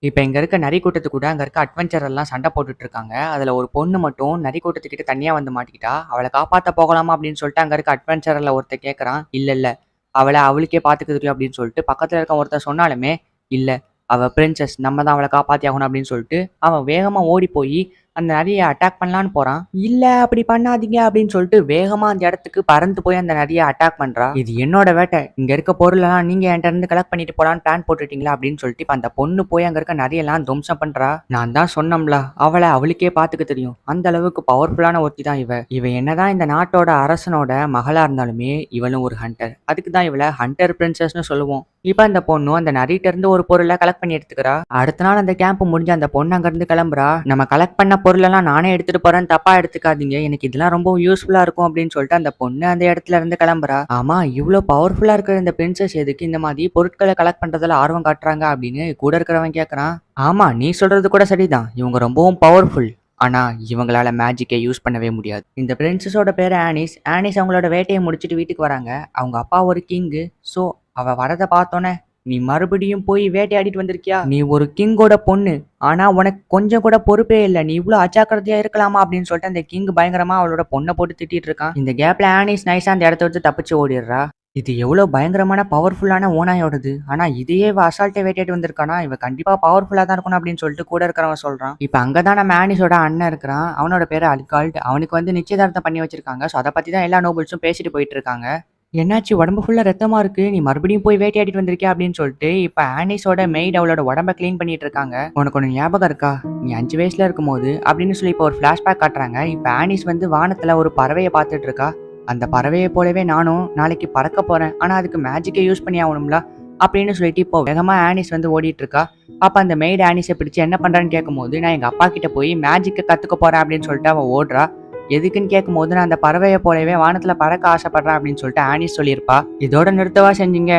இப்ப இங்க இருக்க நரி கூட்டத்து கூட அங்க இருக்க அட்வென்ச்சர் எல்லாம் சண்டை போட்டுட்டு இருக்காங்க. அதுல ஒரு பொண்ணு மட்டும் நரி கூட்டத்துக்கிட்ட தனியா வந்து மாட்டிக்கிட்டா. அவளை காப்பாத்த போகலாமா அப்படின்னு சொல்லிட்டு அங்க இருக்க அட்வென்ச்சர்ல ஒருத்தன் கேட்கறான். இல்ல இல்ல அவளை அவளுக்கே பாத்துக்க தெரியும் அப்படின்னு சொல்லிட்டு பக்கத்துல இருக்க ஒருத்தன் சொன்னாலுமே இல்ல அவ பிரின்சஸ் நம்ம தான் அவளை காப்பாத்தி ஆகணும் அப்படின்னு சொல்லிட்டு அவன் வேகமா ஓடி போய் அந்த நரியை அட்டாக் பண்ணலான்னு போறான். இல்ல அப்படி பண்ணாதீங்க அப்படின்னு சொல்லிட்டு வேகமா அந்த இடத்துக்கு பறந்து போய் அந்த நரியை அட்டாக் பண்றா. இது என்னோட வேட்டை, இங்க இருக்க பொருள் எல்லாம் நீங்க என்கிட்ட இருந்து கலெக்ட் பண்ணிட்டு போலான்னு பிளான் போட்டுட்டீங்களா அப்படின்னு சொல்லிட்டு இப்ப அந்த பொண்ணு போய் அங்க இருக்க நரியெல்லாம் துவம்சம் பண்றா. நான் தான் சொன்னோம்ல அவளை அவளுக்கே பாத்துக்க தெரியும், அந்த அளவுக்கு பவர்ஃபுல்லான ஒருத்தி தான் இவ. இவ என்னதான் இந்த நாட்டோட அரசனோட மகளா இருந்தாலுமே இவளும் ஒரு ஹண்டர். அதுக்கு தான் இவளை ஹண்டர் பிரின்சஸ்னு சொல்லுவோம். இப்ப அந்த பொண்ணு அந்த நரிட்ட இருந்து ஒரு பொருளை கலெக்ட் பண்ணி எடுத்துக்கிறா. அடுத்த நாள் அந்த கேம்ப் முடிஞ்சு அந்த பொண்ணு அங்க இருந்து கிளம்புறா. நம்ம கலெக்ட் பண்ண பொருளெல்லாம் நானே எடுத்துட்டு போறேன்னு தப்பா எடுத்துக்காதீங்க, எனக்கு இதெல்லாம் ரொம்ப யூஸ்ஃபுல்லா இருக்கும் அப்படின்னு சொல்லிட்டு அந்த பொண்ணு அந்த இடத்துல இருந்து கிளம்புறா. ஆமா இவ்வளவு பவர்ஃபுல்லா இருக்கிற இந்த பிரின்சஸ் எதுக்கு இந்த மாதிரி பொருட்களை கலெக்ட் பண்றதுல ஆர்வம் காட்டுறாங்க அப்படின்னு கூட இருக்கிறவன் கேட்கறான். ஆமா நீ சொல்றது கூட சரிதான், இவங்க ரொம்பவும் பவர்ஃபுல், ஆனா இவங்களால மேஜிக்கை யூஸ் பண்ணவே முடியாது. இந்த பிரின்சஸோட பேரு ஆனிஸ். ஆனிஸ் அவங்களோட வேட்டையை முடிச்சுட்டு வீட்டுக்கு வராங்க. அவங்க அப்பா ஒரு கிங்கு. ஸோ அவ வரதை பார்த்தோன்னே நீ மறுபடியும் போய் வேட்டையாடிட்டு வந்திருக்கியா, நீ ஒரு கிங்கோட பொண்ணு, ஆனா உனக்கு கொஞ்சம் கூட பொறுப்பே இல்லை, நீ இவ்வளவு அஜாக்கிரதையா இருக்கலாமா அப்படின்னு சொல்லிட்டு அந்த கிங் பயங்கரமா அவளோட பொண்ணை போட்டு திட்டிட்டு இருக்கான். இந்த கேப்ல ஆனிஸ் நைஸா அந்த இடத்த வச்சு தப்பிச்சு ஓடிடுறா. இது எவ்வளவு பயங்கரமான பவர்ஃபுல்லான ஓனாயோடது, ஆனா இதையே இவ அசால்ட்டை வேட்டையாடி வந்திருக்கானா, இவ கண்டிப்பா பவர்ஃபுல்லா தான் இருக்கணும் அப்படின்னு சொல்லிட்டு கூட இருக்கிறவன் சொல்றான். இப்ப அங்கதான் நம்ம ஆனிஸோட அண்ணன் இருக்கிறான். அவனோட பேரு அல்கால்ட். அவனுக்கு வந்து நிச்சயதார்த்தம் பண்ணி வச்சிருக்காங்க. ஸோ அதை பத்தி தான் எல்லா நோபல்ஸும் பேசிட்டு போயிட்டு இருக்காங்க. என்னாச்சு உடம்பு ஃபுல்லா ரத்தமா இருக்கு, நீ மறுபடியும் போய் வேட்டையாடிட்டு வந்திருக்கியா அப்படின்னு சொல்லிட்டு இப்ப ஆனிஸோட மெய்ட் அவளோட உடம்ப கிளீன் பண்ணிட்டு இருக்காங்க. உனக்கு ஒன்று ஞாபகம் இருக்கா, நீ 5 வயசுல இருக்கும் போது அப்படின்னு சொல்லி இப்போ ஒரு பிளாஷ்பேக் காட்டுறாங்க. இப்ப ஆனிஸ் வந்து வானத்துல ஒரு பறவையை பார்த்துட்டு இருக்கா. அந்த பறவையை போலவே நானும் நாளைக்கு பறக்க போறேன், ஆனா அதுக்கு மேஜிக்கை யூஸ் பண்ணி ஆகணும்ல அப்படின்னு சொல்லிட்டு இப்போ வேகமா ஆனிஸ் வந்து ஓடிட்டு இருக்கா. அப்ப அந்த மெய்ட் ஆனிஸை பிடிச்சு என்ன பண்றான்னு கேட்கும்போது நான் எங்க அப்பா கிட்ட போய் மேஜிக்கை கத்துக்க போறேன் அப்படின்னு சொல்லிட்டு அவ ஓடுறா. எதுக்குன்னு கேட்கும்போது நான் அந்த பறவையை போலவே வானத்துல பறக்க ஆசைப்படுறேன் அப்படின்னு சொல்லிட்டு ஆனிஸ் சொல்லியிருப்பா. இதோட நிறுத்தவா செஞ்சீங்க,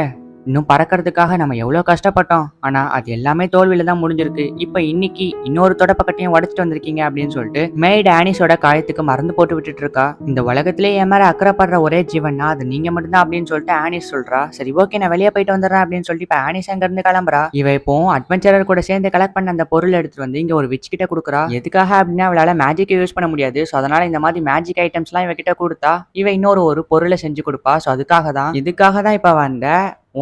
இன்னும் பறக்கிறதுக்காக நம்ம எவ்வளவு கஷ்டப்பட்டோம், ஆனா அது எல்லாமே தோல்வியில தான் முடிஞ்சிருக்கு. இப்ப இன்னைக்கு இன்னொரு தொடப்பக்கட்டையும் உடைச்சிட்டு வந்திருக்கீங்க அப்படின்னு சொல்லிட்டு மெய்ட் ஆனிஸோட காயத்துக்கு மருந்து போட்டு விட்டுட்டு இருக்கா. இந்த உலகத்திலே என் மேல அக்கறைப்படுற ஒரே ஜீவன்னா அது நீங்க மட்டும்தான் அப்படின்னு சொல்லிட்டு ஆனிஸ் சொல்றா. சரி ஓகே நான் வெளியே போயிட்டு வந்துடுறேன் அப்படின்னு சொல்லிட்டு இப்ப ஆனிஸ் அங்க இருந்து கிளம்புறா. இவ இப்போ அட்வென்ச்சரர் கூட சேர்ந்து கலெக்ட் பண்ண அந்த பொருள் எடுத்துட்டு வந்து இங்க ஒரு விச் கிட்ட கொடுக்குறா. எதுக்காக அப்படின்னா அவளால மேஜிக்கை யூஸ் பண்ண முடியாது. ஸோ அதனால இந்த மாதிரி மேஜிக் ஐட்டம்ஸ் எல்லாம் இவ கிட்ட கொடுத்தா இவ இன்னொரு பொருளை செஞ்சு கொடுப்பா. ஸோ இதுக்காக தான் இப்ப வந்த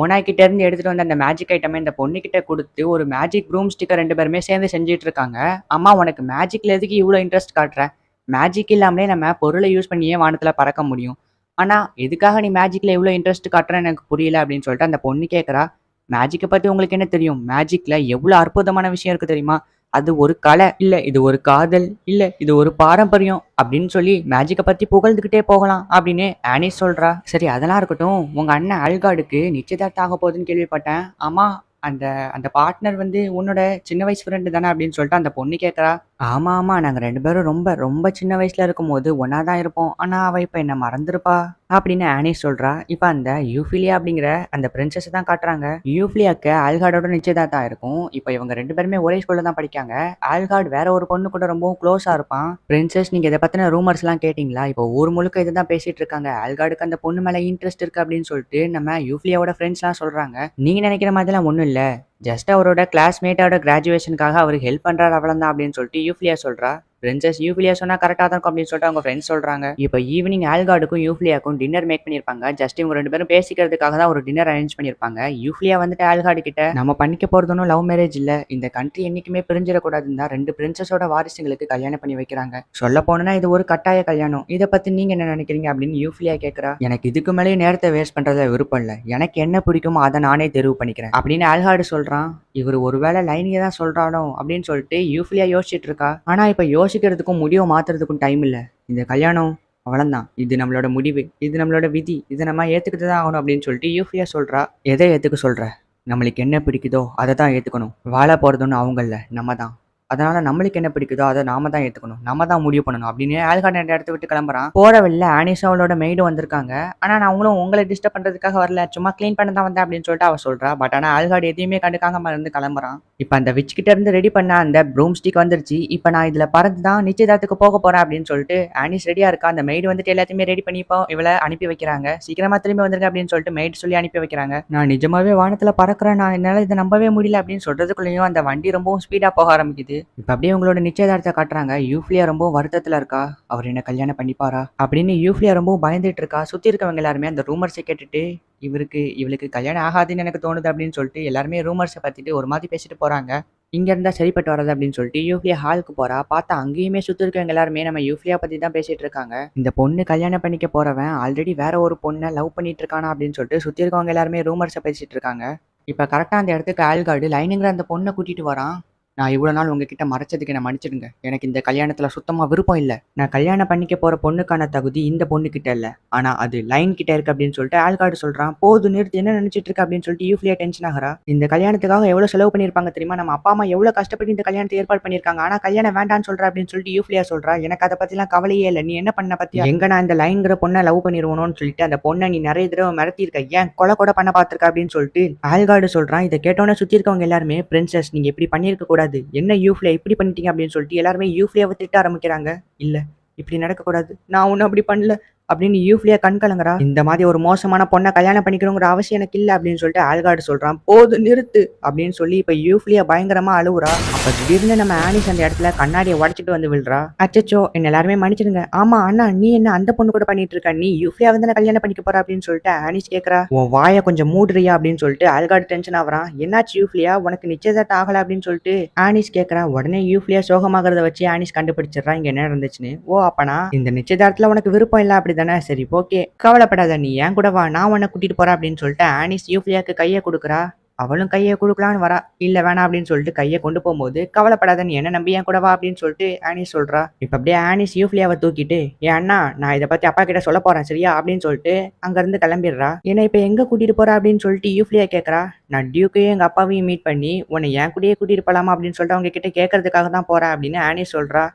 ஓனாய் கிட்ட இருந்து எடுத்துட்டு வந்த அந்த மேஜிக் ஐட்டமை இந்த பொண்ணு கிட்ட கொடுத்து ஒரு மேஜிக் ப்ரூம் ஸ்டிக்கர் 2 பேருமே சேர்ந்து செஞ்சுட்டு இருக்காங்க. அம்மா உனக்கு மேஜிக்ல எதுக்கு இவ்வளோ இன்ட்ரெஸ்ட் காட்டுற, மேஜிக் இல்லாமலே நம்ம பொருளை யூஸ் பண்ணியே வானத்துல பறக்க முடியும், ஆனா எதுக்காக நீ மேஜிக்ல இவ்வளோ இன்ட்ரெஸ்ட் காட்டுறன்னு எனக்கு புரியல அப்படின்னு சொல்லிட்டு அந்த பொண்ணு கேட்கறா. மேஜிக்கை பத்தி உங்களுக்கு என்ன தெரியும், மேஜிக்ல எவ்வளவு அற்புதமான விஷயம் இருக்கு தெரியுமா, அது ஒரு கலை இல்ல, இது ஒரு காதல் இல்ல, இது ஒரு பாரம்பரியம் அப்படின்னு சொல்லி மேஜிக்கை பத்தி புகழ்ந்துகிட்டே போகலாம் அப்படின்னு ஆனிஸ் சொல்றா. சரி அதெல்லாம் இருக்கட்டும், உங்க அண்ணன் அல்காடுக்கு நிச்சயதார்த்தம் ஆக போகுதுன்னு கேள்விப்பட்டேன். ஆமா அந்த அந்த பார்ட்னர் வந்து உன்னோட சின்ன வயசு ஃப்ரெண்டு தானே அப்படின்னு சொல்லிட்டு அந்த பொண்ணு கேட்கறா. ஆமா ஆமா நாங்க 2 பேரும் ரொம்ப ரொம்ப சின்ன வயசுல இருக்கும்போது ஒன்னா தான் இருப்போம், ஆனா அவ இப்ப என்ன மறந்துருப்பா அப்படின்னு ஆனிஸ் சொல்றா. இப்ப அந்த யூஃபிலியா அப்படிங்கிற அந்த பிரின்சஸ் தான் காட்டுறாங்க. யூஃபிலியாக்கு ஆல்கார்டோட நிச்சயதார்த்தம் இருக்கும். இப்ப இவங்க 2 பேருமே ஒரே ஸ்கூல்ல தான் படிக்காங்க. ஆல்கார்ட் வேற ஒரு பொண்ணு கூட ரொம்பவும் க்ளோஸா இருப்பான். பிரின்சஸ் நீங்க இதை பத்தின ரூமர்ஸ் எல்லாம் கேட்டீங்களா, இப்போ ஊர் முழுக்க இதுதான் பேசிட்டு இருக்காங்க, ஆல்கார்டுக்கு அந்த பொண்ணு மேல இன்ட்ரெஸ்ட் இருக்கு அப்படின்னு சொல்லிட்டு நம்ம யூஃபிலியாவோட ஃப்ரெண்ட்ஸ் எல்லாம் சொல்றாங்க. நீங்க நினைக்கிற மாதிரிலாம் ஒண்ணும் இல்ல, ஜஸ்ட் அவரோட கிளாஸ்மேட்டோட கிராஜுவேஷனுக்காக அவருக்கு ஹெல்ப் பண்றாரு அவ்வளவுதான் அப்படின்னு சொல்லிட்டு யூஃபிலியா சொல்றா. பிரின்சஸ் யூஃபிலியா சொன்னா கரெக்டா தான் இருக்கும் அப்படின்னு சொல்லிட்டு அவங்க ஃப்ரெண்ட்ஸ் சொல்றாங்க. இப்போ ஈவினிங் ஆல்கார்டுக்கும் யூஃபிலியாக்கும் டின்னர் மேக் பண்ணிருப்பாங்க. ஜஸ்ட் இவங்க 2 பேரும் பேசிக்கிறதுக்காக தான் ஒரு டின்னர் அரேஞ்ச் பண்ணிருப்பாங்க. யூஃபிலியா வந்துட்டு ஆல்கார்டு கிட்ட நம்ம பண்ணிக்க போறது ஒன்றும் லவ் மேரேஜ் இல்ல, இந்த கண்ட்ரி என்னைக்குமே பிரிஞ்சிடக்கூடாதுன்னு தான் 2 பிரின்சஸோட வாரிசுங்களுக்கு கல்யாணம் பண்ணி வைக்கிறாங்க. சொல்ல போனா இது ஒரு கட்டாய கல்யாணம், இதை பத்தி நீங்க என்ன நினைக்கிறீங்க அப்படின்னு யூஃபிலியா கேட்கறா. எனக்கு இதுக்கு மேலேயும் நேரத்தை வேஸ்ட் பண்றதுல விருப்பம் இல்லை, எனக்கு என்ன பிடிக்குமோ அதை நானே தெரிவு பண்ணிக்கிறேன் அப்படின்னு ஆல்கார்டு சொல்றான். இவர் ஒருவேளை லைனியை தான் சொல்றானோ அப்படின்னு சொல்லிட்டு யூஃபிலியா யோசிச்சுட்டு இருக்கா. ஆனா இப்ப யோசிக்கிறதுக்கும் முடிவை மாத்துறதுக்கும் டைம் இல்ல, இந்த கல்யாணம் அவ்வளவுதான், இது நம்மளோட முடிவு, இது நம்மளோட விதி, இதை நம்ம ஏத்துக்கிட்டு தான் ஆகணும் அப்படின்னு சொல்லிட்டு யூஃபிலியா சொல்றா. எதை ஏத்துக்க சொல்ற, நம்மளுக்கு என்ன பிடிக்குதோ அதை தான் ஏத்துக்கணும், வாழ போறதுன்னு அவங்கள நம்ம தான். அதனால நம்மளுக்கு என்ன பிடிக்குதோ அதை நாம தான் ஏத்துக்கணும், நம்ம தான் முடிவு பண்ணணும் அப்படின்னு ஆல்காட் அந்த இடத்த விட்டு கிளம்புறான். போற வழியில ஆனிஸும் அவளோட மெய்டும் வந்திருக்காங்க. ஆனா நான் அவங்களும் உங்களை டிஸ்டர்ப் பண்றதுக்காக வரல, சும்மா க்ளீன் பண்ண தான் வந்தேன் அப்படின்னு சொல்லிட்டு அவ சொல்றா. பட் ஆனா ஆல்காட் எதையுமே கண்டுக்காம இருந்து கிளம்புறான். இப்ப அந்த விச் கிட்ட இருந்து ரெடி பண்ண அந்த ப்ரூம் ஸ்டிக் வந்துருச்சு. இப்ப நான் இதுல பறந்து தான் நிச்சயதார்த்துக்கு போக போறேன் அப்படின்னு சொல்லிட்டு ஆனிஸ் ரெடியா இருக்கா. அந்த மெய்டு வந்துட்டு எல்லாத்தையுமே ரெடி பண்ணி இப்போ இவளை அனுப்பி வைக்கிறாங்க. சீக்கிரமா திரும்பி வந்துருங்க அப்படின்னு சொல்லிட்டு மெய்டு சொல்லி அனுப்பி வைக்கிறாங்க. நான் நிஜமாவே வானத்துல பறக்கிறேன், நான் என்னால இதை நம்பவே முடியல அப்படின்னு சொல்றதுக்குள்ளேயும் அந்த வண்டி ரொம்பவும் ஸ்பீடா போக ஆரம்பிக்குது. இப்ப அப்படியே உங்களோட நிச்சயதார்த்தத்தை காட்டுறாங்க. யூஃப்லியா ரொம்ப வருத்தத்துல இருக்கா. அவர் என்ன கல்யாணம் பண்ணிப்பாரா அப்படின்னு யூஃப்லியா ரொம்பவும் பயந்துட்டு இருக்கா. சுத்தி இருக்கவங்க எல்லாருமே அந்த ரூமர்ஸை கேட்டுட்டு இவளுக்கு கல்யாணம் ஆகாதுன்னு எனக்கு தோணுது அப்படின்னு சொல்லிட்டு எல்லாருமே ரூமர்ஸை பத்திட்டு ஒரு மாதிரி பேசிட்டு போறாங்க. இங்க இருந்தா சரிப்பட்டு வராது அப்படின்னு சொல்லிட்டு யூஃப்லியா ஹாலுக்கு போறா. பார்த்தா அங்கேயுமே சுத்தி இருக்கவங்க எல்லாருமே நம்ம யூஃப்லியா பத்தி தான் பேசிட்டு இருக்காங்க. இந்த பொண்ணு கல்யாணம் பண்ணிக்க போறவன் ஆல்ரெடி வேற ஒரு பொண்ணை லவ் பண்ணிட்டு இருக்கானா அப்படின்னு சொல்லிட்டு சுத்தி இருக்கவங்க எல்லாருமே ரூமர்ஸை பேசிட்டு இருக்காங்க. இப்ப கரெக்டா அந்த இடத்துக்கு ஆல்கார்டு லைனுங்கிற அந்த பொண்ணை கூட்டிட்டு வரான். நான் இவ்வளோ நாள் உங்ககிட்ட மறைச்சதுக்கு என்ன மன்னிச்சிடுங்க. எனக்கு இந்த கல்யாணத்துல சுத்தமா விருப்பம் இல்லை. நான் கல்யாணம் பண்ணிக்க போற பொண்ணுக்கான தகுதி இந்த பொண்ணு கிட்ட இல்ல, ஆனா அது லைன் கிட்ட இருக்கு அப்படின்னு சொல்லிட்டு ஆல்கார்டு சொல்றான். போது நிறுத்து, என்ன நினைச்சிட்டு இருக்க அப்படின்னு சொல்லிட்டு யூஃப்லியா டென்ஷன் ஆகிறா. இந்த கல்யாணத்துக்காக எவ்வளவு செலவு பண்ணிருப்பாங்க தெரியுமா, நம்ம அப்பா அம்மா எவ்வளவு கஷ்டப்பட்டு இந்த கல்யாணத்தை ஏற்பாடு பண்ணிருக்காங்க, ஆனா கல்யாணம் வேண்டான்னு சொல்ற அப்படின்னு சொல்லிட்டு யூஃப்லியா சொல்றா. எனக்கு அதை பத்திலாம் கவலையே இல்லை, நீ என்ன பண்ண பத்தியா, எங்க நான் இந்த லைன்கிற பொண்ணை லவ் பண்ணிருவணும்னு சொல்லிட்டு அந்த பொண்ணை நீ நிறைய தடவை மிரட்டி இருக்க, ஏன் கொலை கூட பண்ண பாத்திருக்க அப்படின்னு சொல்லிட்டு ஆல்கார்டு சொல்றான். இதை கேட்டோன்னே சுத்தி இருக்கவங்க எல்லாருமே பிரின்சஸ் நீங்க இப்படி பண்ணிருக்க கூடாது, என்ன யூஃப்லியா இப்படி பண்ணிட்டீங்க அப்படின்னு சொல்லிட்டு எல்லாருமே யூஃப்லியாவை திட்ட ஆரம்பிக்கிறாங்க. இல்ல இப்படி நடக்கக்கூடாது, நான் ஒன்றும் அப்படி பண்ணல அப்படின்னு யூஃப்லியா கண் கலங்குறா. இந்த மாதிரி ஒரு மோசமான பொண்ணை கல்யாணம் பண்ணிக்கணுங்கிற அவசியம் எனக்கு இல்லை அப்படின்னு சொல்லிட்டு ஆல்கார்டு சொல்றான். போது நிறுத்து அப்படின்னு சொல்லி இப்ப யூஃப்லியா பயங்கரமா அழுவுறா. அப்ப திடீர்னு நம்ம ஆனிஸ் அந்த இடத்துல கண்ணாடியை உடச்சிட்டு வந்து விழுறா. அச்சச்சோ என்ன எல்லாருமே மன்னிச்சிடுங்க. ஆமா அண்ணா நீ என்ன அந்த பொண்ணு கூட பண்ணிட்டு இருக்க, நீ யூஃப்லியா வந்து கல்யாணம் பண்ணிக்க போற அப்படின்னு சொல்லிட்டு ஆனிஸ் கேட்கறா. உன் வாயை கொஞ்சம் மூடுறியா அப்படின்னு சொல்லிட்டு ஆல்கார்டு டென்ஷன் ஆகுறான். என்னாச்சு யூஃப்லியா, உனக்கு நிச்சயதார்த்தம் ஆகல அப்படின்னு சொல்லிட்டு ஆனிஸ் கேட்கறா. உடனே யூஃப்லியா சோகமாகறத வச்சு ஆனிஸ் கண்டுபிடிச்சிடறா இங்க என்ன நடந்துச்சுன்னு. ஓ அப்பனா இந்த நிச்சயதார்த்தத்துல உனக்கு விருப்பம் இல்லை அப்படி தானே, சரி ஓகே கவலைப்படாத, நீ ஏன் கூட வா, நான் உன்னை கூட்டிட்டு போறேன் அப்படின்னு சொல்லிட்டு ஆனிஸ் யூஃப்லியாக்கு கையை கொடுக்குறா. அவளும் கையை கொடுக்கலான்னு வரா. இல்ல வேணாம் அப்படின்னு சொல்லிட்டு கையை கொண்டு போகும்போது கவலைப்படாத, நீ என்ன நம்பி ஏன் கூட வா அப்படின்னு சொல்லிட்டு ஆனிஸ் சொல்றா. இப்ப அப்படியே ஆனிஸ் யூஃப்லியாவை தூக்கிட்டு ஏன் அண்ணா நான் இதை பத்தி அப்பா கிட்ட சொல்ல போறேன் சரியா அப்படின்னு சொல்லிட்டு அங்க இருந்து கிளம்பிடுறா. ஏன்னா இப்ப எங்க கூட்டிட்டு போறா அப்படின்னு சொல்லிட்டு யூஃப்லியா கேட்கறா. நான் டியூக்கையும் எங்க அப்பாவையும் மீட் பண்ணி உன்னை என் கூடயே கூட்டிட்டு போலாமா அப்படின்னு சொல்லிட்டு அவங்க கிட்ட கேட்கறதுக்காக தான் போறேன் அப்படின்னு ஆனிஸ் சொல்றா.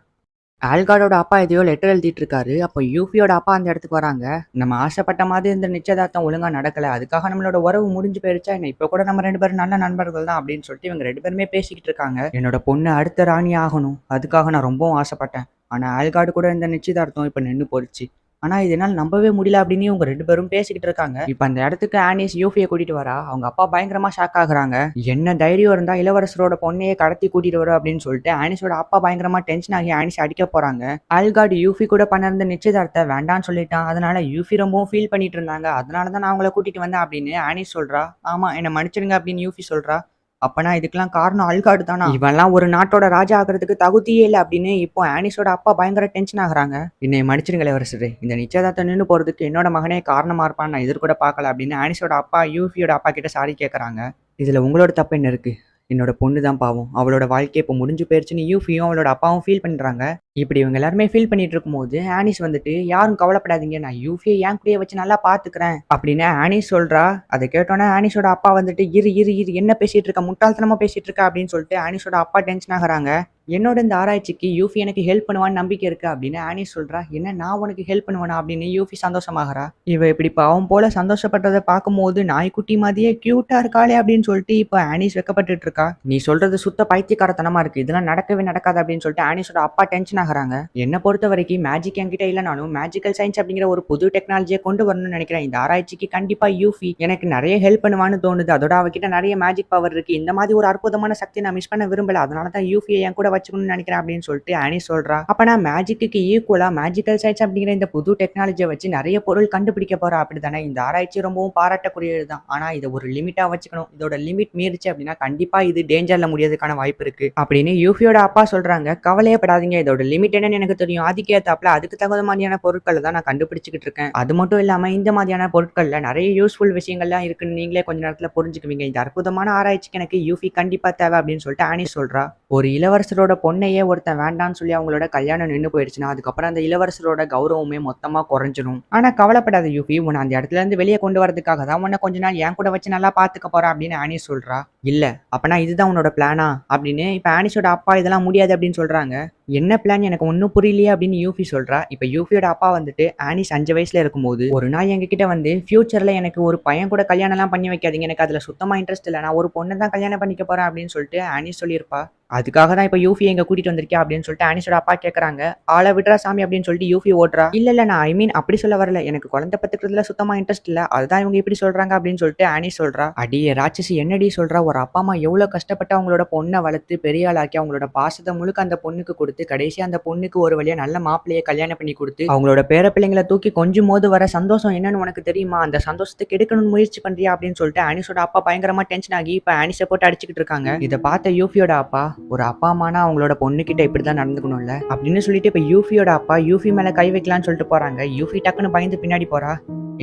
ஆல்கார்டோட அப்பா எதையோ லெட்டர் எழுதிட்டு இருக்காரு. அப்போ யூஃபியோட அப்பா அந்த இடத்துக்கு வராங்க. நம்ம ஆசைப்பட்ட மாதிரி இந்த நிச்சயதார்த்தம் ஒழுங்கா நடக்கல, அதுக்காக நம்மளோட உறவு முடிஞ்சு போயிருச்சா என்ன, இப்போ கூட நம்ம 2 பேரும் நல்ல நண்பர்கள் தான் அப்படின்னு சொல்லிட்டு இவங்க 2 பேருமே பேசிக்கிட்டு இருக்காங்க. என்னோட பொண்ணு அடுத்த ராணி ஆகணும், அதுக்காக நான் ரொம்பவும் ஆசைப்பட்டேன். ஆனா ஆல்கார்டு கூட இந்த நிச்சயதார்த்தம் இப்போ நின்று போயிடுச்சு. ஆனா இதனால நம்பவே முடியல அப்படின்னு இவங்க 2 பேரும் பேசிக்கிட்டு இருக்காங்க. இப்ப அந்த இடத்துக்கு ஆனிஸ் யூஃபியை கூட்டிட்டு வரா. அவங்க அப்பா பயங்கரமா ஷாக் ஆகுறாங்க. என்ன தைரியம் இருந்தா இளவரசரோட பொண்ணையே கடத்தி கூட்டிட்டு வர அப்படின்னு சொல்லிட்டு ஆனிஸோட அப்பா பயங்கரமா டென்ஷன் ஆகி ஆனிஸ் அடிக்க போறாங்க. ஆல்கார்டு யூஃபி கூட பண்ணிருந்த நிச்சயதார்த்தத்தை வேண்டான்னு சொல்லிட்டான். அதனால யூஃபி ரொம்பவும் ஃபீல் பண்ணிட்டு இருந்தாங்க. அதனாலதான் நான் அவங்கள கூட்டிட்டு வந்தேன் அப்படின்னு ஆனிஸ் சொல்றா. ஆமா என்ன மன்னிச்சிடுங்க அப்படின்னு யூஃபி சொல்றா. அப்பனா இதுக்கெல்லாம் காரணம் ஆல்கார்டு தானா, இவன்லாம் ஒரு நாட்டோட ராஜா ஆகிறதுக்கு தகுதியே இல்லை அப்படின்னு இப்போ ஆனிஸோட அப்பா பயங்கர டென்ஷன் ஆகுறாங்க. என்னை மன்னிச்சிடுங்களே இளவரசரே, இந்த நிச்சயதார்த்தம் நின்று போறதுக்கு என்னோட மகனே காரணமா இருப்பான்னு நான் எதிர்கூட பார்க்கல அப்படின்னு ஆனிஸோட அப்பா யூஃபியோட அப்பா கிட்ட சாரி கேட்கறாங்க. இதுல உங்களோட தப்பு என்ன இருக்கு, என்னோட பொண்ணு தான் பாவம், அவளோட வாழ்க்கை இப்போ முடிஞ்சு போயிருச்சுன்னு யூஃபியும் அவளோட அப்பாவும் ஃபீல் பண்றாங்க. இப்படி இவங்க எல்லாருமே ஃபீல் பண்ணிட்டு இருக்கும்போது ஆனிஸ் வந்துட்டு யாரும் கவலைப்படாதீங்க, நான் யூஃபியை என் கூடயே வச்சு நல்லா பாத்துக்கிறேன் அப்படின்னு ஆனிஸ் சொல்றா. அதை கேட்டோன்னே ஆனிஸோட அப்பா வந்துட்டு இரு இரு இரு என்ன பேசிட்டு இருக்க, முட்டாள்தனமா பேசிட்டு இருக்க அப்படின்னு சொல்லிட்டு ஆனிஸோட அப்பா டென்ஷன் ஆகுறாங்க. என்னோட இந்த ஆராய்ச்சிக்கு யூஃபி எனக்கு ஹெல்ப் பண்ணுவான்னு நம்பிக்கை இருக்கு அப்படின்னு ஆனிஸ் சொல்றா. என்ன நான் உனக்கு ஹெல்ப் பண்ணுவேனா அப்படின்னு யூஃபி சந்தோஷமாகறா. இவ இப்படி பாவம் போல சந்தோஷப்படுறத பார்க்கும்போது நாய்க்குட்டி மாதிரியே கியூட்டா இருக்காளே அப்படின்னு சொல்லிட்டு இப்போ ஆனிஸ் வெக்கப்பட்டு இருக்கா. நீ சொல்றது சுத்த பைத்தியக்காரத்தனமா இருக்கு, இதெல்லாம் நடக்கவே நடக்காது அப்படின்னு சொல்லிட்டு ஆனிஸோட அப்பா டென்ஷன் ஆகுறாங்க. என்ன பொறுத்த வரைக்கும் மேஜிக் என்கிட்ட இல்லைனாலும் மேஜிக்கல் சயின்ஸ் அப்படிங்கிற ஒரு புது டெக்னாலஜியை கொண்டு வரணும்னு நினைக்கிறேன். இந்த ஆராய்ச்சிக்கு கண்டிப்பா யூஃபி எனக்கு நிறைய ஹெல்ப் பண்ணுவான்னு தோணுது. அதோட அவகிட்ட நிறைய மேஜிக் பவர் இருக்கு. இந்த மாதிரி ஒரு அற்புதமான சக்தி நான் மிஸ் பண்ண விரும்பல, அதனால தான் யூஃபியை என் கூட வச்சுக்கணும்னு நினைக்கிறேன் அப்படின்னு சொல்லிட்டு ஆனிஸ் சொல்றா. அப்ப நான் மேஜிக்கு ஈக்குவலா மேஜிக்கல் சயின்ஸ் அப்படிங்கிற இந்த புது டெக்னாலஜியை வச்சு நிறைய பொருள் கண்டுபிடிக்க போறா அப்படித்தானே. இந்த ஆராய்ச்சி ரொம்பவும் பாராட்டக்கூடியது தான், ஆனா இதை ஒரு லிமிட்டா வச்சுக்கணும். இதோட லிமிட் மீறிச்சு அப்படின்னா கண்டிப்பா இது டேஞ்சர்ல முடியறதுக்கான வாய்ப்பு இருக்கு அப்படின்னு யூஃபியோட அப்பா சொல்றாங்க. கவலையே படாதீங்க, இதோட லிமிட் என்னன்னு எனக்கு தெரியும். அதுக்கேத்தாப்புல அதுக்கு தகுந்த மாதிரியான பொருட்கள தான் நான் கண்டுபிடிச்சுக்கிட்டு இருக்கேன். அது மட்டும் இல்லாம இந்த மாதிரியான பொருட்கள்ல நெறைய யூஸ்ஃபுல் விஷயங்கள்லாம் இருக்குன்னு நீங்களே கொஞ்ச நேரத்துல புரிஞ்சுக்குவீங்க. இந்த அற்புதமான ஆராய்ச்சிக்கு எனக்கு யூஃபி கண்டிப்பா தேவை அப்படின்னு சொல்லிட்டு ஆனி சொல்றா. ஒரு இளவரசரோட பொண்ணையே ஒருத்தன் வேண்டான்னு சொல்லி அவங்களோட கல்யாணம் நின்னு போயிடுச்சுன்னா, அதுக்கப்புறம் அந்த இளவரசரோட கௌரவமே மொத்தமா குறைஞ்சிரும். ஆனா கவலைப்படாத யூஃபி, உன்னை அந்த இடத்துல இருந்து வெளியே கொண்டு வரதுக்காக தான் உன்னை கொஞ்ச நாள் என் கூட வச்சு நல்லா பாத்துக்க போறா அப்படின்னு ஆனி சொல்றா. இல்ல அப்பனா இதுதான் உன்னோட பிளானா அப்படின்னு இப்ப ஆனிஸோட அப்பா இதெல்லாம் முடியாது அப்படின்னு சொல்றாங்க. என்ன பிளான் எனக்கு ஒன்னும் புரியலையே அப்படின்னு யூஃபி சொல்றா. இப்ப யூஃபியோட அப்பா வந்துட்டு ஆனிஸ் 5 வயசுல இருக்கும்போது ஒரு நாள் எங்ககிட்ட வந்து ஃபியூச்சர்ல எனக்கு ஒரு பையன் கூட கல்யாணம் எல்லாம் பண்ணி வைக்காதீங்க, எனக்கு அதுல சுத்தமா இன்ட்ரெஸ்ட் இல்லை, நான் ஒரு பொண்ணை தான் கல்யாணம் பண்ணிக்க போறேன் அப்படின்னு சொல்லிட்டு ஆனிஸ் சொல்லியிருப்பா. அதுக்காக தான் இப்ப யூஃபி எங்க கூட்டிட்டு வந்திருக்கியா அப்படின்னு சொல்லிட்டு ஆனிஸோட அப்பா கேக்குறாங்க. ஆளை விடுறா சாமி அப்படின்னு சொல்லிட்டு யூஃபி ஓடுறா. இல்ல நான் ஐ மீன் அப்படி சொல்ல வரல, எனக்கு குழந்தை பத்துக்கிறதுல சுத்தமா இன்ட்ரெஸ்ட் இல்ல, அதுதான் இவங்க இப்படி சொல்றாங்க அப்படின்னு சொல்லிட்டு ஆனிஸ் சொல்றா. அடியே ராட்சசி, என்னடி சொல்றா? ஒரு அப்பா அம்மா எவ்வளவு கஷ்டப்பட்டு அவங்களோட பொண்ணை வளர்த்து பெரிய ஆளாக்கி அவங்களோட பாசத்தை முழுக்க அந்த பொண்ணுக்கு கொடுத்து கடைசி அந்த பொண்ணுக்கு ஒரு வழியா நல்ல மாப்பிள்ளையை கல்யாணம் பண்ணி கொடுத்து அவங்களோட பேர பிள்ளைங்களை தூக்கி கொஞ்சம் போது வர சந்தோஷம் என்னன்னு உனக்கு தெரியுமா? அந்த சந்தோஷத்துக்கு எடுக்கணும்னு முயற்சி பண்றியா அப்படின்னு சொல்லிட்டு ஆனிஸோட அப்பா பயங்கரமா டென்ஷன் ஆகி இப்ப ஆனிஸை போட்டு அடிச்சுக்கிட்டு இருக்காங்க. இதை பார்த்த யூஃபியோட அப்பா, ஒரு அப்பா அம்மானா அவங்களோட பொண்ணுகிட்ட இப்படிதான் நடந்துக்கணும்ல அப்படின்னு சொல்லிட்டு இப்ப யூஃபியோட அப்பா யூஃபி மேல கை வைக்கலாம்னு சொல்லிட்டு போறாங்க. யூஃபி டக்குன்னு பயந்து பின்னாடி போறா.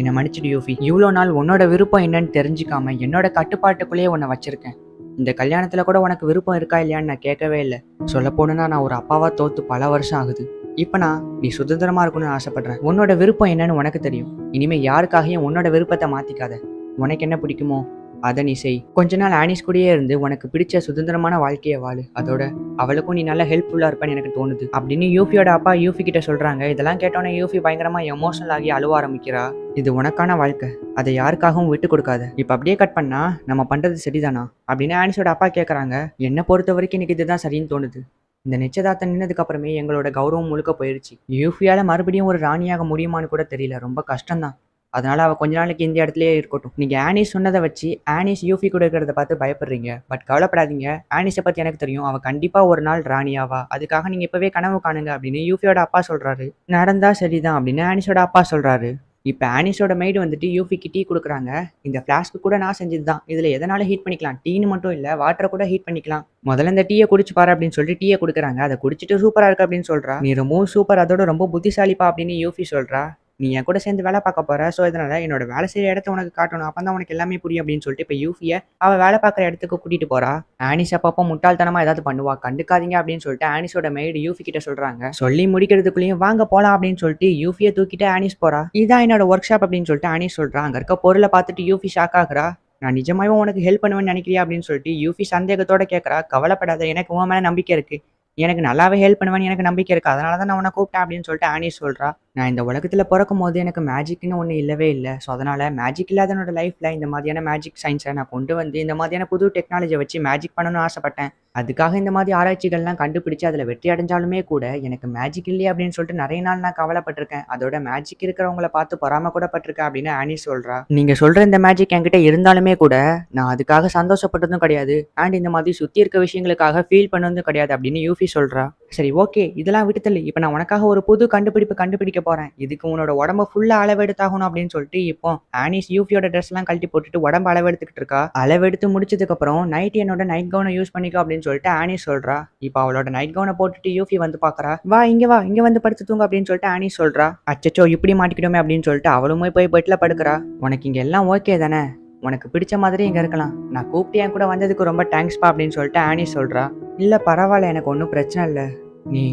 என்ன மன்னிச்சிடு யூஃபி, இவ்வளவு நாள் உன்னோட விருப்பம் என்னன்னு தெரிஞ்சுக்காம என்னோட கட்டுப்பாட்டுக்குள்ளேயே உன்னை வச்சிருக்கேன். இந்த கல்யாணத்துல கூட உனக்கு விருப்பம் இருக்கா இல்லையான்னு நான் கேட்கவே இல்லை. சொல்ல போனா நான் ஒரு அப்பாவா தோத்து பல வருஷம் ஆகுது. இப்ப நீ சுதந்திரமா இருக்கணும்னு ஆசைப்படுறேன். உன்னோட விருப்பம் என்னன்னு உனக்கு தெரியும். இனிமே யாருக்காகவும் உன்னோட விருப்பத்தை மாத்திக்காத. உனக்கு என்ன பிடிக்குமோ அதை நீ செய். கொஞ்ச நாள் ஆனிஸ் கூடயே இருந்து உனக்கு பிடிச்ச சுதந்திரமான வாழ்க்கையை வாழு. அதோட அவளுக்கும் நீ நல்லா ஹெல்ப்ஃபுல்லா இருப்பேன்னு எனக்கு தோணுது அப்படின்னு யூஃபியோட அப்பா யூஃபி கிட்ட சொல்றாங்க. இதெல்லாம் கேட்டோன்னே யூஃபி பயங்கரமா எமோஷனல் ஆகி அழுவ ஆரம்பிக்கிறா. இது உனக்கான வாழ்க்கை, அதை யாருக்காகவும் விட்டு கொடுக்காத. இப்ப அப்படியே கட் பண்ணா நம்ம பண்றது சரிதானா அப்படின்னு ஆனிஸோட அப்பா கேட்கறாங்க. என்னை பொறுத்த வரைக்கும் எனக்கு இதுதான் சரின்னு தோணுது. இந்த நிச்சயதார்த்தம் நின்னதுக்கு அப்புறமே எங்களோட கௌரவம் முழுக்க போயிருச்சு. யூஃபியால மறுபடியும் ஒரு ராணியாக முடியுமான்னு கூட தெரியல. ரொம்ப கஷ்டம்தான். அதனால அவ கொஞ்ச நாளைக்கு இந்த இடத்துலயே இருக்கட்டும். நீங்க ஆனிஸ் சொன்னதை வச்சு ஆனிஸ் யூஃபி கூட இருக்கிறத பார்த்து பயப்படுறீங்க. பட் கவலைப்படாதீங்க, ஆனிஸை பத்தி எனக்கு தெரியும். அவ கண்டிப்பா ஒரு நாள் ராணியாவா. அதுக்காக நீங்க இப்பவே கனவு காணுங்க அப்படின்னு யூஃபியோட அப்பா சொல்றாரு. நடந்தா சரிதான் அப்படின்னு ஆனிஸோட அப்பா சொல்றாரு. இப்ப ஆனிஸோட மெய்டு வந்துட்டு யூஃபிக்கு டீ கொடுக்குறாங்க. இந்த ஃபிளாஸ்க்கு கூட நான் செஞ்சது தான். இதுல எதனால ஹீட் பண்ணிக்கலாம், டீன்னு மட்டும் இல்ல வாட்டரை கூட ஹீட் பண்ணிக்கலாம். முதல்ல இந்த டீயை குடிச்சு பாரு அப்படின்னு சொல்லிட்டு டீயை கொடுக்குறாங்க. அதை குடிச்சிட்டு சூப்பரா இருக்கு அப்படின்னு சொல்றா. நீ ரொம்பவும் சூப்பர், அதோட ரொம்ப புத்திசாலிப்பா அப்படின்னு யூஃபி சொல்றா. நீ என் கூட சேர்ந்து வேலை பார்க்க போற, ஸோ இதனால என்னோட வேலை செய்யற இடத்த உனக்கு காட்டணும், அப்பதான் உனக்கு எல்லாமே புரியும் அப்படின்னு சொல்லிட்டு இப்ப யூஃபியை அவ வேலை பார்க்குற இடத்துக்கு கூட்டிட்டு போறா. ஆனிஸ் அப்பப்போ முட்டாள்தனமா ஏதாவது பண்ணுவா, கண்டுக்காதீங்க அப்படின்னு சொல்லிட்டு ஆனிஸோட மெய்டு யூஃபி கிட்ட சொல்றாங்க. சொல்லி முடிக்கிறதுக்குள்ளேயும் வாங்க போலாம் அப்படின்னு சொல்லிட்டு யூஃபியை தூக்கிட்டு ஆனிஸ் போறா. இதான் என்னோட ஒர்க் ஷாப் அப்படின்னு சொல்லிட்டு ஆனிஸ் சொல்றா. அங்க இருக்க பொருளை பார்த்துட்டு யூஃபி ஷாக் ஆகுறா. நான் நிஜமாவே உனக்கு ஹெல்ப் பண்ணுவேன்னு நினைக்கிறியா அப்படின்னு சொல்லிட்டு யூஃபி சந்தேகத்தோட கேட்கறா. கவலைப்படாத, எனக்கு உன் மேல நம்பிக்கை இருக்கு, எனக்கு நல்லாவே ஹெல்ப் பண்ணுவேன்னு எனக்கு நம்பிக்கை இருக்கு, அதனால தான் நான் உன்னை கூப்பிட்டேன் அப்படின்னு சொல்லிட்டு ஆனிஸ் சொல்றா. நான் இந்த உலகத்துல பிறக்கும் போது எனக்கு மேஜிக்னு ஒன்று இல்லவே இல்லை. ஸோ அதனால மேஜிக் இல்லாத என்னோட லைஃப்ல இந்த மாதிரியான மேஜிக் சயின்ஸை நான் கொண்டு வந்து இந்த மாதிரியான புது டெக்னாலஜியை வச்சு மேஜிக் பண்ணணும்னு ஆசைப்பட்டேன். அதுக்காக இந்த மாதிரி ஆராய்ச்சிகள்லாம் கண்டுபிடிச்சு அதில் வெற்றி அடைஞ்சாலுமே கூட எனக்கு மேஜிக் இல்லையே அப்படின்னு சொல்லிட்டு நிறைய நாள் நான் கவலைப்பட்டிருக்கேன். அதோட மேஜிக் இருக்கிறவங்கள பார்த்து பொறாம கூட பட்டிருக்கேன் அப்படின்னு ஆனிஸ் சொல்றா. நீங்க சொல்ற இந்த மேஜிக் என்கிட்ட இருந்தாலுமே கூட நான் அதுக்காக சந்தோஷப்பட்டதும் கிடையாது, அண்ட் இந்த மாதிரி சுத்தி இருக்க விஷயங்களுக்காக ஃபீல் பண்ணதும் கிடையாது அப்படின்னு யூஃபி சொல்றா. சரி ஓகே, இதெல்லாம் விட்டுத்தள்ளு. இப்போ நான் உனக்காக ஒரு புது கண்டுபிடிப்பு கண்டுபிடிக்க போறேன். இதுக்கு உன்னோட உடம்ப ஃபுல்லா அளவெடுத்தாகணும் அப்படின்னு சொல்லிட்டு இப்போ ஆனிஸ் யூஃபியோட ட்ரெஸ் எல்லாம் கழட்டி போட்டுட்டு உடம்பு அளவெடுத்துக்கிட்டு இருக்கா. அளவெடுத்து முடிச்சதுக்கு அப்புறம் நைட் என்னோட நைட் கவுனை யூஸ் பண்ணிக்கோ அப்படின்னு சொல்லிட்டு ஆனிஸ் சொல்றா. இப்போ அவளோட நைட் கவுனை போட்டுட்டு யூஃபி வந்து பாக்குறா. வா இங்க வந்து படுத்து தூங்க அப்படின்னு சொல்லிட்டு ஆனிஸ் சொல்றா. அச்சச்சோ இப்படி மாட்டிக்கிட்டோமே அப்படின்னு சொல்லிட்டு அவளுமே போய் பெட்ல படுக்கிறா. உனக்கு இங்க எல்லாம் ஓகே தானே, உனக்கு பிடிச்ச மாதிரி இங்க இருக்கலாம், நான் கூப்பிட்டு என் கூட வந்ததுக்கு ரொம்ப தேங்க்ஸ்பா அப்படின்னு சொல்லிட்டு ஆனிஸ் சொல்றா. இல்ல பரவாயில்ல, எனக்கு ஒன்றும் பிரச்சனை இல்லை, நீ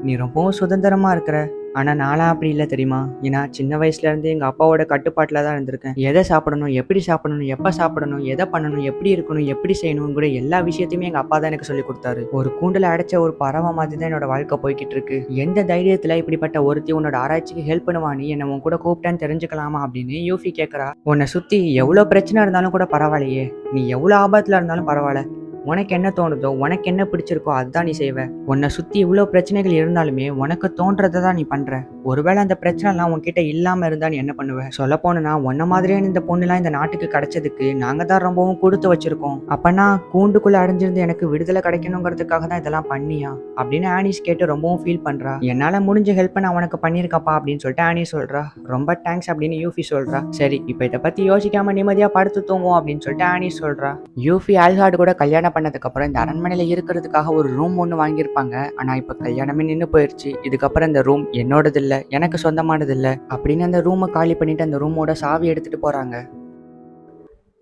நீ ரொம்பவும் சுதந்திரமா இருக்கிற. ஆனா நான்லாம் அப்படி இல்லை தெரியுமா. ஏன்னா சின்ன வயசுல இருந்து எங்க அப்பாவோட கட்டுப்பாட்டுல தான் இருந்திருக்கேன். எதை சாப்பிடணும், எப்படி சாப்பிடணும், எப்ப சாப்பிடணும், எதை பண்ணணும், எப்படி இருக்கணும், எப்படி செய்யணும் கூட எல்லா விஷயத்தையுமே எங்க அப்பா தான் எனக்கு சொல்லி கொடுத்தாரு. ஒரு கூண்டுல அடைச்ச ஒரு பறவை மாதிரி தான் என்னோட வாழ்க்கை போய்கிட்டு இருக்கு. எந்த தைரியத்துல இப்படிப்பட்ட ஒருத்தி உன்னோட ஆராய்ச்சிக்கு ஹெல்ப் பண்ணுவா, நீ என்ன உன் கூட கூப்பிட்டான்னு தெரிஞ்சுக்கலாமா அப்படின்னு யூஃபி கேட்கறா. உன்னை சுத்தி எவ்வளவு பிரச்சனை இருந்தாலும் கூட பரவாயில்லையே, நீ எவ்வளவு ஆபத்துல இருந்தாலும் பரவாயில்ல, உனக்கு என்ன தோணுதோ, உனக்கு என்ன பிடிச்சிருக்கோ அதுதான் நீ செய்வ. உன்னை சுத்தி இவ்வளோ பிரச்சனைகள் இருந்தாலுமே உனக்கு தோன்றதை தான் நீ பண்ற. ஒருவேளை அந்த பிரச்சனைலாம் உன்கிட்ட இல்லாம இருந்தா நீ என்ன பண்ணுவ. சொல்ல போனா உன்ன மாதிரியான இந்த பொண்ணுலாம் இந்த நாட்டுக்கு கிடைச்சதுக்கு நாங்க தான் ரொம்பவும் கொடுத்து வச்சிருக்கோம். அப்பனா கூண்டுக்குள்ள அடைஞ்சிருந்து எனக்கு விடுதலை கிடைக்கணுங்கிறதுக்காக தான் இதெல்லாம் பண்ணியா அப்படின்னு ஆனிஸ் கேட்டு ரொம்பவும் ஃபீல் பண்றா. என்னால முடிஞ்ச ஹெல்ப் நான் உனக்கு பண்ணிருக்கப்பா அப்படின்னு சொல்லிட்டு ஆனிஸ் சொல்றா. ரொம்ப தேங்க்ஸ் அப்படின்னு யூஃபி சொல்றா. சரி இப்போ இதை பத்தி யோசிக்காம நிம்மதியா படுத்து தூங்குவோம் அப்படின்னு சொல்லிட்டு ஆனிஸ் சொல்றா. யூஃபி ஆல்ஹார்டு கூட கல்யாணம் கல்யாணம் பண்ணதுக்கப்புறம் இந்த அரண்மனையில இருக்கிறதுக்காக ஒரு ரூம் ஒன்று வாங்கியிருப்பாங்க. ஆனா இப்ப கல்யாணமே நின்று போயிடுச்சு. இதுக்கப்புறம் இந்த ரூம் என்னோடது இல்ல, எனக்கு சொந்தமானது இல்ல அப்படின்னு அந்த ரூமை காலி பண்ணிட்டு அந்த ரூமோட சாவி எடுத்துட்டு போறாங்க.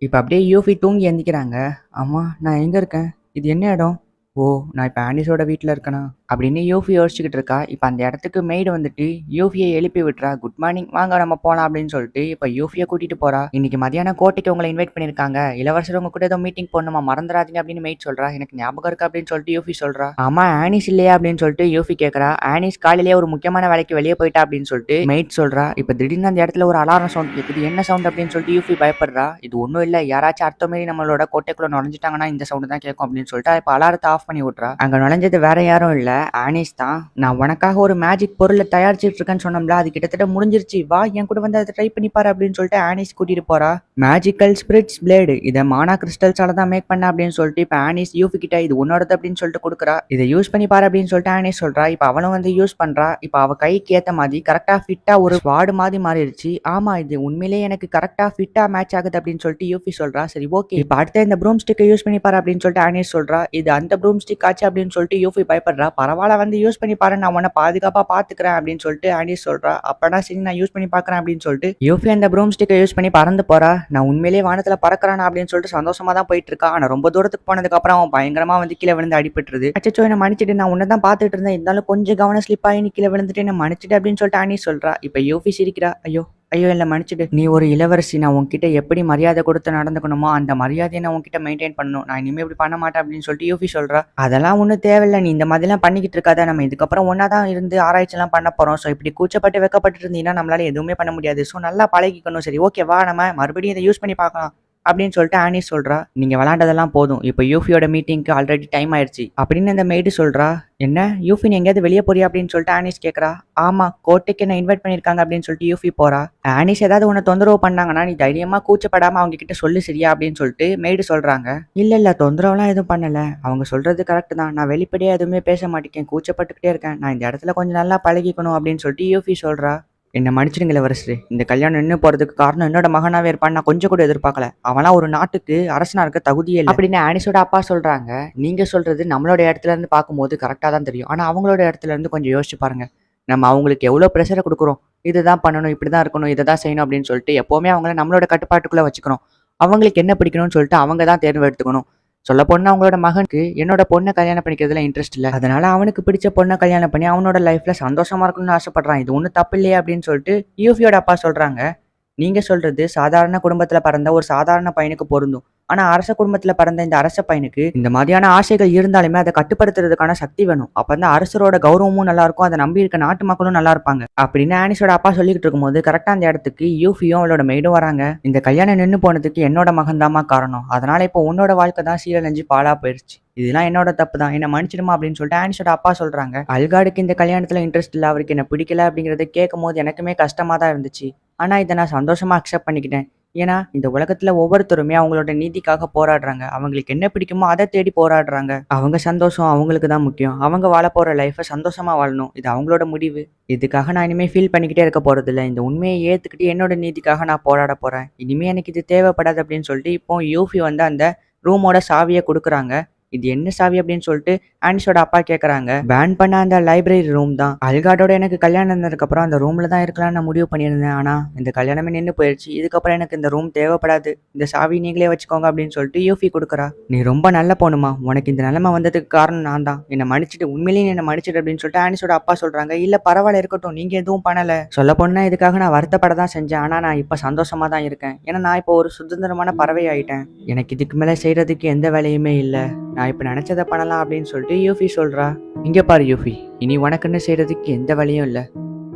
இப்ப அப்படியே யூஃபி தூங்கி எந்திக்கிறாங்க. அம்மா நான் எங்க இருக்கேன்? இது என்ன இடம்? ஓ, நான் இப்ப ஆனிஸோட வீட்ல இருக்கேனா அப்படின்னு யூஃபி யோசிச்சுக்கிட்டு இருக்கா. இப்ப அந்த இடத்துக்கு மெய்டு வந்துட்டு யூஃபியை எழுப்பி விட்டுறா. குட் மார்னிங், வாங்க நம்ம போலாம் அப்படின்னு சொல்லிட்டு இப்ப யூஃபியை கூட்டிட்டு போறா. இன்னைக்கு மதியானம் கோட்டைக்கு உங்களை இன்வைட் பண்ணிருக்காங்க. இளவரசர் உங்க கூட ஏதோ மீட்டிங் போடணுமா, மறந்துடாதீங்க அப்படின்னு மெய்ட் சொல்றா. எனக்கு ஞாபகம் இருக்கு அப்படின்னு சொல்லிட்டு யூஃபி சொல்றா. ஆமா ஆனிஸ் இல்லையா அப்படின்னு சொல்லிட்டு யூஃபி கேக்குறா. ஆனிஸ் காலையிலேயே ஒரு முக்கியமான வேலைக்கு வெளியே போயிட்டா அப்படின்னு சொல்லிட்டு மெய்ட் சொல்றா. இப்ப திடீர்னு அந்த இடத்துல ஒரு அலாரம் சவுண்ட் கேக்குது. என்ன சவுண்ட் அப்படின்னு சொல்லிட்டு யூஃபி பயப்படுறா. இது ஒன்றும் இல்லை, யாராச்சும் அர்த்தம் மாரி நம்மளோட கோட்டைக்குள்ள நுழைஞ்சிட்டாங்கன்னா இந்த சவுண்ட் தான் கேட்கும் அப்படின்னு சொல்லிட்டு இப்போ அலாரத்தை ஆஃப் பண்ணி விட்றா. அங்க நுழைஞ்சது வேற யாரும் இல்ல, ஆனிஸ் தான். நான் உனக்காக ஒரு மேஜிக் பொருளை தயாரிச்சுட்டு இருக்கேன்னு சொன்னோம்ல, அது கிட்டத்தட்ட முடிஞ்சிருச்சு, வா என் கூட வந்து அதை ட்ரை பண்ணி பாரு அப்படின்னு சொல்லிட்டு ஆனிஸ் கூட்டிட்டு போறா. மேஜிக்கல் ஸ்பிரிட்ஸ் பிளேடு, இதை மானா கிறிஸ்டல்ஸால தான் மேக் பண்ண அப்படின்னு சொல்லிட்டு இப்போ ஆனிஸ் யூஃபி கிட்ட இது உன்னோடது அப்படின்னு சொல்லிட்டு கொடுக்குறா. இதை யூஸ் பண்ணி பாரு அப்படின்னு சொல்லிட்டு ஆனிஸ் சொல்றா. இப்போ அவளும் வந்து யூஸ் பண்றா. இப்போ அவ கைக்கு ஏத்த மாதிரி கரெக்டா ஃபிட்டா ஒரு ஸ்வாடு மாதிரி மாறிடுச்சு. ஆமா இது உண்மையிலேயே எனக்கு கரெக்டா ஃபிட்டா மேட்ச் ஆகுது அப்படின்னு சொல்லிட்டு யூஃபி சொல்றா. சரி ஓகே, இப்போ அடுத்த இந்த ப்ரூம் ஸ்டிக்கை யூஸ் பண்ணி பாரு அப்படின்னு சொல்லிட்டு ஆனிஸ் சொல்றா. இது அந்த ப்ரூம் ஸ்டிக் ஆச்சு அப்படின்னு சொல்லிட்டு யூஃபி பயப்படுறா. பரவாயில்ல வந்து யூஸ் பண்ணி பாரு, நான் உன்னை பாதுகாப்பா பாத்துக்கிறேன் அப்படின்னு சொல்லிட்டு ஆனிஸ் சொல்றா. அப்படா சரி நான் யூஸ் பண்ணி பாக்குறேன் அப்படின்னு சொல்லிட்டு யூஃபி அந்த ப்ரூம் ஸ்டிக்கை யூஸ் பண்ணி பறந்து போறா. நான் உண்மையிலேயே வானத்துல பறக்கிறானா அப்படின்னு சொல்லிட்டு சந்தோஷமா தான் போயிட்டு இருக்கா. ஆனா ரொம்ப தூரத்துக்கு போனதுக்கு அப்புறம் அவன் பயங்கரமா வந்து கீழே விழுந்து அடிபட்டுருது. அச்சோ என்ன மன்னிச்சிட்டு, நான் உன்னை தான் பாத்துட்டு இருந்தேன், இருந்தாலும் கொஞ்சம் கவனம் ஸ்லிப் ஆகி கீழே விழுந்துட்டு என்ன மன்னிச்சிட்டு அப்படின்னு சொல்லிட்டு ஆனிஸ் சொல்றா. இப்ப யூஃபி சிரிக்கிறா. ஐயோ ஐயோ இல்லை மன்னிச்சிடு, நீ ஒரு இளவரசி, நான் உன்கிட்ட எப்படி மரியாதை கொடுத்து நடந்துக்கணுமோ அந்த மரியாதையை நான் உன்கிட்ட மெயின்டைன் பண்ணணும், நான் இனிமேல் இப்படி பண்ண மாட்டேன் அப்படின்னு சொல்லிட்டு யூஃபி சொல்றா. அதெல்லாம் ஒன்றும் தேவையில்லை, நீ இந்த மாதிரிலாம் பண்ணிக்கிட்டு இருக்காத, நம்ம இதுக்கப்புறம் ஒன்றா தான் இருந்து ஆராய்ச்சிலாம் பண்ண போகிறோம். ஸோ இப்படி கூச்சப்பட்டு வைக்கப்பட்டு இருந்தீங்கன்னா நம்மளால எதுவுமே பண்ண முடியாது. ஸோ நல்லா பழகிக்கணும். சரி ஓகேவா, நம்ம மறுபடியும் இதை யூஸ் பண்ணி பார்க்கலாம் அப்படின்னு சொல்லிட்டு ஆனிஸ் சொல்றா. நீங்க விளாண்டதெல்லாம் போதும், இப்போ யூஃபியோட மீட்டிங்க்கு ஆல்ரெடி டைம் ஆயிடுச்சு அப்படின்னு அந்த மெய்டு சொல்றா. என்ன யூஃபி எங்கேயாவது வெளியே போறியா அப்படின்னு சொல்லிட்டு ஆனிஸ் கேட்கறா. ஆமா, கோட்டைக்கு என்ன இன்வைட் பண்ணிருக்காங்க அப்படின்னு சொல்லிட்டு யூஃபி போறா. ஆனிஸ் ஏதாவது உன்னை தொந்தரவு பண்ணாங்கன்னா நீ தைரியமா கூச்சப்படாம அவங்க கிட்ட சொல்லு சரியா அப்படின்னு சொல்லிட்டு மெய்டு சொல்றாங்க. இல்ல தொந்தரவுலாம் எதுவும் பண்ணல, அவங்க சொல்றது கரெக்ட் தான், நான் வெளிப்படையா எதுவுமே பேச மாட்டேன், கூச்சப்பட்டுக்கிட்டே இருக்கேன், நான் இந்த இடத்துல கொஞ்சம் நல்லா பழகிக்கணும் அப்படின்னு சொல்லிட்டு யூஃபி சொல்றா. என்ன மன்னிச்சிடுங்க இளவரசரே, இந்த கல்யாணம் நின்று போறதுக்கு காரணம் என்னோட மகனாவே இருப்பான்னு நான் கொஞ்சம் கூட எதிர்பார்க்கல, அவனா ஒரு நாட்டுக்கு அரசனா இருக்க தகுதியே இல்லை அப்படின்னு ஆனிஸோட அப்பா சொல்றாங்க. நீங்க சொல்றது நம்மளோட இடத்துல இருந்து பார்க்கும்போது கரெக்டா தான் தெரியும், ஆனா அவங்களோட இடத்துல இருந்து கொஞ்சம் யோசிச்சு பாருங்க, நம்ம அவங்களுக்கு எவ்வளவு ப்ரெஷரை கொடுக்குறோம், இதுதான் பண்ணணும், இப்படிதான் இருக்கணும், இதை தான் செய்யணும் அப்படின்னு சொல்லிட்டு எப்பவுமே அவங்கள நம்மளோட கட்டுப்பாட்டுக்குள்ள வச்சுக்கணும். அவங்களுக்கு என்ன பிடிக்கணும்னு சொல்லிட்டு அவங்க தான் தேர்வு எடுத்துக்கணும். சொல்ல பொண்ணு அவங்களோட மகனுக்கு என்னோட பொண்ணை கல்யாணம் பண்ணிக்கிறதுல இன்ட்ரெஸ்ட் இல்லை, அதனால அவனுக்கு பிடிச்ச பொண்ணை கல்யாணம் பண்ணி அவனோட லைஃப்ல சந்தோஷமா இருக்கணும்னு ஆசைப்படுறான், இது ஒன்றும் தப்பு இல்லையே அப்படின்னு சொல்லிட்டு யூஃபியோட அப்பா சொல்றாங்க. நீங்க சொல்றது சாதாரண குடும்பத்துல பிறந்த ஒரு சாதாரண பையனுக்கு பொருந்தும், ஆனா அரச குடும்பத்துல பிறந்த இந்த அரச பையனுக்கு இந்த மாதிரியான ஆசைகள் இருந்தாலுமே அதை கட்டுப்படுத்துறதுக்கான சக்தி வேணும். அப்ப அந்த அரசரோட கௌரவமும் நல்லா இருக்கும், அதை நம்பி இருக்க நாட்டு மக்களும் நல்லா இருப்பாங்க அப்படின்னு ஆனிஸோட அப்பா சொல்லிக்கிட்டு இருக்கும்போது கரெக்டா அந்த இடத்துக்கு யூஃபியும் அவளோட மெய்டும் வராங்க. இந்த கல்யாணம் நின்று போனதுக்கு என்னோட மகன் தாமா காரணம், அதனால இப்போ உன்னோட வாழ்க்கை தான் சீரழிஞ்சு பாலா போயிருச்சு, இதெல்லாம் என்னோட தப்பு தான், என்ன மன்னிச்சிடுமா அப்படின்னு சொல்லிட்டு ஆனிஸோட அப்பா சொல்றாங்க. அல்காடுக்கு இந்த கல்யாணத்துல இன்ட்ரெஸ்ட் இல்லை, அவருக்கு என்ன பிடிக்கல அப்படிங்கறத கேட்கும் போது எனக்குமே கஷ்டமா தான் இருந்துச்சு, ஆனா இதை நான் சந்தோஷமா அக்செப்ட் பண்ணிக்கிட்டேன். ஏன்னா இந்த உலகத்துல ஒவ்வொருத்தருமே அவங்களோட நீதிக்காக போராடுறாங்க, அவங்களுக்கு என்ன பிடிக்குமோ அதை தேடி போராடுறாங்க, அவங்க சந்தோஷம் அவங்களுக்கு தான் முக்கியம், அவங்க வாழ போற லைஃபை சந்தோஷமா வாழணும், இது அவங்களோட முடிவு, இதுக்காக நான் இனிமே ஃபீல் பண்ணிக்கிட்டே இருக்க போறது இல்லை, இந்த உண்மையை ஏத்துக்கிட்டு என்னோட நீதிக்காக நான் போராட போறேன், இனிமே எனக்கு இது தேவைப்படாது அப்படின்னு சொல்லிட்டு இப்போ யூஃபி வந்து அந்த ரூமோட சாவியை கொடுக்குறாங்க. இது என்ன சாவி அப்படின்னு சொல்லிட்டு ஆனிஸோட அப்பா கேட்கறாங்க. பேன் பண்ண அந்த லைப்ரரி ரூம் தான், அல்காடோட எனக்கு கல்யாணம் இருந்ததுக்கு அப்புறம் அந்த ரூம்ல தான் இருக்கலாம்னு நான் முடிவு பண்ணியிருந்தேன், ஆனா இந்த கல்யாணமே நின்று போயிடுச்சு, இதுக்கப்புறம் எனக்கு இந்த ரூம் தேவைப்படாது, இந்த சாவி நீங்களே வச்சுக்கோங்க அப்படின்னு சொல்லிட்டு யூஃபி கொடுக்குறா. நீ ரொம்ப நல்ல பொண்ணுமா, உனக்கு இந்த நிலைமை வந்ததுக்கு காரணம் நான் தான், என்னை மன்னிச்சிட்டு, உண்மையிலேயே என்ன மன்னிச்சிட்டு அப்படின்னு சொல்லிட்டு ஆனிஸோட அப்பா சொல்றாங்க. இல்ல பரவாயில்ல இருக்கட்டும், நீங்க எதுவும் பண்ணல, சொல்ல போனா இதுக்காக நான் வருத்தப்பட தான் செஞ்சேன், ஆனா நான் இப்ப சந்தோஷமா தான் இருக்கேன், ஏன்னா நான் இப்போ ஒரு சுதந்திரமான பறவை ஆயிட்டேன், எனக்கு இதுக்கு மேல செய்யறதுக்கு எந்த வேலையுமே இல்லை, நான் இப்போ நினைச்சதை பண்ணலாம் அப்படின்னு சொல்லிட்டு யூஃபி சொல்றா. இங்க பாரு யூஃபி, இனி உனக்குன்னு செய்யறதுக்கு எந்த வழியும் இல்லை,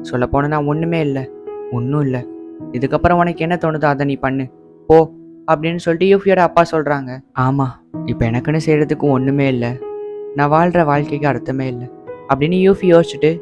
சொல்ல போனா ஒண்ணுமே இல்லை, ஒன்றும் இல்லை, இதுக்கப்புறம் உனக்கு என்ன தோணுதோ அதை நீ பண்ணு போ அப்படின்னு சொல்லிட்டு யூஃபியோட அப்பா சொல்றாங்க. ஆமா, இப்போ எனக்குன்னு செய்யறதுக்கு ஒண்ணுமே இல்லை, நான் வாழ்ற வாழ்க்கைக்கு அர்த்தமே இல்லை அப்படின்னு யூஃபி யோசிச்சுட்டு,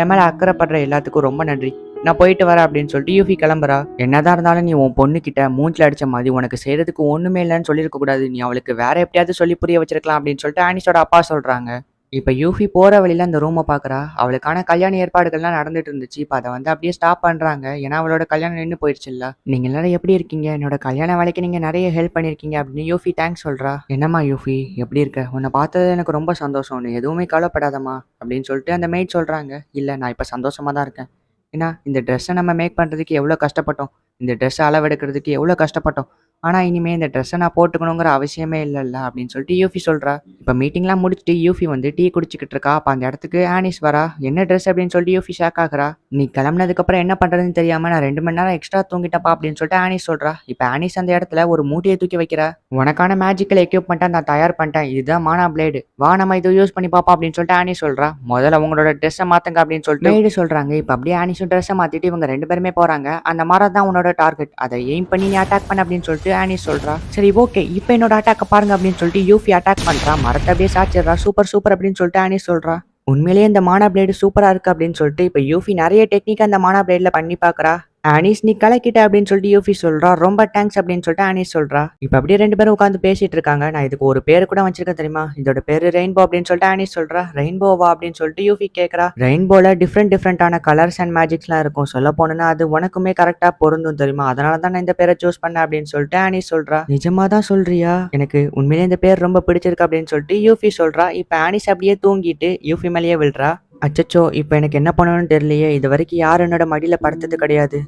என் மேல அக்கறைப்படுற எல்லாத்துக்கும் ரொம்ப நன்றி, நான் போயிட்டு வரேன் அப்படின்னு சொல்லிட்டு யூஃபி கிளம்புறா. என்னதான் இருந்தாலும் நீ உன் பொண்ணு கிட்ட மூஞ்சில அடிச்ச மாதிரி உனக்கு செய்யறதுக்கு ஒண்ணுமே இல்லைன்னு சொல்லியிருக்க கூடாது, நீ அவளுக்கு வேற எப்படியாவது சொல்லி புரிய வச்சிருக்கலாம் அப்படின்னு சொல்லிட்டு ஆனிஸோட அப்பா சொல்றாங்க. இப்ப யூஃபி போற வழியில அந்த ரூம பார்க்குறா. அவளுக்கான கல்யாண ஏற்பாடுகள்லாம் நடந்துட்டு இருந்துச்சு. இப்ப அத வந்து அப்படியே ஸ்டாப் பண்றாங்க. ஏன்னா அவளோட கல்யாணம் நின்னு போயிருச்சுல்ல. "நீங்க எல்லாரும் எப்படி இருக்கீங்க? என்னோட கல்யாண வேலைக்கு நீங்க நெறைய ஹெல்ப் பண்ணியிருக்கீங்க" அப்படின்னு யூஃபி தேங்க்ஸ் சொல்றா. "என்னம்மா யூஃபி எப்படி இருக்க? உன்ன பார்த்ததுல எனக்கு ரொம்ப சந்தோஷம். நீ எதுவுமே கவலைப்படாதம்மா" அப்படின்னு சொல்லிட்டு அந்த மெய்ட் சொல்றாங்க. "இல்ல நான் இப்ப சந்தோஷமா தான் இருக்கேன். ஏன்னா இந்த ட்ரெஸ்ஸ நம்ம மேக் பண்றதுக்கு எவ்வளோ கஷ்டப்பட்டோம். இந்த ட்ரெஸ்ஸ அளவெடுக்கிறதுக்கு எவ்வளோ கஷ்டப்பட்டோம். ஆனா இனிமே இந்த ட்ரெஸ்ஸ நான் போட்டுக்கணுங்கிற அவசியமே இல்லல்ல" அப்படின்னு சொல்லிட்டு யூஃபி சொல்றா. இப்ப மீட்டிங்லாம் முடிச்சுட்டு யூஃபி வந்து டீ குடிச்சுக்கிட்டு இருக்கா. அப்ப அந்த இடத்துக்கு ஆனிஸ் வரா. "என்ன ட்ரெஸ்?" அப்படின்னு சொல்லிட்டு யூஃபி ஷாக் ஆகுறா. "நீ கிளம்புனதுக்கப்புறம் என்ன பண்றதுன்னு தெரியாம நான் 2 மணி நேரம் எக்ஸ்ட்ரா தூங்கிட்டேன்ப்பா" அப்படின்னு சொல்லிட்டு ஆனிஸ் சொல்றா. இப்ப ஆனிஸ் அந்த இடத்துல ஒரு மூட்டைய தூக்கி வைக்கிறா. "உனக்கான மேஜிக்கல் எக்யூப்மெண்ட்ட நான் தயார் பண்ணிட்டேன். இதுதான் மானா பிளேடு. வா நம்ம இத யூஸ் பண்ணி பார்ப்போம்" அப்படின்னு சொல்லிட்டு ஆனிஸ் சொல்றா. "முதல்ல உங்களோட ட்ரெஸ்ஸ மாத்துங்க" அப்படின்னு சொல்லிட்டு மெய்டு சொல்றாங்க. இப்ப அப்படியே ஆனிஸும் ட்ரெஸ்ஸ மாத்திட்டு இவங்க 2 பேருமே போறாங்க. "அந்த மரம் தான் உன்னோட டார்கெட். அதை எய்ம் பண்ணி நீ அட்டாக் பண்ணு" அப்படின்னு சொல்லிட்டு ஆனிஸ் சொல்றா. "சரி ஓகே. இப்ப என்னோட அட்டாக்க பாருங்க" அப்படின்னு சொல்லிட்டு யூஃபி அட்டாக் பண்றா. மரத்த அப்படியே சாய்ச்சிடுறா. "சூப்பர் சூப்பர்" அப்படின்னு சொல்லிட்டு ஆனிஸ் சொல்றா. உண்மையிலேயே இந்த மானா பிளேடு சூப்பரா இருக்கு அப்படின்னு சொல்லிட்டு இப்ப யூஃபி நிறைய டெக்னிக் அந்த மானா பிளேட்ல பண்ணி பார்க்கறா. "ஆனிஸ் நீ கலக்கிட்ட" அப்படின்னு சொல்லிட்டு யூஃபி சொல்றா. "ரொம்ப தேங்க்ஸ்" அப்படின்னு சொல்லிட்டு ஆனிஸ் சொல்றா. இப்ப அப்படியே 2 பேரும் உட்காந்து பேசிட்டு இருக்காங்க. "நான் இதுக்கு ஒரு பேரு கூட வச்சிருக்கேன் தெரியுமா? இதோட பேரு ரெயின்போ" அப்படின்னு சொல்லிட்டு ஆனிஸ் சொல்றா. "ரெயின்போவா?" அப்படின்னு சொல்லிட்டு யூஃபி கேக்குறா. "ரெயின்போல டிஃப்ரெண்டான கலர்ஸ் அண்ட் மேஜிக்ஸ்லாம் இருக்கும். சொல்ல போனா அது உனக்குமே கரெக்டா பொருந்தும் தெரியுமா? அதனால தான் நான் இந்த பேரை சூஸ் பண்ணேன்" அப்படின்னு சொல்லிட்டு ஆனிஸ் சொல்றா. "நிஜமா தான் சொல்றியா? எனக்கு உண்மையிலேயே இந்த பேர் ரொம்ப பிடிச்சிருக்கு" அப்படின்னு சொல்லிட்டு யூஃபி சொல்றா. இப்ப ஆனிஸ் அப்படியே தூங்கிட்டு யூஃபி மேலேயே விழுறா. "அச்சச்சோ! இப்ப எனக்கு என்ன பண்ணணும்னு தெரியலையே. இது வரைக்கும் யாரும் என்னோட மடியில படுத்தது கிடையாது"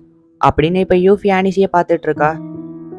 அப்படின்னு இப்ப யூஃபி ஆனிஸிய பார்த்துட்டு இருக்கா.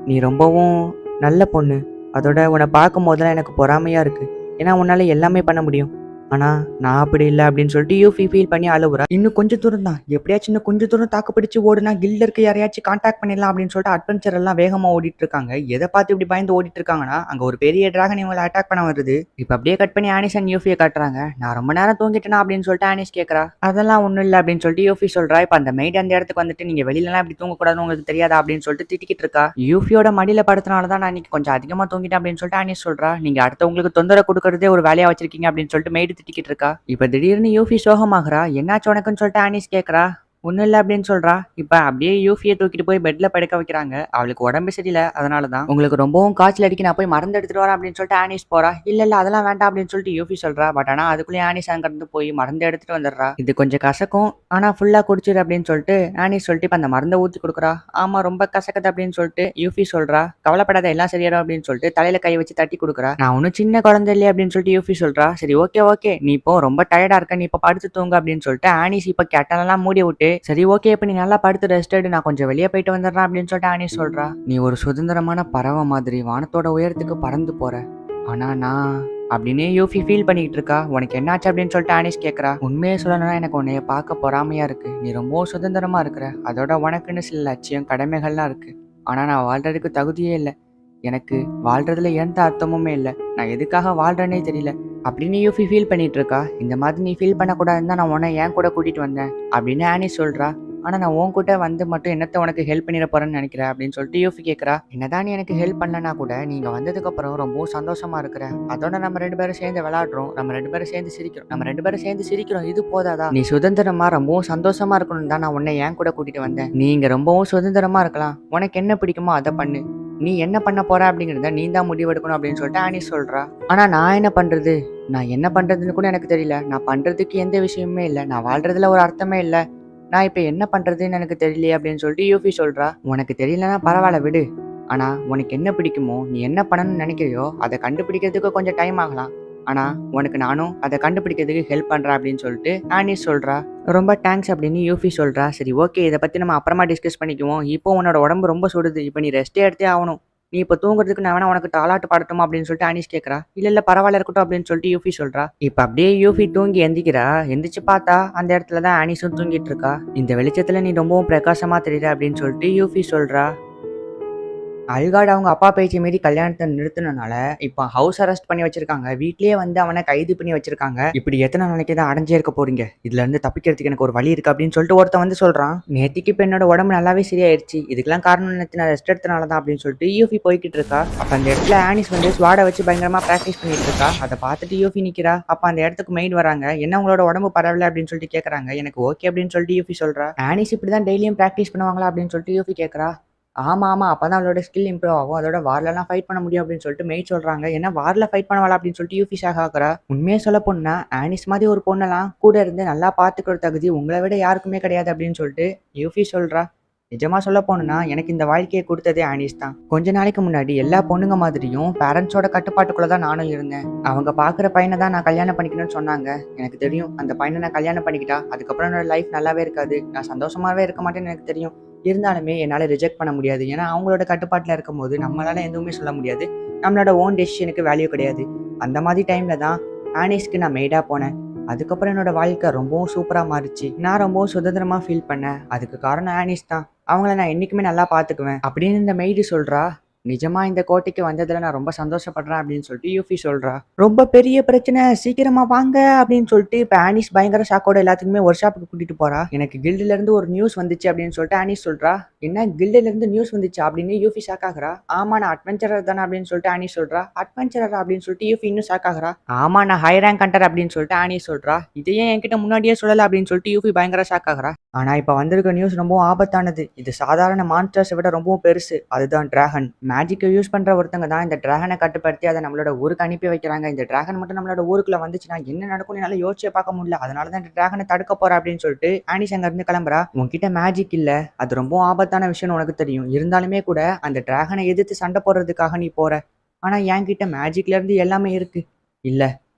"நீ ரொம்பவும் நல்ல பொண்ணு. அதோட உன்னை பார்க்கும்போதெல்லாம் எனக்கு பொறாமையா இருக்கு. ஏன்னா உன்னால எல்லாமே பண்ண முடியும். ஆனா நான் அப்படி இல்ல" அப்படின்னு சொல்லிட்டு யூஃபி ஃபீல் பண்ணி அழுவுறா. இன்னும் கொஞ்சம் தூரம் தான். எப்படியாச்சும் இன்னும் கொஞ்சம் தூரம் தாக்கு பிடிச்சு ஓடுனா கில்ல இருக்க யாரையாச்சும் கான்டாக்ட் பண்ணிடலாம் அப்படின்னு சொல்லிட்டு அட்வென்ச்சர் எல்லாம் வேகமா ஓடிட்டு இருக்காங்க. எதை பார்த்து இப்படி பயந்து ஓடிட்டு இருக்காங்கன்னா, அங்க ஒரு பெரிய டிராகன் இவங்களை அட்டாக் பண்ண வருது. இப்ப அப்படியே கட் பண்ணி ஆனிஸ் அண்ட் யூஃபியை காட்டுறாங்க. "நான் ரொம்ப நேரம் தூங்கிட்டேனா?" அப்படின்னு சொல்லிட்டு ஆனிஸ் கேட்கறா. "அதெல்லாம் ஒண்ணும் இல்ல" அப்படின்னு சொல்லிட்டு யூஃபி சொல்றா. இப்ப அந்த மெய்ட் அந்த இடத்துக்கு வந்துட்டு, "நீங்க வெளியிலலாம் இப்படி தூங்கக்கூடாதுன்னு உங்களுக்கு தெரியாதா?" அப்படின்னு சொல்லிட்டு திட்டிக்கிட்டு இருக்கா. யூஃபியோட மடியில படுத்தனால தான் நான் இன்னைக்கு கொஞ்சம் அதிகமா தூங்கிட்டேன் அப்படின்னு சொல்லிட்டு ஆனிஸ் சொல்றா. "நீங்க அடுத்தவங்களுக்கு தொந்தரவு கொடுக்கறதே ஒரு வேலையா வச்சிருக்கீங்க" அப்படின்னு சொல்லிட்டு மெய்டு திட்டிக்கிட்டு இருக்கா. இப்ப திடீர்னு யூஃபி சோகமாகறா. "என்னாச்சு உனக்குன்னு?" சொல்லிட்டு ஆனிஸ் கேட்கறா. "ஒண்ணும் இல்ல" அப்படின்னு சொல்றா. இப்ப அப்படியே யூஃபிய தூக்கிட்டு போய் பெட்ல படுக்க வைக்கிறாங்க. அவளுக்கு உடம்பு சரியில்ல. அதனால தான். "உங்களுக்கு ரொம்பவும் காய்ச்சல் அடிக்கு. நான் போய் மருந்து எடுத்துட்டு வரேன்" அப்படின்னு சொல்லிட்டு ஆனிஸ் போறா. "இல்ல அதெல்லாம் வேண்டாம்" அப்படின்னு சொல்லிட்டு யூஃபி சொல்றா. பட் ஆனா அதுக்குள்ளேயே ஆனிஸ் அங்கிருந்து போய் மருந்து எடுத்துட்டு வந்துடுறா. "இது கொஞ்சம் கசக்கும். ஆனா ஃபுல்லா குடிச்சிரு" அப்படின்னு சொல்லிட்டு ஆனிஸ் சொல்லிட்டு இப்ப அந்த மருந்தை ஊத்தி கொடுக்குறா. "ஆமா ரொம்ப கசக்குது" அப்படின்னு சொல்லிட்டு யூஃபி சொல்றா. "கவலைப்படாத எல்லாம் சரியாயிடும்" அப்படின்னு சொல்லிட்டு தலையில கை வச்சு தட்டி கொடுக்குறா. "நான் ஒன்னும் சின்ன குழந்தை இல்லையே" அப்படின்னு சொல்லிட்டு யூஃபி சொல்றா. "சரி ஓகே நீ இப்போ ரொம்ப டயர்டா இருக்க. நீ இப்ப படுத்து தூங்கு" அப்படின்னு சொல்லிட்டு ஆனிஸ் இப்ப கெட்டனெல்லாம் மூடி விட்டு, "சரி ஓகே இப்ப நீ நல்லா படுத்து ரெஸ்ட் எடு. நான் கொஞ்சம் வெளியே போயிட்டு வந்துடுறேன்" அப்படின்னு சொல்லிட்டு ஆனிஸ் சொல்றா. "நீ ஒரு சுதந்திரமான பறவை மாதிரி வானத்தோட உயரத்துக்கு பறந்து போற. ஆனா நான்" அப்படின்னு யூஃபி ஃபீல் பண்ணிக்கிட்டு இருக்கா. "உனக்கு என்னாச்சு?" அப்படின்னு சொல்லிட்டு ஆனிஸ் கேட்கறா. "உண்மையை சொல்லணும்னா எனக்கு உன்னைய பார்க்க பொறாமையா இருக்கு. நீ ரொம்ப சுதந்திரமா இருக்கிற. அதோட உனக்குன்னு சில லட்சியம் கடமைகள்லாம் இருக்கு. ஆனா நான் வாழ்றதுக்கு தகுதியே இல்லை. எனக்கு வாழ்றதுல எந்த அர்த்தமுமே இல்லை. நான் எதுக்காக வாழ்றேனே தெரியல" அப்படின்னு யூஃபி ஃபீல் பண்ணிட்டு இருக்கா. "இந்த மாதிரி நீ ஃபீல் பண்ணக்கூடாதுன்னு தான் நான் உன்னை ஏன் கூட கூட்டிட்டு வந்தேன்" அப்படின்னு ஆனிஸ் சொல்றா. "ஆனா நான் உன் கூட வந்து மட்டும் என்னத்த உனக்கு ஹெல்ப் பண்ணிட போறேன்னு நினைக்கிறேன்" அப்படின்னு சொல்லிட்டு யூஃபி கேட்கறா. "என்னதான் நீ எனக்கு ஹெல்ப் பண்ணலனா கூட நீங்க வந்ததுக்கு அப்புறம் ரொம்பவும் சந்தோஷமா இருக்கிறேன். அதோட நம்ம 2 பேரும் சேர்ந்து விளையாடுறோம். நம்ம 2 பேரும் சேர்ந்து சிரிக்கிறோம். இது போதாதா? நீ சுதந்திரமா ரொம்பவும் சந்தோஷமா இருக்கணும்னு தான் நான் உன்னை ஏன் கூட கூட்டிட்டு வந்தேன். நீங்க ரொம்பவும் சுதந்திரமா இருக்கலாம். உனக்கு என்ன பிடிக்குமோ அதை பண்ணு. நீ என்ன பண்ண போற அப்படிங்கிறத நீ தான் முடிவெடுக்கணும்" அப்படின்னு சொல்லிட்டு ஆனிஸ் சொல்றா. "ஆனா நான் என்ன பண்றது? நான் என்ன பண்றதுன்னு கூட எனக்கு தெரியல. நான் பண்றதுக்கு எந்த விஷயமுமே இல்ல. நான் வாழ்றதுல ஒரு அர்த்தமே இல்ல. நான் இப்ப என்ன பண்றதுன்னு எனக்கு தெரியலையே" அப்படின்னு சொல்லிட்டு யூஃபி சொல்றா. "உனக்கு தெரியலன்னா பரவாயில்ல விடு. ஆனா உனக்கு என்ன பிடிக்குமோ, நீ என்ன பண்ணணும்னு நினைக்கிறியோ அதை கண்டுபிடிக்கிறதுக்கு கொஞ்சம் டைம் ஆகலாம். ஆனா உனக்கு நானும் அதை கண்டுபிடிக்கிறதுக்கு ஹெல்ப் பண்றேன்" அப்படின்னு சொல்லிட்டு ஆனிஸ் சொல்றா. "ரொம்ப தேங்க்ஸ்" அப்படின்னு யூஃபி சொல்றா. "சரி ஓகே இதை பத்தி நம்ம அப்புறமா டிஸ்கஸ் பண்ணிக்குவோம். இப்போ உன்னோட உடம்பு ரொம்ப சுடுது. இப்போ நீ ரெஸ்டே எடுத்தே ஆகணும். நீ இப்போ தூங்குறதுக்கு நான் வேணா உனக்கு தாலாட்டு பாடட்டுமா" அப்படின்னு சொல்லிட்டு ஆனிஸ் கேட்கறா. "இல்ல பரவாயில்ல இருக்கட்டும்" அப்படின்னு சொல்லிட்டு யூஃபி சொல்றா. இப்ப அப்படியே யூஃபி தூங்கி எந்திக்கிறா. எந்திரிச்சு பார்த்தா அந்த இடத்துல தான் ஆனிஸும் தூங்கிட்டு இருக்கா. "இந்த வெளிச்சத்துல நீ ரொம்பவும் பிரகாசமா தெரியுற" அப்படின்னு சொல்லிட்டு யூஃபி சொல்றா. அல்காட் அவங்க அப்பா பேச்சை மீறி கல்யாணத்தை நிறுத்தினால இப்போ ஹவுஸ் அரெஸ்ட் பண்ணி வச்சிருக்காங்க. வீட்லயே வந்து அவனை கைது பண்ணி வச்சிருக்காங்க. "இப்படி எத்தனை நாளைக்கு தான் அடைஞ்சே இருக்க போறீங்க? இதுல இருந்து தப்பிக்கிறதுக்கு எனக்கு ஒரு வழி இருக்கு" அப்படின்னு சொல்லிட்டு ஒருத்தன் வந்து சொல்றான். "நேத்திக்கு இப்ப என்னோட உடம்பு நல்லாவே சரியாயிருச்சு. இதுக்கெல்லாம் காரணம் நேத்து நான் ரெஸ்ட் எடுத்தனால தான்" அப்படின்னு சொல்லிட்டு யூஃபி போய்கிட்டு இருக்கா. அப்ப அந்த இடத்துல ஆனிஸ் வந்து ஸ்வாட வச்சு பயங்கரமா பிராக்டிஸ் பண்ணிட்டு இருக்கா. அதை பார்த்துட்டு யூஃபி நிக்கிறா. அப்ப அந்த இடத்துக்கு மெய்ட் வராங்க. "என்ன உங்களோட உடம்பு பரவாயில்ல" அப்படின்னு சொல்லிட்டு கேட்கறாங்க. "எனக்கு ஓகே" அப்படின்னு சொல்லிட்டு யூஃபி சொல்றா. "ஆனிஸ் இப்படிதான் டெய்லியும் பிராக்டிஸ் பண்ணுவாங்களா" அப்படின்னு சொல்லிட்டு யூஃபி கேட்கறா. ஆமா, ஆமா. அப்பதான் அவளோட ஸ்கில் இம்ப்ரூவ் ஆகும். அதோட வார்லலாம் ஃபைட் பண்ண முடியும் அப்படின்னு சொல்லிட்டு மெய் சொல்றாங்க. என்ன வார்ல ஃபைட் பண்ணுவாளா அப்படின்னு சொல்லிட்டு யூகி ஷாக் ஆகுறா. உண்மைய சொல்லப் போணும்னா, ஆனிஸ் மாதிரி ஒரு பொண்ணெல்லாம் கூட இருந்து நல்லா பார்த்துக்கிற தகுதி உங்கள விட யாருக்குமே கிடையாது அப்படின்னு சொல்லிட்டு யூகி சொல்றா. நிஜமா சொல்லப் போணும்னா, எனக்கு இந்த வாழ்க்கைய குடுத்ததே ஆனிஸ் தான். கொஞ்ச நாளைக்கு முன்னாடி எல்லா பொண்ணுங்க மாதிரியும் பேரண்ட்ஸோட கட்டுப்பாட்டுக்குள்ள தான் நானும் இருந்தேன். அவங்க பார்க்குற பையன தான் நான் கல்யாணம் பண்ணிக்கணும்னு சொன்னாங்க. எனக்கு தெரியும். அந்த பையன நான் கல்யாணம் பண்ணிக்கிட்டா, அதுக்கப்புறம் என்னோட லைஃப் நல்லாவே இருக்காது. நான் சந்தோஷமாவே இருக்க மாட்டேன்னு எனக்கு தெரியும். இருந்தாலுமே என்னால ரிஜெக்ட் பண்ண முடியாது. ஏன்னா, அவங்களோட கட்டுப்பாட்டுல இருக்கும்போது நம்மளால எதுவுமே சொல்ல முடியாது. நம்மளோட ஓன் டெசிஷனுக்கு வேல்யூ கிடையாது. அந்த மாதிரி டைம்ல தான் ஆனிஸ்க்கு நான் மெய்டா போனேன். அதுக்கப்புறம் என்னோட வாழ்க்கை ரொம்பவும் சூப்பரா மாறுச்சு. நான் ரொம்பவும் சுதந்திரமா ஃபீல் பண்ணேன். அதுக்கு காரணம் ஆனிஸ் தான். அவங்கள நான் என்னைக்குமே நல்லா பார்த்துக்குவேன் அப்படின்னு இந்த மெய்டு சொல்றா. நிஜமா இந்த கோட்டைக்கு வந்ததுல நான் ரொம்ப சந்தோஷப்படுறேன் அப்படின்னு சொல்லிட்டு யூஃபி சொல்றா. ரொம்ப பெரிய பிரச்சனை, சீக்கிரமா வாங்க அப்படின்னு சொல்லிட்டு இப்ப ஆனிஸ் பயங்கர ஷாக்கோட எல்லாத்துக்குமே ஒர்க் ஷாப்புக்கு கூட்டிட்டு போறா. எனக்கு கில்டுல இருந்து ஒரு நியூஸ் வந்துச்சு அப்படின்னு சொல்லிட்டு ஆனிஸ் சொல்றா. என்ன கில்டுல இருந்து நியூஸ் வந்துச்சு அப்படின்னு யூஃபி ஷாக் ஆகுறா. ஆமா நான் அட்வென்ச்சரர் தானே அப்படின்னு சொல்லிட்டு ஆனிஸ் சொல்றா. அட்வென்ச்சரர் அப்படின்னு சொல்லிட்டு யூஃபி இன்னும் ஷாக் ஆகுறா. ஆமா நான் ஹை ரேங்க் ஹண்டர் அப்படின்னு சொல்லிட்டு ஆனிஸ் சொல்றா. இதையே என்கிட்ட முன்னாடியே சொல்லல அப்படின்னு சொல்லிட்டு யூஃபி பயங்கர ஷாக் ஆகுறா. ஆனா இப்ப வந்திருக்க நியூஸ் ரொம்பவும் ஆபத்தானது. இது சாதாரண மான்ஸ்டர்ஸை விட ரொம்பவும் பெருசு. அதுதான் டிராகன். மேஜிக்கை யூஸ் பண்ற ஒருத்தங்க தான் இந்த டிராகனை கட்டுப்படுத்தி அதை நம்மளோட ஊருக்கு அனுப்பி வைக்கிறாங்க. இந்த டிராகன் மட்டும் நம்மளோட ஊருக்குள்ள வந்துச்சுன்னா என்ன நடக்கும்னு என்னால யோசிச்சே பார்க்க முடியல. அதனாலதான் இந்த டிராகனை தடுக்க போறா அப்படின்னு சொல்லிட்டு ஆனிஸ் அங்க இருந்து கிளம்புறா. உன்கிட்ட மேஜிக் இல்ல, அது ரொம்ப ஆபத்தான விஷயம் உனக்கு தெரியும். இருந்தாலுமே கூட அந்த டிராகனை எதிர்த்து சண்டை போடுறதுக்காக நீ போற. ஆனா என்கிட்ட மேஜிக்ல இருந்து எல்லாமே இருக்கு. இல்ல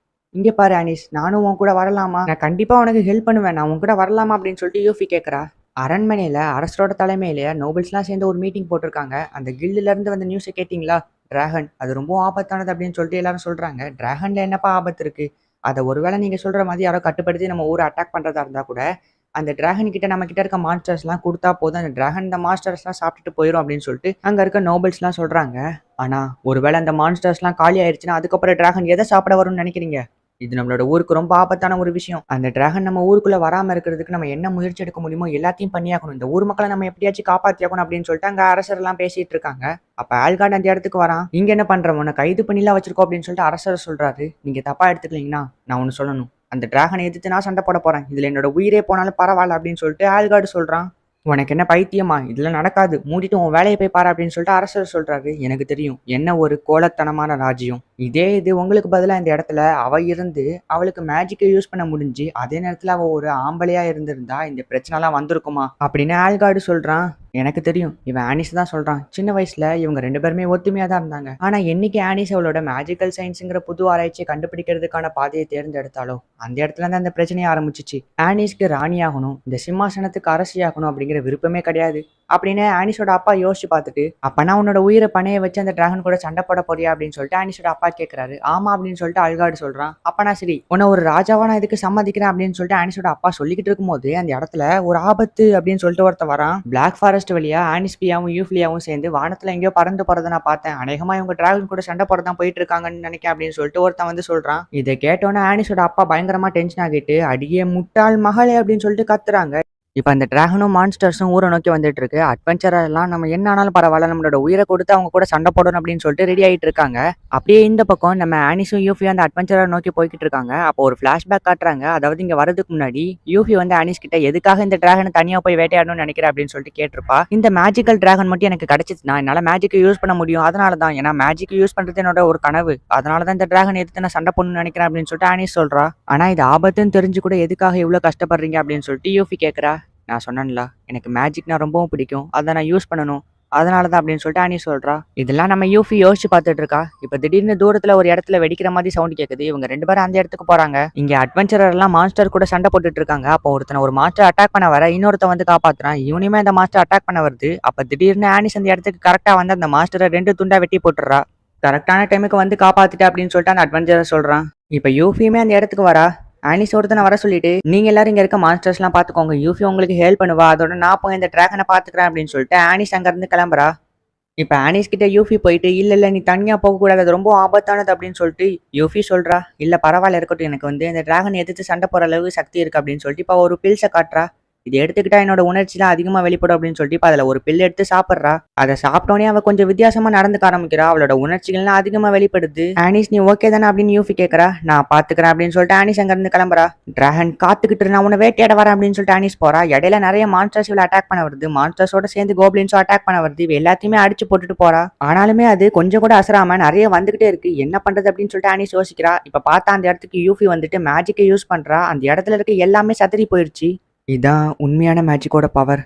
இங்க பாரு ஆனிஸ், நானும் உன் கூட வரலாமா? நான் கண்டிப்பா உனக்கு ஹெல்ப் பண்ணுவேன். நான் உன் கூட வரலாமா அப்படின்னு சொல்லிட்டு யூஃபி கேட்கறா. அரண்மனையில அரசரோட தலைமையில நோபல்ஸ்லாம் சேர்ந்து ஒரு மீட்டிங் போட்டிருக்காங்க. அந்த கில்டுல இருந்து வந்த நியூஸை கேட்டீங்களா? டிராகன் அது ரொம்ப ஆபத்தானது அப்படின்னு சொல்லிட்டு எல்லாரும் சொல்றாங்க. டிராகன்ல என்னப்பா ஆபத்து இருக்கு? அதை ஒருவேளை நீங்க சொல்ற மாதிரி யாரோ கட்டுப்படுத்தி நம்ம ஊரை அட்டாக் பண்றதா இருந்தா கூட அந்த டிராகன் கிட்ட நம்ம கிட்ட இருக்க மான்ஸ்டர்ஸ்லாம் கொடுத்தா போதும். அந்த டிராகன் இந்த மான்ஸ்டர்ஸ்லாம் சாப்பிட்டுட்டு போயிடும் அப்படின்னு சொல்லிட்டு அங்க இருக்க நோபல்ஸ்லாம் சொல்றாங்க. ஆனா ஒருவேளை அந்த மான்ஸ்டர்ஸ்லாம் காலி ஆயிடுச்சுன்னா அதுக்கப்புறம் டிராகன் எதை சாப்பிட வரும்னு நினைக்கிறீங்க? இது நம்மளோட ஊருக்கு ரொம்ப ஆபத்தான ஒரு விஷயம். அந்த டிராகன் நம்ம ஊருக்குள்ள வராம இருக்கிறதுக்கு நம்ம என்ன முயற்சி எடுக்க முடியுமோ எல்லாத்தையும் பண்ணியாகணும். இந்த ஊர் மக்களை நம்ம எப்படியாச்சும் காப்பாத்தியாகணும் அப்படின்னு சொல்லிட்டு அங்க அரசர் எல்லாம் பேசிட்டு இருக்காங்க. அப்ப ஆல்காட் அந்த இடத்துக்கு வரான். இங்க என்ன பண்ற, உன்னை கைது பண்ணிலாம் வச்சிருக்கோம் அப்படின்னு சொல்லிட்டு அரசர் சொல்றாரு. நீங்க தப்பா எடுத்துக்கலீங்கன்னா நான் ஒன்னு சொல்லணும். அந்த டிராகனை எதிர்த்து நான் சண்டை போட போறேன். இதுல என்னோட உயிரே போனாலும் பரவாயில்ல அப்படின்னு சொல்லிட்டு ஆல்காடு சொல்றான். உனக்கு என்ன பைத்தியமா? இதெல்லாம் நடக்காது. மூடிட்டு உன் வேலையை போய் பாரு அப்படின்னு சொல்லிட்டு அரசர் சொல்றாரு. எனக்கு தெரியும். என்ன ஒரு கோலத்தனமான ராஜ்யம். இதே இது உங்களுக்கு பதிலா இந்த இடத்துல அவ இருந்து அவளுக்கு மேஜிக்கை யூஸ் பண்ண முடிஞ்சு அதே நேரத்துல அவ ஒரு ஆம்பளையா இருந்திருந்தா இந்த பிரச்சனை எல்லாம் வந்திருக்குமா அப்படின்னு ஆல்காடு சொல்றான். எனக்கு தெரியும். இவன் ஆனிஸ் தான் சொல்றான். சின்ன வயசுல இவங்க 2 பேருமே ஒத்துமையா தான் இருந்தாங்க. ஆனா என்னைக்கு ஆனிஸ் அவளோட மேஜிக்கல் சயின்ஸ்ங்கிற புது ஆராய்ச்சியை கண்டுபிடிக்கிறதுக்கான பாதையை தேர்ந்தெடுத்தாலோ அந்த இடத்துல தான் அந்த பிரச்சனையை ஆரம்பிச்சிச்சு. ஆனிஸ்க்கு ராணியாகணும், இந்த சிம்மாசனத்துக்கு அரசியாகணும் அப்படிங்கிற விருப்பமே கிடையாது அப்படின்னு ஆனிஸோட அப்பா யோசிச்சு பார்த்துட்டு, அப்பனா உன்னோட உயிரை பணைய வச்சு அந்த டிராகன் கூட சண்டை போட போறியா அப்படின்னு சொல்லிட்டு ஆனிஸோட அப்பா கேட்கிறாரு. ஆமா அப்படின்னு சொல்லிட்டு அல்காடு சொல்றான். அப்பனா சரி, உன்னை ஒரு ராஜாவா நான் இதுக்கு சம்மதிக்கிறேன் அப்படின்னு சொல்லிட்டு ஆனிஸோட அப்பா சொல்லிக்கிட்டு இருக்கும்போது அந்த இடத்துல ஒரு ஆபத்து அப்படின்னு சொல்லிட்டு ஒருத்த வரான். பிளாக் ஃபாரஸ்ட் வழியா ஆனிஸ்பியாவும் யூஃப்லியாவும் சேர்ந்து வானத்துல எங்கேயோ பறந்து போறதை நான் பார்த்தேன். அநேகமா இவங்க டிராகன் கூட சண்டை போறதான் போயிட்டு இருக்காங்கன்னு நினைக்கிறேன் அப்படின்னு சொல்லிட்டு ஒருத்தன் வந்து சொல்றான். இதை கேட்டோன்னே ஆனிஸோட அப்பா பயங்கரமா டென்ஷன் ஆகிட்டு, அடியே முட்டாள் மகளே அப்படின்னு சொல்லிட்டு கத்துறாங்க. இப்ப அந்த டிராகனும் மான்ஸ்டர்ஸும் ஊரை நோக்கி வந்துட்டு இருக்கு. அட்வென்ச்சரர் எல்லாம் நம்ம என்ன ஆனாலும் பரவாயில்ல, நம்மளோட உயிரை கொடுத்து அவங்க கூட சண்டை போடணும் அப்படின்னு சொல்லிட்டு ரெடி ஆயிட்டு இருக்காங்க. அப்படியே இந்த பக்கம் நம்ம ஆனிஸும் யூஃபியும் அந்த அட்வென்ச்சரர் நோக்கி போய்கிட்டு இருக்காங்க. அப்போ ஒரு பிளாஷ்பேக் காட்டுறாங்க. அதாவது இங்க வரதுக்கு முன்னாடி யூஃபி வந்து ஆனிஸ் கிட்ட எதுக்காக இந்த டிராகனை தனியா போய் வேட்டையாடணும்னு நினைக்கிறேன் அப்படின்னு சொல்லிட்டு கேட்டிருப்பா. இந்த மேஜிக்கல் டிராகன் மட்டும் எனக்கு கிடைச்சிச்சுன்னா என்னால மேஜிக்கை யூஸ் பண்ண முடியும். அதனாலதான், ஏன்னா மேஜிக் யூஸ் பண்றது என்னோட ஒரு கனவு. அதனாலதான் இந்த டிராகன் எதிர்த்து நான் சண்டை போடணும்னு நினைக்கிறேன் அப்படின்னு சொல்லிட்டு ஆனிஸ் சொல்றா. ஆனா இது ஆபத்துன்னு தெரிஞ்சு கூட எதுக்காக இவ்வளவு கஷ்டப்படுறீங்க அப்படின்னு சொல்லிட்டு யூஃபி கேட்கறா. நான் சொன்னேன்ல, எனக்கு மேஜிக்னா ரொம்பவும் பிடிக்கும். அதை நான் யூஸ் பண்ணணும். அதனால தான் அப்படின்னு சொல்லிட்டு ஆனி சொல்றா. இதெல்லாம் நம்ம யூஃபி யோசிச்சு பார்த்துட்டு இருக்கா. இப்போ திடீர்னு தூரத்துல ஒரு இடத்துல வெடிக்கிற மாதிரி சவுண்ட் கேட்குது. இவங்க 2 பேரும் அந்த இடத்துக்கு போறாங்க. இங்க அட்வென்ச்சரர் எல்லாம் மான்ஸ்டர் கூட சண்டை போட்டுட்டு இருக்காங்க. அப்போ ஒருத்தனை ஒரு மாஸ்டர் அட்டாக் பண்ண வர இன்னொருத்த வந்து காப்பாத்துறான். இவனுமே அந்த மாஸ்டர் அட்டாக் பண்ண வருது. அப்ப திடீர்னு ஆனிஸ் அந்த இடத்துக்கு கரெக்டா வந்து அந்த மாஸ்டரை 2 துண்டா வெட்டி போட்டுறா. கரெக்டான டைமுக்கு வந்து காப்பாத்திட்டா அப்படின்னு சொல்லிட்டு அந்த அட்வென்ச்சரர் சொல்றான். இப்ப யூஃபியுமே அந்த இடத்துக்கு வரா. ஆனிஸ் ஒருத்தனை வர சொல்லிட்டு, நீங்க எல்லாரும் இங்க இருக்க மான்ஸ்டர்ஸ் எல்லாம் பாத்துக்கோங்க, யூஃபி உங்களுக்கு ஹெல்ப் பண்ணுவா, அதோட நான் போய் இந்த டிராகனை பாத்துக்கிறேன் அப்படின்னு சொல்லிட்டு ஆனிஸ் அங்க இருந்து கிளம்புறா. இப்ப ஆனிஸ் கிட்ட யூஃபி போயிட்டு, இல்ல இல்ல நீ தனியா போக கூடாது, அது ரொம்ப ஆபத்தானது அப்படின்னு சொல்லிட்டு யூஃபி சொல்றா. இல்ல பரவாயில்ல இருக்கட்டும், எனக்கு வந்து இந்த டிராகன் எதிர்த்து சண்டை போற அளவுக்கு சக்தி இருக்கு அப்படின்னு சொல்லிட்டு இப்ப ஒரு பில்ஸை காட்டுறா. இது எடுத்துக்கிட்டா என்னோட உணர்ச்சிலாம் அதிகமா வெளிப்படும் அப்படின்னு சொல்லிட்டு இப்ப அதுல ஒரு பில் எடுத்து சாப்பிடுறா. அதை சாப்பிட்டோனே அவ கொஞ்சம் வித்தியாசமா நடந்துக்க ஆரம்பிக்கிறா. அவளோட உணர்ச்சிகள்லாம் அதிகமா வெளிப்படுது. ஆனிஸ் நீ ஓகே தானே அப்படின்னு யூஃபி கேக்குறா. நான் பாத்துக்கிறேன் அப்படின்னு சொல்லிட்டு ஆனிஸ் அங்க இருந்து கிளம்புறா. டிராகன் காத்துக்கிட்டு நான் உன்னை வேட்டையாட வரேன் அப்படின்னு சொல்லிட்டு ஆனிஸ் போறா. இடையில நிறைய மான்ஸ்டர்ஸ் இவளை அட்டாக் பண்ண வருது. மான்ஸ்டர்ஸோட சேர்ந்து கோப்ளின்ஸும் அட்டாக் பண்ண வருது. இவ எல்லாத்தையுமே அடிச்சு போட்டுட்டு போறா. ஆனாலுமே அது கொஞ்சம் கூட அசராம நிறைய வந்துகிட்டே இருக்கு. என்ன பண்றது அப்படின்னு சொல்லிட்டு ஆனிஸ் யோசிக்கிறா. இப்ப பார்த்தா அந்த இடத்துக்கு யூஃபி வந்துட்டு மேஜிக்கை யூஸ் பண்றா. அந்த இடத்துல இருக்க எல்லாமே சதறி போயிருச்சு. இதான் உண்மையான மேஜிக்கோட பவர்.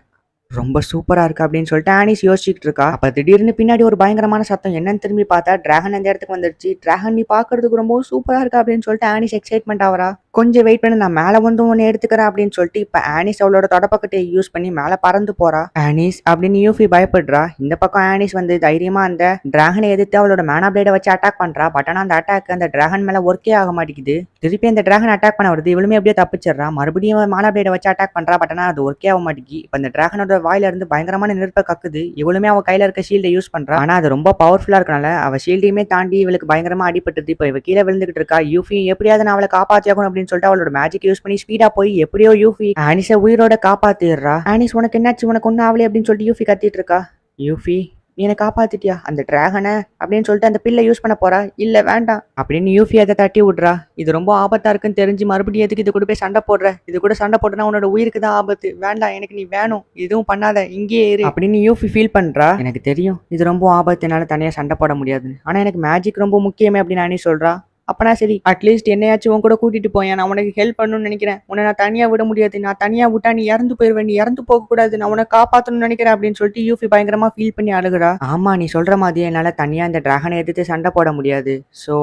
ரொம்ப சூப்பரா இருக்கு அப்படின்னு சொல்லிட்டு ஆனிஸ் யோசிச்சுட்டு இருக்கா. அப்ப திடீர்னு பின்னாடி ஒரு பயங்கரமான சத்தம். என்னன்னு திரும்பி பார்த்தா டிராகன் அந்த இடத்துக்கு வந்துருச்சு. டிராகன் நீ பாக்குறதுக்கு ரொம்ப சூப்பரா இருக்கா அப்படின்னு சொல்லிட்டு ஆனிஸ் எக்ஸைட்மெண்ட் ஆவரா. கொஞ்சம் வெயிட் பண்ணி நான் மேல வந்து ஒன்னு எடுத்துக்கிறேன் அப்படின்னு சொல்லிட்டு இப்ப ஆனிஸ் அவளோட தொடப்பக்கட்டையை யூஸ் பண்ணி மேல பறந்து போறா. ஆனிஸ் அப்படின்னு யூஃபி பயப்படுறா. இந்த பக்கம் ஆனிஸ் வந்து தைரியமா அந்த டிராகனை எதிர்த்து அவளோட மேனா பிளேட வச்சு அட்டாக் பண்றா. பட் ஆனா அந்த அட்டாக் அந்த டிராகன் மேல ஒர்க்கே ஆக மாட்டேங்குது. திருப்பி அந்த டிராகன் அட்டாக் பண்ண வருது. இவளுமே அப்படியே தப்பிச்சிடறா. மறுபடியும் மேனா பிளேட வச்சு அட்டாக் பண்றா. பட் ஆனா அது ஒர்க்கே ஆக மாட்டேங்குது. இப்ப அந்த டிராகனோட வாயில இருந்து பயங்கரமான நெருப்பை கக்குது. இவளுமே அவ கையில இருக்க ஷீல்டை யூஸ் பண்றா. ஆனா அது ரொம்ப பவர்ஃபுல்லா இருக்கனால அவ ஷீல்டையுமே தாண்டி இவளுக்கு பயங்கரமா அடிபட்டுது. இப்ப இவ கீழே விழுந்துகிட்டு இருக்கா. யூஃபி எப்படியாவது நான் அவளை காப்பாத்தியாகணும் அப்படின்னு சொல்லிட்டு அவளோட மேஜிக் யூஸ் பண்ணி ஸ்பீடா போய் எப்படியோ யூஃபி ஆனிஸை உயிரோட காப்பாத்திடுறா. ஆனிஸ் உனக்கு என்னாச்சு, உனக்கு ஒன்னும் ஆவலே அப்படின்னு சொல்லிட்டு யூஃபி கத்திட்டு இருக்கா. யூஃபி நீ என்ன காப்பாத்திட்டியா அந்த டிராகனை அப்படின்னு சொல்லிட்டு அந்த பில்லை யூஸ் பண்ண போறா. இல்ல வேண்டாம் அப்படின்னு யூஃபி அதை தட்டி விடுறா. இது ரொம்ப ஆபத்தா இருக்குன்னு தெரிஞ்சு மறுபடியும் எதுக்கு இது கூட போய் சண்டை போடுற, இது கூட சண்டை போட்டனா உன்னோட உயிருக்கு தான் ஆபத்து, வேண்டாம் எனக்கு நீ வேணும், இதுவும் பண்ணாத இங்கே இரு அப்படின்னு யூஃபி ஃபீல் பண்றா. எனக்கு தெரியும் இது ரொம்ப ஆபத்து, என்னால தனியா சண்டை போட முடியாதுன்னு, ஆனா எனக்கு மேஜிக் ரொம்ப முக்கியமே அப்படின்னு அனி சொல்றா. அப்பனா சரி அட்லீஸ்ட் என்னையாச்சும் உன் கூட கூட்டிட்டு போய் நான் உனக்கு ஹெல்ப் பண்ணணும்னு நினைக்கிறேன், உன்னை நான் தனியா விட முடியாது, நான் தனியா விட்டா நீ இறந்து போயிருவேன், நீ இறந்து போக கூடாது, நான் உன்னை காப்பாற்றணும்னு நினைக்கிறேன் அப்படின்னு சொல்லிட்டு யூஃபி பயங்கரமா ஃபீல் பண்ணி அழுகுறா. ஆமா நீ சொல்ற மாதிரியே என்னால தனியா இந்த டிராகனை எதிர்த்து சண்டை போட முடியாது, ஸோ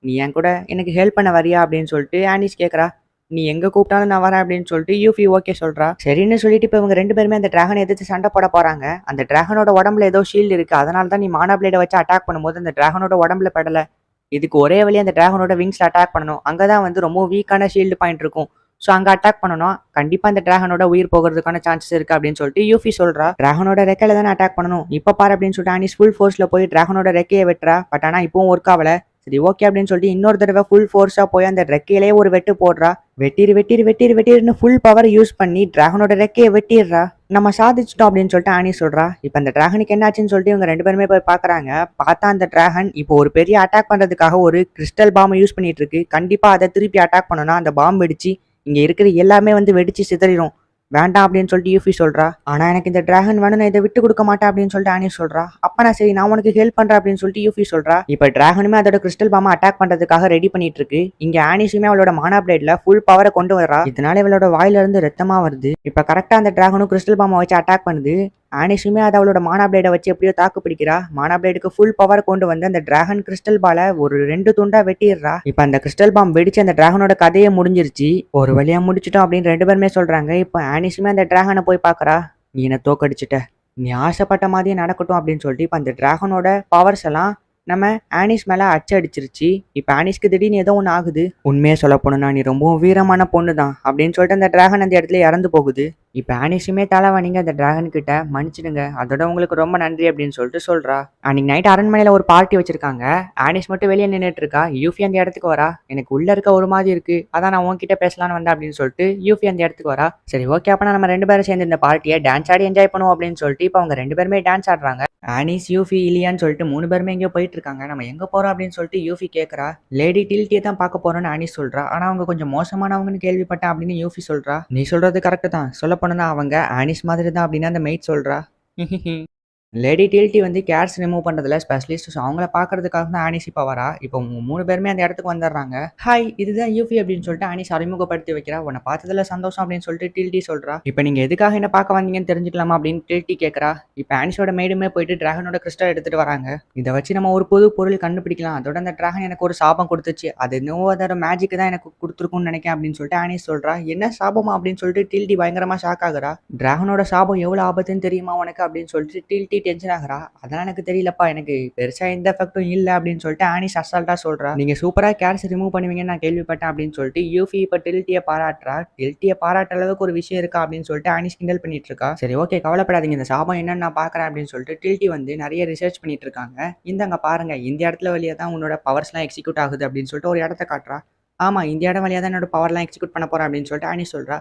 நீ என் கூட எனக்கு ஹெல்ப் பண்ண வரியா அப்படின்னு சொல்லிட்டு ஆனிஸ் கேட்கறா. நீ எங்க கூப்பிட்டாலும் நான் வரேன் அப்படின்னு சொல்லிட்டு யூஃபி ஓகே சொல்றா. சரின்னு சொல்லிட்டு இப்போ இவங்க ரெண்டு பேருமே அந்த டிராகனை எதிர்த்து சண்டை போட போறாங்க. அந்த டிராகனோட உடம்புல ஏதோ ஷீல்டு இருக்கு, அதனால தான் நீ மானா பிளேடை வச்சு அட்டாக் பண்ணும்போது அந்த டிராகனோட உடம்புல படல. இதுக்கு ஒரே வழி அந்த டிராகனோட விங்ஸ்ல அட்டாக் பண்ணணும். அங்கதான் வந்து ரொம்ப வீக்கான ஷீல்டு பாயிண்ட் இருக்கும். ஸோ அங்க அட்டாக் பண்ணணும். கண்டிப்பா அந்த டிராகனோட உயிர் போகிறதுக்கான சான்சஸ் இருக்கு அப்படின்னு சொல்லிட்டு யூஃபி சொல்றா. டிராகனோட ரெக்கையில தானே அட்டாக் பண்ணணும், இப்ப பாரு அப்படின்னு சொல்லிட்டு ஆனிஸ் ஃபுல் ஃபோர்ஸ்ல போய் டிராகனோட ரெக்கையை வெட்டுறா. பட் ஆனா இப்பவும் ஒர்க் ஆகல. சரி ஓகே அப்படின்னு சொல்லிட்டு இன்னொரு தடவை ஃபுல் ஃபோர்ஸா போய் அந்த ரெக்கையிலே ஒரு வெட்டு போடுறா. வெட்டிரு ஃபுல் பவர் யூஸ் பண்ணி டிராகனோட ரெக்கையை வெட்டிடுறா. நம்ம சாதிச்சிட்டோம் அப்படின்னு சொல்லிட்டு ஆனி சொல்றா. இப்ப அந்த டிராகனுக்கு என்னாச்சுன்னு சொல்லிட்டு இவங்க ரெண்டு பேருமே போய் பாக்குறாங்க. பார்த்தா அந்த டிராகன் இப்போ ஒரு பெரிய அட்டாக் பண்றதுக்காக ஒரு கிறிஸ்டல் பாம்பை யூஸ் பண்ணிட்டு இருக்கு. கண்டிப்பா அதை திருப்பி அட்டாக் பண்ணணும். அந்த பாம்பு வெடிச்சு இங்க இருக்கிற எல்லாமே வந்து வெடிச்சு சிதறிடும். வேண்டாம் அப்படின்னு சொல்லிட்டு யூஃபி சொல்றா. ஆனா எனக்கு இந்த டிராகன் வேணும், நான் இதை விட்டு கொடுக்க மாட்டேன் அப்படின்னு சொல்லிட்டு ஆனி சொல்றா. அப்ப நான் சரி நான் உனக்கு ஹெல்ப் பண்றேன் அப்படின்னு சொல்லிட்டு யூஃபி சொல்றா. இப்ப டிராகனுமே அதோட கிறிஸ்டல் பாம்பை அட்டாக் பண்றதுக்காக ரெடி பண்ணிட்டு இருக்கு. இங்க ஆனிஸுமே அவளோட மானா பிளேட்ல ஃபுல் பவரை கொண்டு வரா. இதனால இவளோட வாயில இருந்து ரத்தமா வருது. இப்ப கரெக்டா அந்த டிராகனும் கிறிஸ்டல் பாம்பை வச்சு அட்டாக் பண்ணுது. ஆனிஸுமே அதை அவளோட மானா பிளேடை வச்சு எப்படியோ தாக்கு பிடிக்கிறா. மானா பிளேடுக்கு ஃபுல் பவர் கொண்டு வந்து அந்த டிராகன் கிறிஸ்டல் பாலை ஒரு 2 துண்டா வெட்டிடுறா. இப்ப அந்த கிறிஸ்டல் பாம் வெடிச்சு அந்த டிராகனோட கதையை முடிஞ்சிருச்சு. ஒரு வழியா முடிச்சிட்டோம் அப்படின்னு ரெண்டு பேருமே சொல்றாங்க. இப்ப ஆனிஸுமே அந்த டிராகனை போய் பாக்குறா. நீ என்ன தோக்கடிச்சிட்ட, நீ ஆசைப்பட்ட மாதிரியே நடக்கட்டும் அப்படின்னு சொல்லிட்டு இப்ப அந்த டிராகனோட பவர்ஸ் எல்லாம் நம்ம ஆனிஸ் மேல அடிச்சிருச்சு. இப்ப ஆனிஸ்க்கு திடீர்னு ஏதோ ஒன்று ஆகுது. உண்மையே சொல்ல போனா நீ ரொம்பவும் வீரமான பொண்ணு தான் அப்படின்னு சொல்லிட்டு அந்த டிராகன் அந்த இடத்துல இறந்து போகுது. இப்ப ஆனிஸுமே தலைவனிங்க அந்த டிராகன் கிட்ட மன்னிச்சிடுங்க, அதோட உங்களுக்கு ரொம்ப நன்றி அப்படின்னு சொல்லிட்டு சொல்றா. அன்னைக்கு நைட் அரண்மனையில ஒரு பார்ட்டி வச்சிருக்காங்க. ஆனிஸ் மட்டும் வெளியே நின்றுட்டு இருக்கா. யூஃபி அந்த இடத்துக்கு வரா. எனக்கு உள்ள இருக்க ஒரு மாதிரி இருக்கு, அதான் நான் உன்கிட்ட பேசலான்னு வந்தேன் அப்படின்னு சொல்லிட்டு யூஃபி அந்த இடத்துக்கு வரா. சரி ஓகே அப்ப நம்ம ரெண்டு பேரும் சேர்ந்து இந்த பார்ட்டியை டான்ஸ் ஆடி என்ஜாய் பண்ணுவோம் அப்படின்னு சொல்லிட்டு இப்ப அவங்க ரெண்டு பேருமே டான்ஸ் ஆடுறாங்க. ஆனிஸ் யூஃபி இல்லையான்னு சொல்லிட்டு 3 பேருமே எங்கேயோ போயிட்டு இருக்காங்க. நம்ம எங்க போறோம் அப்படின்னு சொல்லிட்டு யூஃபி கேட்கறா. லேடி டில்ட்டியை தான் பார்க்க போறோம்னு ஆனிஸ் சொல்றா. ஆனா அவங்க கொஞ்சம் மோசமானவங்கன்னு கேள்விப்பட்டேன் அப்படின்னு யூஃபி சொல்றா. நீ சொல்றது கரெக்ட் தான், சொல்ல போனா அவங்க ஆனிஸ் மாதிரி தான் அப்படின்னு அந்த மெய்ட் சொல்றா. லேடி டில்ட்டி வந்து கேர்ஸ் ரிமூவ் பண்ணுறதுல ஸ்பெஷலிஸ்ட். ஸோ அவங்கள பார்க்கறதுக்காக தான் ஆனிஸ் இப்போ வரா. இப்போ 3 பேருமே அந்த இடத்துக்கு வந்துடுறாங்க. ஹாய் இதுதான் யூஃபி அப்படின்னு சொல்லிட்டு ஆனிஸ் அறிமுகப்படுத்தி வைக்கிறா. உன்னை பார்த்ததுல சந்தோஷம் அப்படின்னு சொல்லிட்டு டில்ட்டி சொல்றா. இப்போ நீங்கள் எதுக்காக என்ன பார்க்க வந்தீங்கன்னு தெரிஞ்சுக்கலாமா அப்படின்னு டில்ட்டி கேட்குறா. இப்போ ஆனிஸோட மேடுமே போயிட்டு டிராகனோட கிறிஸ்டல் எடுத்துட்டு வராங்க. இதை வச்சு நம்ம ஒரு புது பொருள் கண்டுபிடிக்கலாம். அதோட அந்த டிராகன் எனக்கு ஒரு சாபம் கொடுத்துச்சு, அது இன்னும் அதோட மேஜிக் தான் எனக்கு கொடுத்துருக்கும்னு நினைக்கிறேன் அப்படின்னு சொல்லிட்டு ஆனிஸ் சொல்றா. என்ன சாபமா அப்படின்னு சொல்லிட்டு டில்ட்டி பயங்கரமா ஷாக் ஆகுறா. டிராகனோட சாபம் எவ்வளவு ஆபத்துன்னு தெரியுமா உனக்கு அப்படின்னு சொல்லிட்டு டில்ட்டி டென்ஷன் ஆகிறா. அதெல்லாம் எனக்கு தெரியலப்பா, எனக்கு பெருசா எந்த எஃபெக்டும் இல்லை அப்படின்னு சொல்லிட்டு ஆனிஸ் அசால்ட்டா சொல்றா. நீங்க சூப்பரா கேர்ஸ் ரிமூவ் பண்ணுவீங்கன்னு நான் கேள்விப்பட்டேன் அப்படின்னு சொல்லிட்டு யூஃபி இப்ப டில்ட்டியை பாராட்டுறா. டில்ட்டியை பாராட்டுற அளவுக்கு ஒரு விஷயம் இருக்கா அப்படின்னு சொல்லிட்டு ஆனிஸ் கிண்டல் பண்ணிட்டு இருக்கா. சரி ஓகே கவலைப்படாதீங்க, இந்த சாபம் என்னன்னு நான் பாக்குறேன் அப்படின்னு சொல்லிட்டு டில்ட்டி வந்து நிறைய ரிசர்ச் பண்ணிட்டு இருக்காங்க. இந்தங்க பாருங்க, இந்த இடத்துல வழியா தான் உன்னோட பவர்ஸ்லாம் எக்ஸிக்யூட் ஆகுது அப்படின்னு சொல்லிட்டு ஒரு இடத்த காட்டுறா. ஆமா இந்த இடம் வழியா தான் என்னோட பவர்லாம் எக்ஸிக்யூட் பண்ண போறேன் அப்படின்னு சொல்லிட்டு ஆனிஸ் சொல்றா.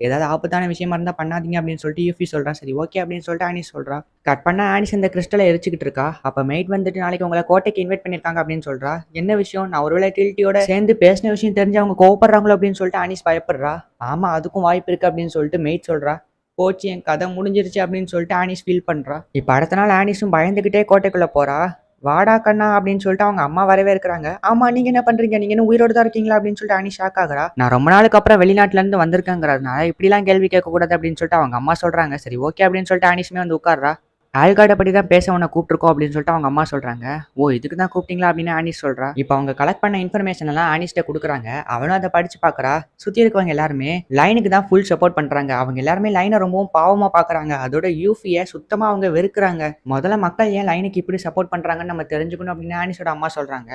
ஏதாவது ஆபத்தான விஷயமா இருந்தா பண்ணாதீங்க அப்படின்னு சொல்லிட்டு யூஃபி சொல்றா. சரி ஓகே அப்படின்னு சொல்லிட்டு ஆனிஸ் சொல்றா. கட் பண்ணா ஆனிஸ் இந்த கிறிஸ்டலை எரிச்சுக்கிட்டு இருக்கா. அப்ப மெய்ட் வந்துட்டு நாளைக்கு உங்கள கோட்டைக்கு இன்வைட் பண்ணியிருக்காங்க அப்படின்னு சொல்றா. என்ன விஷயம்? நான் ஒருவேளை டில்ட்டியோட சேர்ந்து பேசின விஷயம் தெரிஞ்சு அவங்க கோவப்படுறாங்களோ அப்படின்னு சொல்லிட்டு ஆனிஸ் பயப்படுறா. ஆமா அதுக்கும் வாய்ப்பு இருக்கு அப்படின்னு சொல்லிட்டு மெய்ட் சொல்றா. போச்சு என் கதை முடிஞ்சிருச்சு அப்படின்னு சொல்லிட்டு ஆனிஸ் ஃபீல் பண்றா. இப்ப அடுத்த நாள் ஆனிஸும் பயந்துகிட்டே கோட்டைக்குள்ள போறா. வாடா கண்ணா அப்படின்னு சொல்லிட்டு அவங்க அம்மா வரவே இருக்கிறாங்க. ஆமா நீங்க என்ன பண்றீங்க? நீங்க இன்னும் உயிரோட தான் இருக்கீங்களா அப்படின்னு சொல்லிட்டு ஆனிஸ் ஷாக் ஆகுறா. நான் ரொம்ப நாளுக்கு அப்புறம் வெளிநாட்டுல இருந்து வந்திருக்கேங்கிறதுனால இப்படிலாம் கேள்வி கேட்க கூடாது அப்படின்னு சொல்லிட்டு அவங்க அம்மா சொல்றாங்க. சரி ஓகே அப்படின்னு சொல்லிட்டு ஆனிஸுமே வந்து உட்கார்றா. ஆல்கார்ட பத்தி தான் பேச உன்னை கூப்பிட்டுருக்கோம் அப்படின்னு சொல்லிட்டு அவங்க அம்மா சொல்றாங்க. ஓ இதுக்கு தான் கூப்பிட்டீங்களா அப்படின்னு ஆனிஸ் சொல்றா. இப்போ அவங்க கலெக்ட் பண்ண இன்ஃபர்மேஷன் எல்லாம் ஆனிஸ்ட கொடுக்குறாங்க. அவனும் அதை படிச்சு பாக்குறா. சுத்தி இருக்கவங்க எல்லாருமே லைனுக்கு தான் ஃபுல் சப்போர்ட் பண்றாங்க. அவங்க எல்லாருமே லைனை ரொம்பவும் பாவமா பாக்குறாங்க. அதோட யூஃபியை சுத்தமா அவங்க வெறுக்கிறாங்க. முதல்ல மக்கள் ஏன் லைனுக்கு இப்படி சப்போர்ட் பண்றாங்கன்னு நம்ம தெரிஞ்சுக்கணும் அப்படின்னு ஆனிஸோட அம்மா சொல்றாங்க.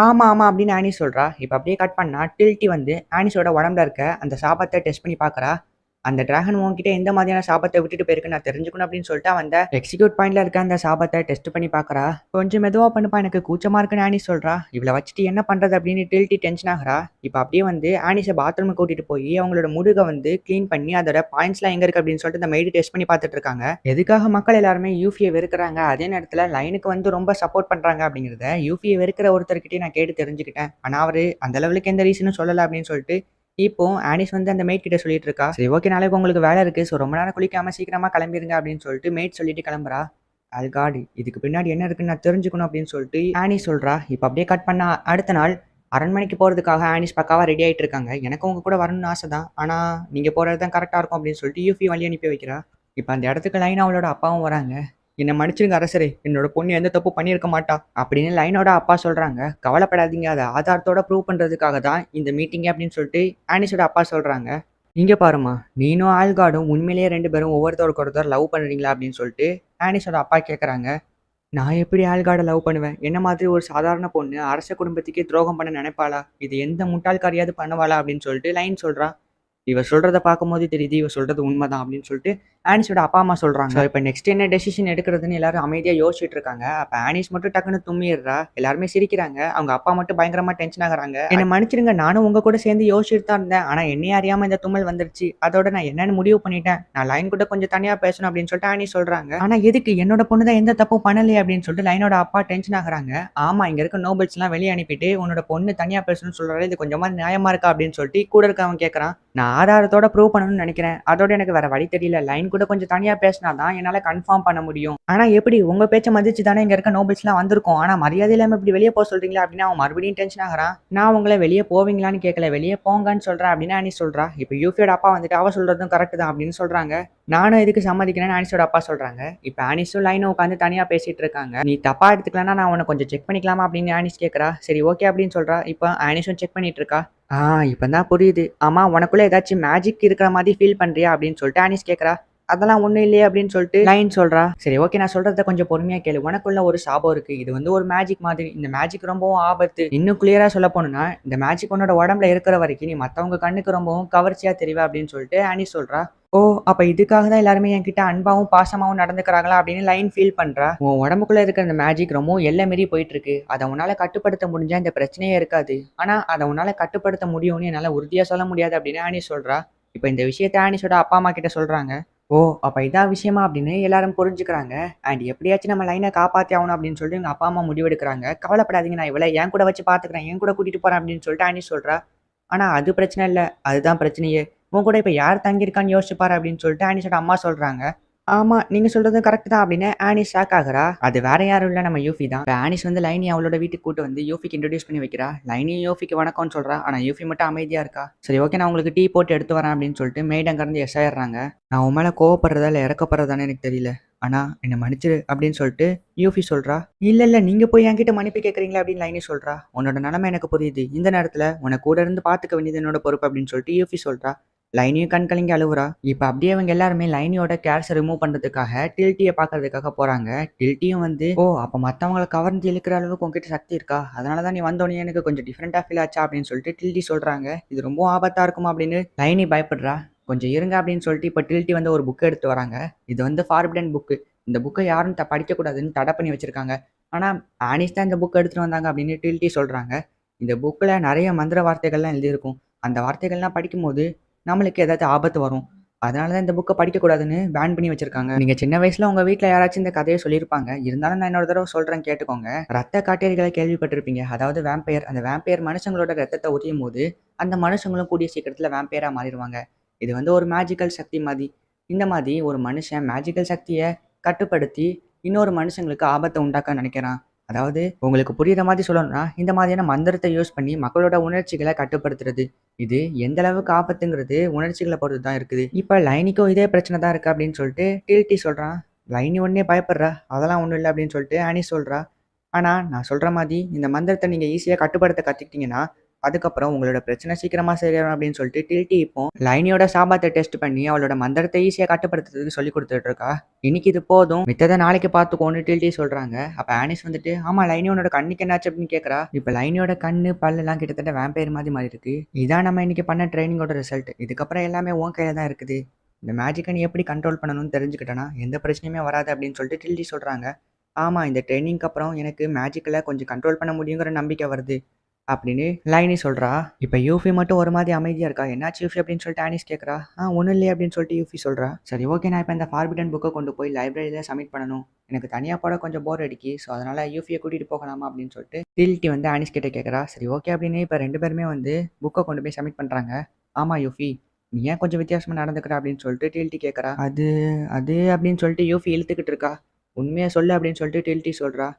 ஆமா ஆமா அப்படின்னு ஆனிஸ் சொல்றா. இப்போ அப்படியே கட் பண்ணா டில்ட்டி வந்து ஆனிஸோட உடம்புல இருக்க அந்த சாபத்தை டெஸ்ட் பண்ணி பாக்குறா. அந்த டிராகன் உன்கிட்ட எந்த மாதிரியான சாபத்தை விட்டுட்டு போயிருக்கு நான் தெரிஞ்சுக்கணும் அப்படின்னு சொல்லிட்டு அவன் அந்த எக்ஸிக்யூட் பாயிண்ட்ல இருக்க அந்த சாபத்தை டெஸ்ட் பண்ணி பாக்குறா. கொஞ்சம் மெதுவா பண்ணுப்பா எனக்கு கூச்சமா இருக்குன்னு ஆனிஸ் சொல்றா. இவளை வச்சுட்டு என்ன பண்றது அப்படின்னு டில்ட்டி டென்ஷன் ஆகுறா. இப்ப அப்படியே வந்து ஆனிஸை பாத்ரூம் கூட்டிட்டு போய் அவங்களோட முதுகை வந்து கிளீன் பண்ணி அதோட பாயிண்ட்ஸ்லாம் எங்க இருக்கு அப்படின்னு சொல்லிட்டு இந்த மெய்டு டெஸ்ட் பண்ணி பார்த்துட்டு இருக்காங்க. எதுக்காக மக்கள் எல்லாருமே யூஃபியை வெறுக்கிறாங்க அதே நேரத்துல லைனுக்கு வந்து ரொம்ப சப்போர்ட் பண்றாங்க அப்படிங்கிறத யூஃபியை வெறுக்கிற ஒருத்தர்கிட்டயே நான் கேட்டு தெரிஞ்சுக்கிட்டேன். ஆனா அவரு அந்த லெவலுக்கு எந்த ரீசனும் சொல்லல அப்படின்னு சொல்லிட்டு இப்போ ஆனிஸ் வந்து அந்த மேட் கிட்ட சொல்லிட்டு இருக்கா. சரி ஓகே நாளைக்கு உங்களுக்கு வேலை இருக்கு. ஸோ ரொம்ப நேரம் குளிக்காம சீக்கிரமா கிளம்பிருங்க அப்படின்னு சொல்லிட்டு மேட் சொல்லிட்டு கிளம்புறா. அல்காட் இதுக்கு பின்னாடி என்ன இருக்குன்னு நான் தெரிஞ்சுக்கணும் அப்படின்னு சொல்லிட்டு ஆனிஸ் சொல்றா. இப்போ அப்படியே கட் பண்ணா அடுத்த நாள் அரண்மனைக்கு போறதுக்காக ஆனிஸ் பக்காவா ரெடி ஆயிட்டு இருக்காங்க. எனக்கு உங்க கூட வரணும்னு ஆசை தான். ஆனா நீங்க போறது தான் கரெக்டா இருக்கும் அப்படின்னு சொல்லிட்டு யூஃபி வழி அனுப்பி வைக்கிறா. இப்போ அந்த இடத்துக்கு லைன் அவளோட அப்பாவும் வராங்க. என்ன மன்னிச்சிருங்க அரசரே, என்னோட பொண்ணு எந்த தப்பு பண்ணியிருக்க மாட்டா அப்படின்னு லைனோட அப்பா சொல்றாங்க. கவலைப்படாதீங்க அதை ஆதாரத்தோட ப்ரூவ் பண்றதுக்காக தான் இந்த மீட்டிங் அப்படின்னு சொல்லிட்டு ஆனிஸோட அப்பா சொல்றாங்க. இங்க பாருமா நீனும் ஆல்கார்டும் உண்மையிலேயே 2 பேரும் ஒவ்வொருத்தருக்கு ஒருத்தர் லவ் பண்றீங்களா அப்படின்னு சொல்லிட்டு ஆனிஸோட அப்பா கேட்கறாங்க. நான் எப்படி ஆல்கார்டை லவ் பண்ணுவேன்? என்ன மாதிரி ஒரு சாதாரண பொண்ணு அரச குடும்பத்துக்கே துரோகம் பண்ண நினைப்பாளா? இது எந்த முட்டாள்காரியாவது பண்ணுவாளா அப்படின்னு சொல்லிட்டு லைன் சொல்றா. இவ சொல்றத பார்க்கும்போது தெரியுது இவ சொல்றது உண்மைதான் அப்படின்னு சொல்லிட்டு ஆனிஸோட அப்பா அம்மா சொல்றாங்க. இப்போ நெக்ஸ்ட் என்ன டெசிஷன் எடுக்கிறதுன்னு எல்லாரும் அமைதியா யோசிச்சுட்டு இருக்காங்க. அப்ப ஆனிஸ் மட்டும் டக்குன்னு தும்மிடுறா. எல்லாருமே சிரிக்கிறாங்க. அவங்க அப்பா மட்டும் பயங்கரமா டென்ஷன் ஆகுறாங்க. என்ன மன்னிச்சிருங்க நானும் உங்க கூட சேர்ந்து யோசிச்சுட்டு தான் இருந்தேன். ஆனா என்னையே அறியாம இந்த தும்மல் வந்துருச்சு. அதோட நான் என்னன்னு முடிவு பண்ணிட்டேன். நான் லைன் கூட கொஞ்சம் தனியா பேசணும் அப்படின்னு சொல்லிட்டு ஆனிஸ் சொல்றாங்க. ஆனா எதுக்கு என்னோட பொண்ணு தான் எந்த தப்பும் பண்ணலையே அப்படின்னு சொல்லிட்டு லைனோட அப்பா டென்ஷன் ஆகுறாங்க. ஆமா இங்க இருக்க நோபல்ஸ் எல்லாம் வெளியே அனுப்பிட்டு உன்னோட பொண்ணு தனியா பேசணும்னு சொல்றாரு. இது கொஞ்சமா நியாயமா இருக்கா அப்படின்னு சொல்லிட்டு கூட இருக்கவன் கேட்கறான். நான் ஆதாரத்தோட ப்ரூவ் பண்ணணும்னு நினைக்கிறேன். அதோட எனக்கு வேற வழி தெரியல. லைன் கூட கொஞ்சம் தனியா பேசினா தான் என்னால கன்ஃபார்ம் பண்ண முடியும். ஆனா எப்படி உங்க பேச்ச மதிச்சு தானே இங்க இருக்க நோபல்ஸ்லாம் வந்திருக்கோம். ஆனா மரியாதை இல்லாம இப்படி வெளியே போக சொல்றீங்களா அப்படின்னு அவன் மறுபடியும் டென்ஷன் ஆகுறான். நான் உங்களை வெளியே போவீங்களான்னு கேட்கல, வெளியே போங்கன்னு சொல்றேன் அப்படின்னு ஆனிஸ் சொல்றா. இப்போ யூஃபியோட அப்பா வந்துட்டு அவ சொல்றதும் கரெக்ட் தான் அப்படின்னு சொல்றாங்க. நானும் இதுக்கு சம்மதிக்கிறேன்னு ஆனிஸோட அப்பா சொல்றாங்க. இப்போ ஆனிஸும் லைனும் உட்காந்து தனியா பேசிட்டு இருக்காங்க. நீ தப்பா எடுத்துக்கலன்னா நான் உன்னை கொஞ்சம் செக் பண்ணிக்கலாமா அப்படின்னு ஆனிஸ் கேட்கறா. சரி ஓகே அப்படின்னு சொல்றா. இப்போ ஆனிஸும் செக் பண்ணிட்டு இருக்கா. இப்பதான் புரியுது. ஆமா உனக்குள்ள ஏதாச்சும் மேஜிக் இருக்கிற மாதிரி ஃபீல் பண்றியா அப்படின்னு சொல்லிட்டு ஆனிஸ் கேட்கறா. அதெல்லாம் ஒண்ணும் இல்லையே அப்படின்னு சொல்லிட்டு லைன் சொல்றா. சரி ஓகே நான் சொல்றத கொஞ்சம் பொறுமையா கேளு. உனக்குள்ள ஒரு சாபம் இருக்கு. இது வந்து ஒரு மேஜிக் மாதிரி. இந்த மேஜிக் ரொம்பவும் ஆபத்து. இன்னும் கிளியரா சொல்ல போனா இந்த மேஜிக் உன்னோட உடம்புல இருக்கிற வரைக்கும் நீ மத்தவங்க கண்ணுக்கு ரொம்பவும் கவர்ச்சியா தெரிவ அப்படின்னு சொல்லிட்டு ஆனிஸ் சொல்றா. ஓ அப்ப இதுக்காக தான் எல்லாருமே என்கிட்ட அன்பாவும் பாசமாவும் நடந்துக்கிறாங்களா அப்படின்னு லைன் ஃபீல் பண்றா. உன் உடம்புக்குள்ள இருக்கிற இந்த மேஜிக் ரொம்பவும் எல்லை மீறி போயிட்டு இருக்கு. அதை உன்னால கட்டுப்படுத்த முடிஞ்சா இந்த பிரச்சனையே இருக்காது. ஆனா அதை உன்னால கட்டுப்படுத்த முடியும்னு என்னால உறுதியா சொல்ல முடியாது அப்படின்னு ஆனிஸ் சொல்றா. இப்ப இந்த விஷயத்த ஆனிஸோட அப்பா அம்மா கிட்ட சொல்றாங்க. ஓ அப்ப இதான் விஷயமா அப்படின்னு எல்லாரும் புரிஞ்சுக்கிறாங்க. அண்ட் எப்படியாச்சும் நம்ம லைனை காப்பாத்தி ஆகணும் அப்படின்னு சொல்லிட்டு எங்க அப்பா அம்மா முடிவெடுக்கிறாங்க. கவலைப்படாதீங்க நான் இவளை என் கூட வச்சு பாத்துக்கிறேன், என் கூட கூட்டிட்டு போறேன் அப்படின்னு சொல்லிட்டு ஆனிஸ் சொல்றா. ஆனா அது பிரச்சனை இல்ல, அதுதான் பிரச்சனையே. உன் கூட இப்ப யார் தங்கியிருக்கான்னு யோசிச்சு பாரு அப்படின்னு சொல்லிட்டு ஆனிஸோட அம்மா சொல்றாங்க. ஆமா நீங்க சொல்றது கரெக்ட் தான் அப்படின்னு ஆனிஸ் ஷாக் ஆகுறா. அது வேற யாரும் இல்ல நம்ம யூஃபி தான். இப்ப ஆனிஸ் வந்து லைனி அவளோட வீட்டுக்கு கூட்டு வந்து யூஃபிக்கு இன்ட்ரோடியூஸ் பண்ணி வைக்கிறா. லைனியும் யூஃபிக்கு வணக்கம்னு சொல்றா. ஆனா யூஃபி மட்டும் அமைதியா இருக்கா. சரி ஓகே நான் உங்களுக்கு டீ போட்டு எடுத்து வரேன் அப்படின்னு சொல்லிட்டு மேட் அங்க இருந்து எஸ் ஆயிடுறாங்க. நான் உன் மேல கோவப்படுறதா இல்ல இறக்கப்படுறதானே எனக்கு தெரியல. ஆனா என்ன மன்னிச்சிரு அப்படின்னு சொல்லிட்டு யூஃபி சொல்றா. இல்ல இல்ல நீங்க போய் என்கிட்ட மன்னிப்பு கேட்கறீங்களா அப்படின்னு லைனி சொல்றா. உன்னோட நிலைமை எனக்கு புரியுது. இந்த நேரத்துல உன்னை கூட இருந்து பாத்துக்க வேண்டியது என்னோட பொறுப்பு அப்படின்னு சொல்லிட்டு யூஃபி சொல்றா. லைனியும் கண் கலங்கி அழுவுறா. இப்ப அப்படியே அவங்க எல்லாருமே லைனியோட கேர்ஸை ரிமூவ் பண்றதுக்காக டில்ட்டியை பாக்குறதுக்காக போறாங்க. டில்ட்டியும் வந்து ஓ அப்ப மத்தவங்களை கவர்ந்து இழுக்கிற அளவுக்கு உங்ககிட்ட சக்தி இருக்கா, அதனாலதான் நீ வந்தோடனே எனக்கு கொஞ்சம் டிஃப்ரெண்டா ஃபீல் ஆச்சா அப்படின்னு சொல்லிட்டு டில்ட்டி சொல்றாங்க. இது ரொம்ப ஆபத்தா இருக்குமா அப்படின்னு லைனி பயப்படுறா. கொஞ்சம் இருங்க அப்படின்னு சொல்லிட்டு இப்ப டில்ட்டி வந்து ஒரு புக் எடுத்து வராங்க. இது வந்து ஃபார்பிடன் புக்கு. இந்த புக்கை யாரும் படிக்கக்கூடாதுன்னு தடை பண்ணி வச்சிருக்காங்க. ஆனா ஆனிஸ் தான் இந்த புக் எடுத்துட்டு வந்தாங்க அப்படின்னு டில்ட்டி சொல்றாங்க. இந்த புக்ல நிறைய மந்திர வார்த்தைகள்லாம் எழுதியிருக்கும். அந்த வார்த்தைகள்லாம் படிக்கும்போது நம்மளுக்கு ஏதாச்சும் ஆபத்து வரும். அதனால தான் இந்த புக்க படிக்கக்கூடாதுன்னு பேன் பண்ணி வச்சிருக்காங்க. நீங்க சின்ன வயசுல உங்க வீட்ல யாராச்சும் இந்த கதைய சொல்லியிருப்பாங்க. இருந்தாலும் நான் இன்னொரு தடவ சொல்றேன் கேட்டுக்கோங்க. ரத்த காட்டேரிகள கேள்விப்பட்டிருப்பீங்க. அதாவது வேம்பயர். அந்த வேம்பயர் மனுஷங்களோட ரத்தத்த உரியும்போது, அந்த மனுஷங்களும் கூடிய சீக்கிரத்துல வேம்பயரா மாறிருவாங்க. இது வந்து ஒரு மேஜிக்கல் சக்தி மாரி. இந்த மாரி ஒரு மனுஷன் மேஜிக்கல் சக்திய கட்டுப்படுத்தி, இன்னொரு மனுஷங்களுக்கு ஆபத்த உண்டாக்க நெனைக்கிறான். அதாவது உங்களுக்கு புரியிற மாரி சொல்லணும்னா, இந்த மாதிரியான மந்திரத்த யூஸ் பண்ணி மக்களோட உணர்ச்சிகள கட்டுப்படுத்துறது. இது எந்த அளவுக்கு ஆபத்துங்கிறது உணர்ச்சிகள பொறுத்து தான் இருக்குது. இப்ப லைனிக்கும் இதே பிரச்சனை தான் இருக்கு அப்படின்னு சொல்லிட்டு டில்டி சொல்றான். லைனி உடனே பயப்படுறா. அதெல்லாம் ஒண்ணும் இல்ல அப்படின்னு சொல்லிட்டு ஆனி சொல்றா. ஆனா நான் சொல்ற மாரி இந்த மந்திரத்த நீங்க ஈஸியா கட்டுப்படுத்த கத்துக்கிட்டீங்கன்னா, அதுக்கப்புறம் உங்களோட பிரச்சனை சீக்கிரமா சரியாயிரும் அப்படின்னு சொல்லிட்டு டில்டி இப்போ லைனியோட சாபத்த டெஸ்ட் பண்ணி அவளோட மந்திரத்த ஈஸியா கட்டுப்படுத்துறதுக்கு சொல்லிக் குடுத்துட்டு இருக்கா. இன்னைக்கு இது போதும். மித்தத நாளைக்கு பார்த்துக்கோன்னு டில்டி சொல்றாங்க. அப்ப ஆனிஸ் வந்துட்டு, ஆமா லைனி உன்னோட கண்ணுக்கு என்னாச்சு அப்படின்னு கேட்கறா. இப்ப லைனியோட கண்ணு, பல்லெல்லாம் கிட்டத்தட்ட வேம்பயர் மாதிரி மாறி இருக்கு. இதான் நம்ம இன்னைக்கு பண்ண ட்ரைனிங்கோட ரிசல்ட். இதுக்கப்புறம் எல்லாமே உன் கையில தான் இருக்குது. இந்த மேஜிக்கை நீ எப்படி கண்ட்ரோல் பண்ணணும்னு தெரிஞ்சுக்கிட்டனா எந்த பிரச்சனையுமே வராது அப்படின்னு சொல்லிட்டு டில்டி சொல்றாங்க. ஆமா இந்த ட்ரைனிங்க்கு அப்புறம் எனக்கு மேஜிக்கில் கொஞ்சம் கண்ட்ரோல் பண்ண முடியுங்கிற நம்பிக்கை வருது அப்படின்னு லைனி சொல்றா. இப்ப யூஃபி மட்டும் ஒரு மாதிரி அமைதியா இருக்கா. என்னாச்சு யூஃபி அப்படின்னு சொல்லிட்டு ஆனிஸ் கேட்கறா. ஒன்றும் இல்லையே அப்படின்னு சொல்லிட்டு யூஃபி சொல்றா. சரி ஓகே, நான் இப்போ இந்த ஃபார்பிடன் புக்கை கொண்டு போய் லைப்ரரியில சப்மிட் பண்ணணும். எனக்கு தனியா போட கொஞ்சம் போர் அடிக்கி. ஸோ அதனால யூஃபியை கூட்டிட்டு போகலாமா அப்படின்னு சொல்லிட்டு டில்டி வந்து ஆனிஸ் கிட்ட கேட்கறா. சரி ஓகே அப்படின்னு இப்போ 2 பேருமே வந்து புக்கை கொண்டு போய் சப்மிட் பண்றாங்க. ஆமா யூஃபி, நீ ஏன் கொஞ்சம் வித்தியாசமா நடந்துக்கிற அப்படின்னு சொல்லிட்டு டில்டி கேட்கறா. அது அது அப்படின்னு சொல்லிட்டு யூஃபி இழுத்துக்கிட்டு இருக்கா. உண்மையை சொல்லு அப்படின்னு சொல்லிட்டு டில்டி சொல்றா.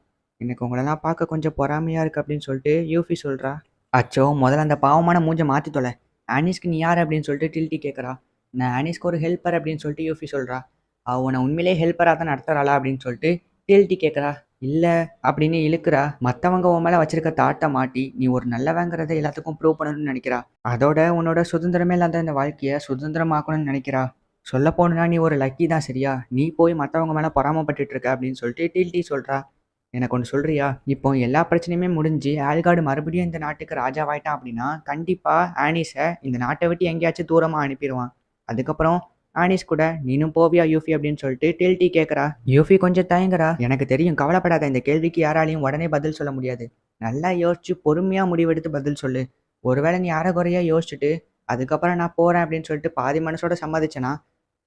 எனக்கு உங்களெல்லாம் பார்க்க கொஞ்சம் பொறாமையா இருக்கு அப்படின்னு சொல்லிட்டு யூஃபி சொல்றா. அச்சோ, முதல்ல அந்த பாவமான மூஞ்ச மாத்தி தொலை. ஆனிஸ்க்கு நீ யார் அப்படின்னு சொல்லிட்டு டில்டி கேட்கறா. நான் ஆனிஸ்க்கு ஒரு ஹெல்ப்பர் அப்படின்னு சொல்லிட்டு யூஃபி சொல்றா. அவ உன்னை உண்மையிலேயே ஹெல்ப்பரா தான் நடத்துறாளா அப்படின்னு சொல்லிட்டு டில்டி கேட்கறா. இல்ல அப்படின்னு இழுக்கிறா. மத்தவங்க உன் மேல வச்சிருக்க தாட்டை மாட்டி நீ ஒரு நல்லவங்கிறத எல்லாத்துக்கும் ப்ரூவ் பண்ணணும்னு நினைக்கிறா. அதோட உன்னோட சுதந்திரமே இல்லாத இந்த வாழ்க்கைய சுதந்திரமாக்கணும்னு நினைக்கிறா. சொல்ல போனா நீ ஒரு லக்கி தான் சரியா. நீ போய் மத்தவங்க மேல பொறாமப்பட்டுட்டு இருக்க அப்படின்னு சொல்லிட்டு டில்டி சொல்றா. எனக்கு ஒன்று சொல்றியா? இப்போ எல்லா பிரச்சனையுமே முடிஞ்சு ஆல்கார்டு மறுபடியும் இந்த நாட்டுக்கு ராஜாவாயிட்டான் அப்படின்னா, கண்டிப்பா ஆனிஸை இந்த நாட்டை விட்டு எங்கேயாச்சும் தூரமா அனுப்பிருவான். அதுக்கப்புறம் ஆனிஸ் கூட நீனும் போவியா யூஃபி அப்படின்னு சொல்லிட்டு டில்டி கேட்கறா. யூஃபி கொஞ்சம் தயங்குறா. எனக்கு தெரியும், கவலைப்படாத. இந்த கேள்விக்கு யாராலையும் உடனே பதில் சொல்ல முடியாது. நல்லா யோசிச்சு பொறுமையா முடிவெடுத்து பதில் சொல்லு. ஒருவேளை நீ அரைகுறையா யோசிச்சுட்டு அதுக்கப்புறம் நான் போறேன் அப்படின்னு சொல்லிட்டு பாதி மனசோட சம்மதிச்சனா,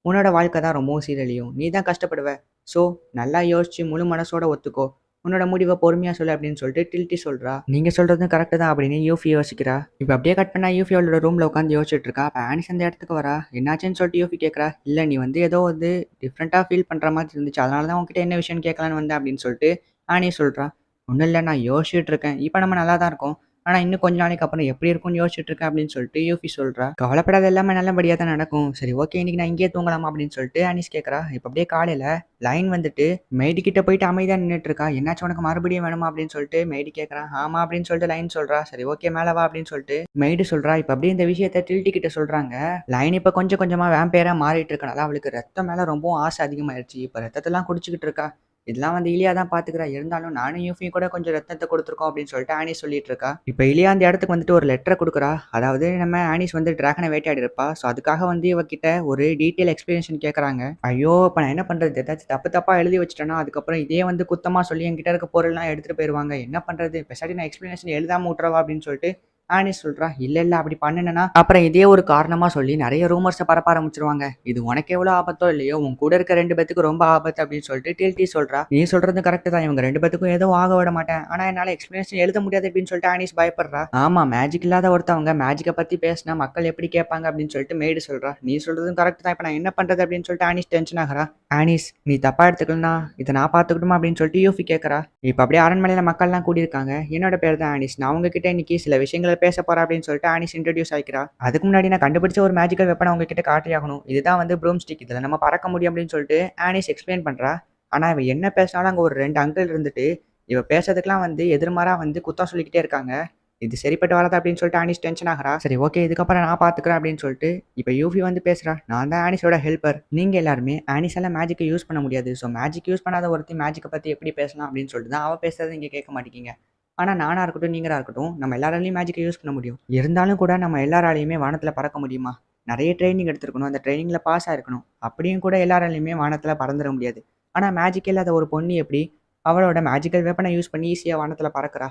உன்னோட வாழ்க்கை தான் ரொம்பவும் சீரழியும். நீ தான் கஷ்டப்படுவ. ஸோ நல்லா யோசிச்சு முழு மனசோட ஒத்துக்கோ. உன்னோட முடிவை பொறுமையா சொல்லு அப்படின்னு சொல்லிட்டு டில்டி சொல்றா. நீங்க சொல்றதும் கரெக்ட் தான் அப்படின்னு யூஃபி யோசிக்கிறா. இப்போ அப்படியே கட் பண்ணா யூஃபி அவளோட ரூம்ல உட்காந்து யோசிச்சுட்டு இருக்கா. அப்ப ஆனிஸ் அந்த இடத்துக்கு வரா. என்னாச்சுன்னு சொல்லிட்டு யூஃபி கேட்கறா. இல்ல நீ வந்து ஏதோ வந்து டிஃப்ரெண்டா ஃபீல் பண்ற மாதிரி இருந்துச்சு. அதனால தான் உன்கிட்ட என்ன விஷயம்னு கேட்கலான்னு வந்தேன் அப்படின்னு சொல்லிட்டு ஆனிஸ் சொல்றா. ஒன்றும் இல்லை, நான் யோசிச்சுட்டு இருக்கேன். இப்போ நம்ம நல்லா தான் இருக்கோம். ஆனா இன்னும் கொஞ்ச நாளைக்கு அப்புறம் எப்படி இருக்கும்னு யோசிச்சுட்டு இருக்கேன் அப்படின்னு சொல்லிட்டு யூஃபி சொல்றா. கவலைப்படாத, எல்லாமே நல்லபடியா தான் நடக்கும். சரி ஓகே, இன்னைக்கு நான் இங்கேயே தூங்கலாமா அப்படின்னு சொல்லிட்டு ஆனிஸ் கேட்கறா. இப்போ அப்படியே காலையில லைன் வந்துட்டு மெய்டு கிட்ட போயிட்டு அமைதியா நின்றுட்டு இருக்கா. என்னாச்சு உனக்கு மறுபடியும் வேணுமா அப்படின்னு சொல்லிட்டு மெய்டு கேட்கறான். ஆமா அப்படின்னு சொல்லிட்டு லைன் சொல்றா. சரி ஓகே மேல வா அப்படின்னு சொல்லிட்டு மெய்டு சொல்றா. இப்போ அப்படியே இந்த விஷயத்த டில்டி கிட்ட சொல்றாங்க. லைன் இப்போ கொஞ்சம் கொஞ்சமா வேம்பையரா மாறிட்டு இருக்கனால அவளுக்கு ரத்தம் மேல ரொம்பவும் ஆசை அதிகமாயிருச்சு. இப்போ ரத்தத்தெல்லாம் குடிச்சுக்கிட்டு இருக்கா. இதெல்லாம் வந்து இலியா தான் பாத்துக்கிறா. இருந்தாலும் நானும் யூஃபியும் கூட கொஞ்சம் ரத்தத்தை கொடுத்துருக்கோம் அப்படின்னு சொல்லிட்டு ஆனிஸ் சொல்லிட்டு இருக்கா. இப்போ இலியா அந்த இடத்துக்கு வந்துட்டு ஒரு லெட்டரை கொடுக்குறா. அதாவது நம்ம ஆனிஸ் வந்து டிராகனை வேட்டையாடி இருப்பா. ஸோ அதுக்காக வந்து இவகிட்ட ஒரு டீட்டெயில் எக்ஸ்பிளனேஷன் கேட்கறாங்க. ஐயோ, இப்போ நான் என்ன பண்றது? ஏதாச்சும் தப்பு தப்பா எழுதி வச்சுட்டேன்னா அதுக்கப்புறம் இதே வந்து குத்தமா சொல்லி என்கிட்ட இருக்க பொருள்லாம் எடுத்துட்டு போயிருவாங்க. என்ன பண்றது? பெசாடி நான் எக்ஸ்பிளனேஷன் எழுதாம விட்டுறவா அப்படின்னு சொல்லிட்டு ஆனிஸ் சொல்றா. இல்ல அப்படி பண்ணுனா அப்புறம் இதே ஒரு காரணமா சொல்லி நிறைய ரூமர்ஸை பரப்ப ஆரம்பிச்சிருவாங்க. இது உனக்கு எவ்வளவு ஆபத்தோ இல்லையோ உன் கூட இருக்க 2 பேத்துக்கு ரொம்ப ஆபத்து அப்படின்னு சொல்லிட்டு டில்டி சொல்றா. நீ சொல்றது கரெக்ட் தான். இவங்க 2 பேத்துக்கும் ஏதோ ஆக விட மாட்டேன். ஆனா என்னால எக்ஸ்பிளனேஷன் எழுத முடியாது அப்படின்னு சொல்லிட்டு ஆனிஸ் பயப்படுறா. ஆமா, மேஜிக் இல்லாத ஒருத்தவங்க மேஜிக்கை பத்தி பேசினா மக்கள் எப்படி கேட்பாங்க அப்படின்னு சொல்லிட்டு மேய்டு சொல்றா. நீ சொல்றதும் கரெக்ட் தான். இப்ப நான் என்ன பண்றது அப்படின்னு சொல்லிட்டு ஆனிஸ் டென்ஷன் ஆகிறா. ஆனிஸ், நீ தப்பா எடுத்துக்கலனா இதை நான் பாத்துக்கிட்டுமா அப்படின்னு சொல்லிட்டு யூஃபி கேட்கறா. இப்ப அப்படியே அரண்மனையில மக்கள்லாம் கூடியிருக்காங்க. என்னோட பேர் தான் ஆனிஸ். நான் உங்ககிட்ட இன்னைக்கு சில விஷயங்களை பேச போறேன் அப்படின்னு சொல்லிட்டு ஆனிஸ் இன்ட்ரடியூஸ் ஆகிக்கிறா. அதுக்கு முன்னாடி நான் கண்டுபிடிச்ச ஒரு மேஜிக்கல் வெப்பனை உங்ககிட்ட காட்டியாகணும். இதுதான் வந்து ப்ரூம் ஸ்டிக். இதுல நம்ம பறக்க முடியும் அப்படின்னு சொல்லிட்டு ஆனிஸ் எக்ஸ்பிளைன் பண்றா. ஆனா இவ என்ன பேசினாலும் அங்க ஒரு 2 அங்கிள் இருந்துட்டு இவ பேசுறதுக்கெல்லாம் வந்து எதிர்மாறா வந்து குத்தம் சொல்லிக்கிட்டே இருக்காங்க. இது சரிப்பட்டு வராது அப்படின்னு சொல்லிட்டு ஆனிஸ் டென்ஷன் ஆகிறா. சரி ஓகே, இதுக்கப்புறம் நான் பாத்துக்கிறேன் அப்படின்னு சொல்லிட்டு இப்ப யூஃபி வந்து பேசுறா. நான் தான் ஆனிஸோட ஹெல்ப்பர். நீங்க எல்லாருமே ஆனிஸால மேஜிக்கை யூஸ் பண்ண முடியாது. ஸோ மேஜிக் யூஸ் பண்ணாத ஒருத்தி மேஜிக்கை பத்தி எப்படி பேசலாம் அப்படின்னு சொல்லிட்டு தான் அவ பேசுறது நீங்க கேட்க மாட்டேங்க. ஆனா நானா இருக்கட்டும், நீங்களா இருக்கட்டும், நம்ம எல்லாராலையும் மேஜிக்கை யூஸ் பண்ண முடியும். இருந்தாலும் கூட நம்ம எல்லாராலையுமே வானத்துல பறக்க முடியுமா? நிறைய ட்ரைனிங் எடுத்திருக்கணும். அந்த ட்ரைனிங்ல பாஸ் ஆயிருக்கணும். அப்படியும் கூட எல்லாராலையுமே வானத்துல பறந்துட முடியாது. ஆனா மேஜிக் இல்லாத ஒரு பொண்ணு எப்படி அவளோட மேஜிக்கல் வெப்பனை யூஸ் பண்ணி ஈஸியா வானத்துல பறக்குறா?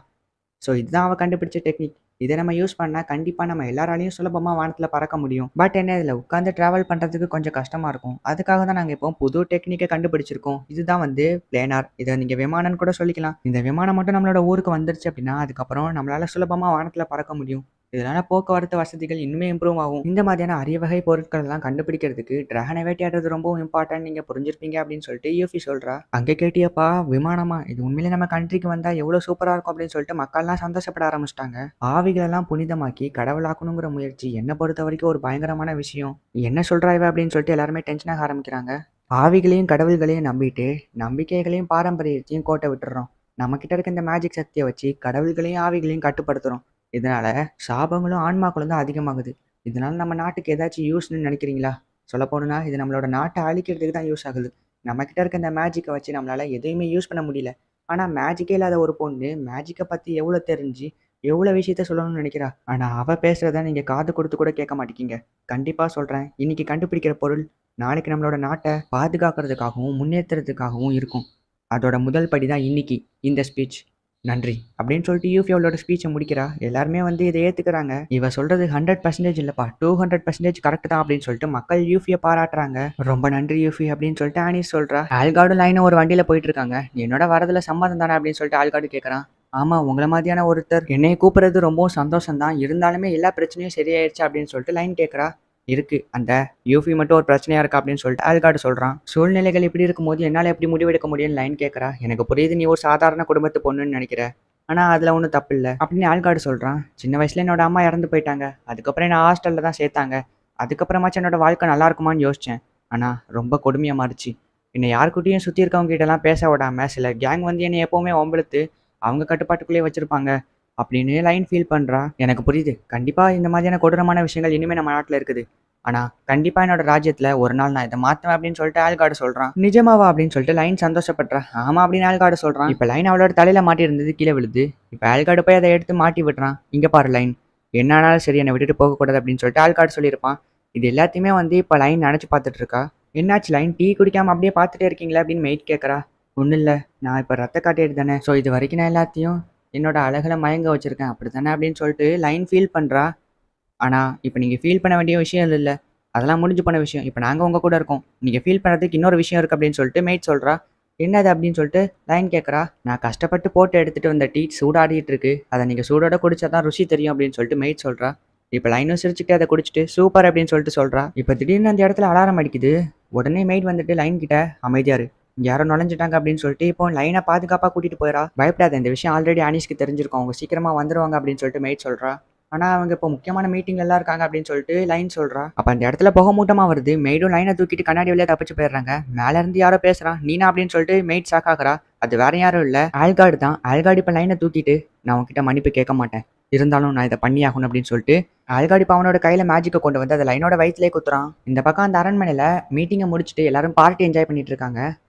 ஸோ இதுதான் அவ கண்டுபிடிச்ச டெக்னிக். இதை நம்ம யூஸ் பண்ணா கண்டிப்பா நம்ம எல்லாராலையும் சுலபமா வானத்துல பறக்க முடியும். பட் என்ன இதுல உட்காந்து டிராவல் பண்றதுக்கு கொஞ்சம் கஷ்டமா இருக்கும். அதுக்காக தான் நாங்க இப்போ புது டெக்னிக்கை கண்டுபிடிச்சிருக்கோம். இதுதான் வந்து பிளேனார். இதை நீங்க விமானம்னு கூட சொல்லிக்கலாம். இந்த விமானம் மட்டும் நம்மளோட ஊருக்கு வந்துருச்சு அப்படின்னா அதுக்கப்புறம் நம்மளால சுலபமா வானத்துல பறக்க முடியும். இதனால போக்குவரத்து வசதிகள் இன்னுமே இம்ப்ரூவ் ஆகும். இந்த மாதிரியான அரிய வகை பொருட்கள் எல்லாம் கண்டுபிடிக்கிறதுக்கு டிராகனை வேட்டையாடுறது ரொம்பவும் இம்பார்ட்டன்ட் நீங்க புரிஞ்சிருப்பீங்க அப்படின்னு சொல்லிட்டு யூஃபி சொல்றா. அங்க கேட்டியப்பா விமானமா, இது உண்மையிலே நம்ம கண்ட்ரிக்கு வந்தா எவ்வளவு சூப்பரா இருக்கும் அப்படின்னு சொல்லிட்டு மக்கள்லாம் சந்தோஷப்பட ஆரம்பிச்சிட்டாங்க. ஆவிகளெல்லாம் புனிதமாக்கி கடவுளாக்கணுங்கிற முயற்சி என்னை பொறுத்த வரைக்கும் ஒரு பயங்கரமான விஷயம். என்ன சொல்றா இவ அப்படின்னு சொல்லிட்டு எல்லாருமே டென்ஷன் ஆக ஆரம்பிக்கிறாங்க. ஆவிகளையும் கடவுள்களையும் நம்பிட்டு நம்பிக்கைகளையும் பாரம்பரியத்தையும் கோட்டை விட்டுறோம். நம்ம கிட்ட இருக்க இந்த மேஜிக் சக்தியை வச்சு கடவுள்களையும் ஆவிகளையும் கட்டுப்படுத்துறோம். இதனால சாபங்களும் ஆன்மாக்களும் தான் அதிகமாகுது. இதனால நம்ம நாட்டுக்கு ஏதாச்சும் யூஸ்ன்னு நினைக்கிறீங்களா? சொல்ல போனா இது நம்மளோட நாட்டை அழிக்கிறதுக்கு தான் யூஸ் ஆகுது. நம்ம கிட்ட இருக்க இந்த மேஜிக்கை வச்சு நம்மளால எதையுமே யூஸ் பண்ண முடியல. ஆனா மேஜிக்கே இல்லாத ஒரு பொண்ணு மேஜிக்கை பத்தி எவ்வளவு தெரிஞ்சு எவ்வளவு விஷயத்த சொல்லணும்னு நினைக்கிறா. ஆனா அவ பேசுறத நீங்க காது கொடுத்து கூட கேட்க மாட்டேங்க. கண்டிப்பா சொல்றேன், இன்னைக்கு கண்டுபிடிக்கிற பொருள் நாளைக்கு நம்மளோட நாட்டை பாதுகாக்கிறதுக்காகவும் முன்னேற்றுறதுக்காகவும் இருக்கும். அதோட முதல் படி தான் இன்னைக்கு இந்த ஸ்பீச். நன்றி அப்படின்னு சொல்லிட்டு யூஃபி அவளோட ஸ்பீச்சை முடிக்கிறா. எல்லாருமே வந்து இதை ஏத்துக்கிறாங்க. இவ சொல்றது 100% இல்லப்பா, 200% கரெக்ட் தான் அப்படின்னு சொல்லிட்டு மக்கள் யூஃபியை பாராட்டுறாங்க. ரொம்ப நன்றி யூஃபி அப்படின்னு சொல்லிட்டு ஆனிஸ் சொல்றா. ஆல்கார்டும் லைனும் ஒரு வண்டியில போயிட்டு இருக்காங்க. என்னோட வரதுல சம்மதம் தானே அப்படின்னு சொல்லிட்டு ஆல்கார்டு கேட்கறான். ஆமா, உங்களை மாதிரியான ஒருத்தர் என்னை கூப்பிடுறது ரொம்பவும் சந்தோஷம் தான். இருந்தாலுமே எல்லா பிரச்சனையும் சரியாயிருச்சு அப்படின்னு சொல்லிட்டு லைன் கேட்கறா. இருக்கு, அந்த யூஃபி மட்டும் ஒரு பிரச்சனையா இருக்கா அப்படின்னு சொல்லிட்டு ஆல்கார்டு சொல்றான். சூழ்நிலைகள் இப்படி இருக்கும்போது என்னால் எப்படி முடிவெடுக்க முடியும்னு லைன் கேட்கறா. எனக்கு புரியுது, நீ ஒரு சாதாரண குடும்பத்து பொண்ணுன்னு நினைக்கிற, ஆனா அதுல ஒன்றும் தப்பு இல்லை அப்படின்னு ஆல்கார்டு சொல்றான். சின்ன வயசுல என்னோட அம்மா இறந்து போயிட்டாங்க. அதுக்கப்புறம் என்ன ஹாஸ்டல்ல தான் சேர்த்தாங்க. அதுக்கப்புறமாச்சும் என்னோட வாழ்க்கை நல்லா இருக்குமான்னு யோசிச்சேன். ஆனா ரொம்ப கொடுமையா மாறிச்சு. என்னை யாருக்கிட்டையும் சுத்தி இருக்கவங்க கிட்ட எல்லாம் பேச விடாம சில கேங் வந்து என்னை எப்பவுமே வம்பிழுத்து அவங்க கட்டுப்பாட்டுக்குள்ளேயே வச்சிருப்பாங்க அப்படின்னு லைன் ஃபீல் பண்றா. எனக்கு புரியுது, கண்டிப்பா இந்த மாதிரியான கொடூரமான விஷயங்கள் இனிமே நம்ம நாட்டுல இருக்குது. ஆனா கண்டிப்பா என்னோட ராஜ்யத்துல ஒரு நாள் நான் இதை மாத்துவேன் அப்படின்னு சொல்லிட்டு ஆல்கார்டு சொல்றான். நிஜமாவா அப்படின்னு சொல்லிட்டு லைன் சந்தோஷப்படுறா. ஆமா அப்படின்னு ஆல்கார்டு சொல்றான். இப்ப லைன் அவளோட தலையில மாட்டி இருந்தது கீழே விழுது. இப்ப ஆல்கார்டு போய் அதை எடுத்து மாட்டி விடுறான். இங்க பாரு லைன், என்ன ஆனாலும் சரி என்னை விட்டுட்டு போகக்கூடாது அப்படின்னு சொல்லிட்டு ஆல்கார்டு சொல்லியிருப்பான். இது எல்லாத்தையுமே வந்து இப்ப லைன் நினைச்சு பார்த்துட்டு இருக்கா. என்னாச்சு லைன், டீ குடிக்காம அப்படியே பார்த்துட்டே இருக்கீங்களா அப்படின்னு மெயிட் கேட்கறா. ஒன்றும் இல்லை, நான் இப்போ ரத்த காட்டிட்டு தானே, ஸோ இது வரைக்கும் நான் எல்லாத்தையும் என்னோட அழகில் மயங்க வச்சிருக்கேன் அப்படி தானே அப்படின்னு சொல்லிட்டு லைன் ஃபீல் பண்ணுறா. ஆனால் இப்போ நீங்கள் ஃபீல் பண்ண வேண்டிய விஷயம் இல்லை, அதெல்லாம் முடிஞ்சு போன விஷயம். இப்போ நாங்கள் உங்கள் கூட இருக்கோம். நீங்கள் ஃபீல் பண்ணுறதுக்கு இன்னொரு விஷயம் இருக்குது அப்படின்னு சொல்லிட்டு மெயிட் சொல்கிறா. என்னது அப்படின்னு சொல்லிட்டு லைன் கேட்குறா. நான் கஷ்டப்பட்டு போட்டு எடுத்துகிட்டு வந்த டீ சூடாடிட்டு இருக்கு, அதை நீங்கள் சூடோட குடிச்சா தான் ருசி தெரியும் அப்படின்னு சொல்லிட்டு மெயிட் சொல்கிறா. இப்போ லைனும் சிரிச்சுட்டு அதை குடிச்சிட்டு சூப்பர் அப்படின்னு சொல்லிட்டு சொல்கிறா. இப்போ திடீர்னு அந்த இடத்துல அலாரம் அடிக்குது. உடனே மெயிட் வந்துட்டு லைன் கிட்ட அமைதியாரு, யாரும் நுழைஞ்சிட்டாங்க அப்படின்னு சொல்லிட்டு இப்போ லைனை பாதுகாப்பாக கூட்டிட்டு போயிடா. பயப்படாத, இந்த விஷயம் ஆல்ரெடி அனீஸ்க்கு தெரிஞ்சிருக்கும், அவங்க சீக்கிரமா வந்துருவாங்க அப்படின்னு சொல்லிட்டு மெயிட் சொல்றா. ஆனா அவங்க இப்போ முக்கியமான மீட்டிங்ல எல்லாம் இருக்காங்க அப்படின்னு சொல்லிட்டு லைன் சொல்றா. அப்ப அந்த இடத்துல புகை மூட்டமா வருது. மெய்டும் லைனை தூக்கிட்டு கண்ணாடி வழியா தப்பிச்சு போயிடுறாங்க. மேல இருந்து யாரோ பேசுறான், நீனா அப்படின்னு சொல்லிட்டு மெய்ட் ஷாக் ஆகுறா. அது வேற யாரும் இல்ல, ஆல்கார்டு தான். ஆல்கார்டு இப்ப லைனை தூக்கிட்டு நான் உன்கிட்ட மன்னிப்பு கேட்க மாட்டேன், இருந்தாலும் நான் இதை பண்ணி ஆகணும் அப்படின்னு சொல்லிட்டு ஆல்கார்டு இப்போ அவனோட கையில மேஜிக்கை கொண்டு வந்து அதை லைனோட வயிற்றுலேயே குத்துறான். இந்த பக்கம் அந்த அரண்மனையில மீட்டிங்கை முடிச்சுட்டு எல்லாரும் பார்ட்டி என்ஜாய் பண்ணிட்டு இருக்காங்க.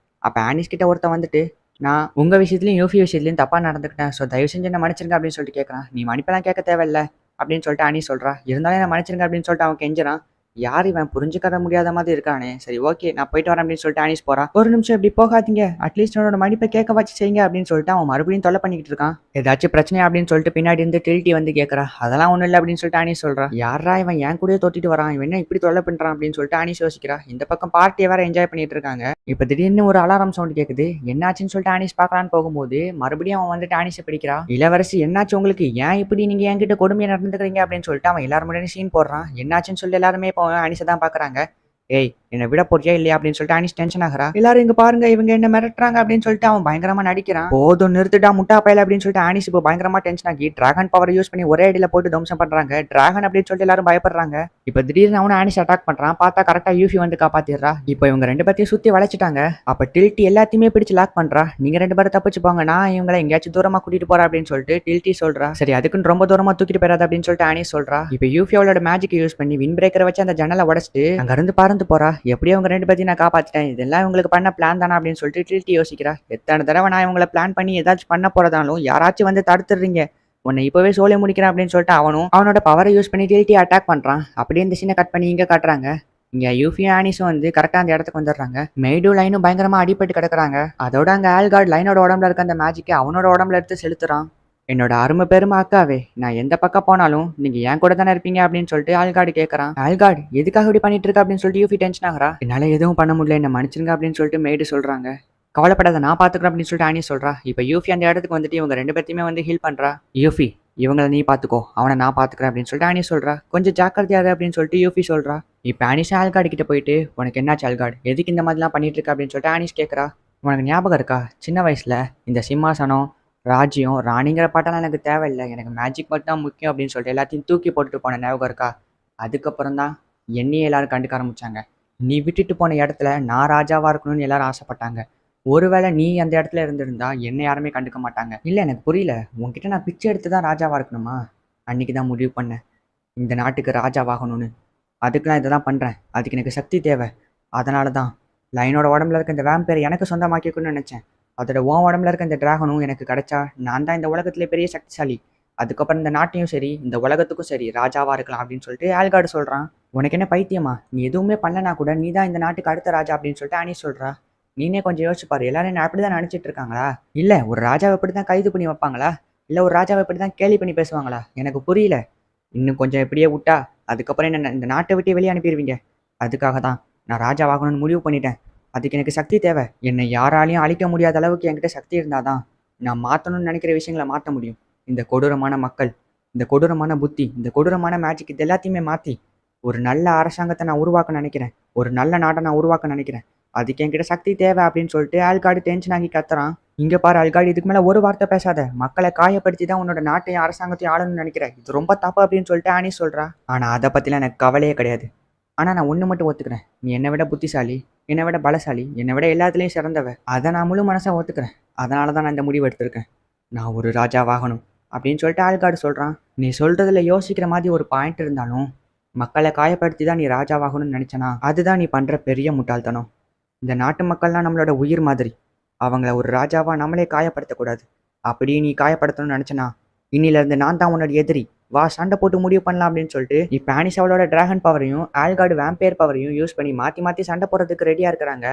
அப்போ ஆனிஸ் கிட்ட ஒருத்தன் வந்துட்டு, நான் உங்கள் விஷயத்துலையும் யூஃபி விஷயத்துலையும் தப்பாக நடந்துக்கிட்டேன், ஸோ தயவு செஞ்சு என்ன மன்னிச்சிருங்க அப்படின்னு சொல்லிட்டு கேட்குறான். நீ மன்னிப்பெல்லாம் கேட்க தேவையில்ல அப்படின்னு சொல்லிட்டு ஆனி சொல்கிறா. இருந்தாலும் என்ன மன்னிச்சிருங்க அப்படின்னு சொல்லிட்டு அவன் கெஞ்சுறான். யார் இவன், புரிஞ்சுக்கிற முடியாத மாதிரி இருக்கானே, சரி ஓகே நான் போயிட்டு வரேன் அப்படின்னு சொல்லிட்டு ஆனிஸ் போகிறான். ஒரு நிமிஷம் இப்படி போகாதீங்க, அட்லீஸ்ட் என்னோட மன்னிப்பை கேட்க வச்சு செய்யுங்க அப்படின்னு சொல்லிட்டு அவன் மறுபடியும் தொல்லை பண்ணிக்கிட்டு இருக்கான். ஏதாச்சும் பிரச்சனை அப்படின்னு சொல்லிட்டு பின்னாடி இருந்து டில்ட்டி வந்து கேட்குறா. அதெல்லாம் ஒன்றும் இல்லை அப்படின்னு சொல்லிட்டு ஆனிஸ் சொல்கிறா. யாரா இவன் என் கூடயே தொட்டிட்டு வரான், இவன் என்ன இப்படி தொல்லை பண்ணுறான் அப்படின்னு சொல்லிட்டு ஆனிஸ் யோசிக்கிறா. இந்த பக்கம் பார்ட்டியை வேற என்ஜாய் பண்ணிட்டு இருக்காங்க. இப்போ திடீர்னு ஒரு அலாரம் சவுண்ட் கேட்குது. என்னாச்சுன்னு சொல்லிட்டு ஆனிஸ் பார்க்கலான்னு போகும்போது மறுபடியும் அவன் வந்துட்டு ஆனிஸை பிடிக்கிறா. இளவரசி என்னாச்சு உங்களுக்கு, ஏன் இப்படி நீங்க என்கிட்ட கொடுமையை நடந்துக்கிறீங்க அப்படின்னு சொல்லிட்டு அவன் எல்லாரும் முன்னாடி சீன் போடுறான். என்னாச்சுன்னு சொல்லி எல்லாருமே இப்போ ஆனிஸை தான் பார்க்குறாங்க. ஏய், என்னை விட போறியா இல்லையா அப்படின்னு சொல்லிட்டு ஆனிஸ் டென்ஷன் ஆகிறா. எல்லாரும் இங்க பாருங்க, இவங்க என்ன மிரட்டுறாங்க அப்படின்னு சொல்லிட்டு அவன் பயங்கரமா நடிக்கிறான். போதும் நிறுத்துட்டா முட்டா பயல அப்படின்னு சொல்லிட்டு ஆனிஸ் இப்போ பயங்கரமா டென்ஷன் ஆகி டிராகன் பவர் யூஸ் பண்ணி ஒரே அடியில போட்டு தம்சம் பண்றாங்க. டிராகன் அப்படின்னு சொல்லிட்டு எல்லாரும் பயப்படுறாங்க. இப்போ திடீர்னு அவனை ஆனிஸ் அட்டாக் பண்றான். பார்த்தா கரெக்டா யூஃபி வந்து காப்பாத்திடுறா. இப்போ இவங்க ரெண்டு பேர்த்தையும் சுத்தி வளைச்சிட்டாங்க. அப்ப டில்ட்டி எல்லாத்தையுமே பிடிச்சு லாக் பண்றா. நீங்க ரெண்டு பேரும் தப்பிச்சு போங்க, நான் இவங்களை எங்கேயாச்சும் தூரமா கூட்டிட்டு போறேன் அப்படின்னு சொல்லிட்டு டில்ட்டி சொல்றா. சரி, அதுக்குன்னு ரொம்ப தூரமா தூக்கிட்டு போயிடாது அப்படின்னு சொல்லிட்டு ஆனிஸ் சொல்றா. இப்போ யூஃபி அவளோட மேஜிக் யூஸ் பண்ணி வின் பிரேக்கரை வச்சு அந்த ஜன்னலை உடச்சிட்டு அங்க இருந்து பறந்து போறா. எப்படியோ அவங்க ரெண்டு பேத்தையும் நான் காப்பாத்திட்டேன், இதெல்லாம் இவங்களுக்கு பண்ண பிளான் தானா அப்படின்னு சொல்லிட்டு டில்ட்டி யோசிக்கிறா. எத்தனை தடவை நான் இவங்களை பிளான் பண்ணி ஏதாச்சும் பண்ண போறதாலும் யாராச்சும் வந்து தடுத்துடுறீங்க, உன்னை இப்பவே சோலை முடிக்கிறேன் அப்படின்னு சொல்லிட்டு அவனும் அவனோட பவரை யூஸ் பண்ணி டில்ட்டி அட்டாக் பண்றான். அப்படியே இந்த சீனை கட் பண்ணி இங்க காட்டுறாங்க. இங்க யூஃபியும் ஆனிஸும் வந்து கரெக்டா அந்த இடத்துக்கு வந்துடுறாங்க. மெய்டும் லைனும் பயங்கரமா அடிபட்டு கிடக்குறாங்க. அதோட அங்க ஆல்கார்ட் லைனோட உடம்புல இருக்க அந்த மேஜிக்கை அவனோட உடம்புல எடுத்து செலுத்துறான். என்னோட அருமை பெருமை அக்காவே, நான் எந்த பக்கம் போனாலும் நீங்க என் கூட தானே இருப்பீங்க அப்படின்னு சொல்லிட்டு ஆல்கார்டு கேட்கறான். ஆல்கார்டு எதுக்காக இப்படி பண்ணிட்டு இருக்க அப்படின்னு சொல்லிட்டு யூஃபி டென்ஷன் ஆகுறா. என்னால எதுவும் பண்ண முடியல, என்ன மன்னிச்சிருங்க அப்படின்னு சொல்லிட்டு மெய்டு சொல்றாங்க. கவலைப்படாத, நான் பாத்துக்கிறேன் அப்படின்னு சொல்லிட்டு ஆனி சொல்றா. இப்ப யூஃபி அந்த இடத்துக்கு வந்துட்டு இவங்க 2 பேத்தையுமே வந்து ஹீல் பண்றா. யூஃபி, இவங்கள நீ பாத்துக்கோ, அவனை நான் பாத்துக்கிறேன் அப்படின்னு சொல்லிட்டு ஆனி சொல்றா. கொஞ்சம் ஜாக்கிரதையா இரு அப்படின்னு சொல்லிட்டு யூஃபி சொல்றா. இப்ப ஆனிஷா ஆல்கார்டு கிட்ட போயிட்டு, உனக்கு என்னாச்சு ஆல்கார்டு, எதுக்கு இந்த மாதிரிலாம் பண்ணிட்டு இருக்க அப்படின்னு சொல்லிட்டு ஆனிஷ் கேட்கறா. உனக்கு ஞாபகம் இருக்கா, சின்ன வயசுல இந்த சிம்மாசனம், ராஜ்யம், ராணிங்கிற பாட்டெல்லாம் எனக்கு தேவையில்லை, எனக்கு மேஜிக் மட்டும் தான் முக்கியம் அப்படின்னு சொல்லிட்டு எல்லாத்தையும் தூக்கி போட்டுட்டு போன ஞாபகம் இருக்கா? அதுக்கப்புறம் தான் என்னையே எல்லாரும் கண்டுக்க ஆரம்பிச்சாங்க. நீ விட்டுட்டு போன இடத்துல நான் ராஜாவா இருக்கணும்னு எல்லாரும் ஆசைப்பட்டாங்க. ஒருவேளை நீ அந்த இடத்துல இருந்திருந்தா என்னை யாருமே கண்டுக்க மாட்டாங்க. இல்லை, எனக்கு புரியல, உன்கிட்ட நான் பிச்சை எடுத்து தான் ராஜாவா இருக்கணுமா? அன்னைக்கு தான் முடிவு பண்ணேன் இந்த நாட்டுக்கு ராஜாவாகணும்னு. அதுக்கெல்லாம் இதை தான் பண்ணுறேன். அதுக்கு எனக்கு சக்தி தேவை. அதனால தான் லைனோட உடம்புல இருக்க இந்த வேம்பேர் எனக்கு சொந்தமாக்கிக்கணும்னு நினச்சேன். அதோட உன் உடம்புல இருக்க இந்த டிராகனும் எனக்கு கிடைச்சா நான் தான் இந்த உலகத்திலே பெரிய சக்திசாலி. அதுக்கப்புறம் இந்த நாட்டையும் சரி இந்த உலகத்துக்கும் சரி ராஜாவா இருக்கலாம் அப்படின்னு சொல்லிட்டு ஆல்கார்டு சொல்றான். உனக்கு என்ன பைத்தியமா? நீ எதுவுமே பண்ணலனா கூட நீ தான் இந்த நாட்டுக்கு அடுத்த ராஜா அப்படின்னு சொல்லிட்டு ஆனி சொல்றா. நீனே கொஞ்சம் யோசிச்சு பாரு, எல்லாரும் என்ன அப்படிதான் நினைச்சிட்டு இருக்காங்களா? இல்ல ஒரு ராஜாவை இப்படிதான் கைது பண்ணி வைப்பாங்களா? இல்ல ஒரு ராஜாவை இப்படிதான் கேலி பண்ணி பேசுவாங்களா? எனக்கு புரியல. இன்னும் கொஞ்சம் இப்படியே விட்டா அதுக்கப்புறம் என்ன இந்த நாட்டை விட்டு வெளியே அனுப்பிடுவீங்க. அதுக்காக தான் நான் ராஜாவாகணும்னு முடிவு பண்ணிட்டேன். அதுக்கு எனக்கு சக்தி தேவை. என்னை யாராலையும் அழிக்க முடியாத அளவுக்கு என்கிட்ட சக்தி இருந்தாதான் நான் மாற்றணும்னு நினைக்கிற விஷயங்களை மாற்ற முடியும். இந்த கொடூரமான மக்கள், இந்த கொடூரமான புத்தி, இந்த கொடூரமான மேஜிக், இது எல்லாத்தையுமே மாற்றி ஒரு நல்ல அரசாங்கத்தை நான் உருவாக்க நினைக்கிறேன். ஒரு நல்ல நாட்டை நான் உருவாக்க நினைக்கிறேன். அதுக்கு என்கிட்ட சக்தி தேவை அப்படின்னு சொல்லிட்டு ஆல்கார்டு டென்ஷன் ஆகி கத்துறான். இங்க பாரு ஆல்கார்டு, இதுக்கு மேல ஒரு வார்த்தை பேசாத. மக்களை காயப்படுத்தி தான் உன்னோட நாட்டையும் அரசாங்கத்தையும் ஆளணும்னு நினைக்கிறேன். இது ரொம்ப தப்பு அப்படின்னு சொல்லிட்டு ஆனி சொல்றா. ஆனா அதை பத்திலாம் எனக்கு கவலையே கிடையாது. ஆனால் நான் ஒன்று மட்டும் ஒத்துக்கிறேன், நீ என்னை விட புத்திசாலி, என்னை விட பலசாலி, என்னை விட எல்லாத்துலேயும் சிறந்தவ. அதை நான் முழு மனசாக ஒத்துக்கிறேன். அதனால தான் நான் இந்த முடிவு எடுத்திருக்கேன். நான் ஒரு ராஜாவாகணும் அப்படின்னு சொல்லிட்டு ஆல்கார்டு சொல்கிறான். நீ சொல்கிறதுல யோசிக்கிற மாதிரி ஒரு பாயிண்ட் இருந்தாலும் மக்களை காயப்படுத்தி தான் நீ ராஜாவாகணும்னு நினச்சனா அதுதான் நீ பண்ணுற பெரிய முட்டாள்தனம். இந்த நாட்டு மக்கள்லாம் நம்மளோட உயிர் மாதிரி. அவங்கள ஒரு ராஜாவாக நம்மளே காயப்படுத்தக்கூடாது. அப்படியே நீ காயப்படுத்தணும்னு நினச்சனா இன்னிலேருந்து நான் தான் உன்னோட எதிரி. வா சண்டை போட்டு முடிவு பண்ணலாம் அப்படின்னு சொல்லிட்டு இப்போ ஆனிஷ் அவளோட டிராகன் பவரையும் ஆல்கார்டு வேம்பேர் பவரையும் யூஸ் பண்ணி மாற்றி சண்டை போடுறதுக்கு ரெடியாக இருக்கிறாங்க.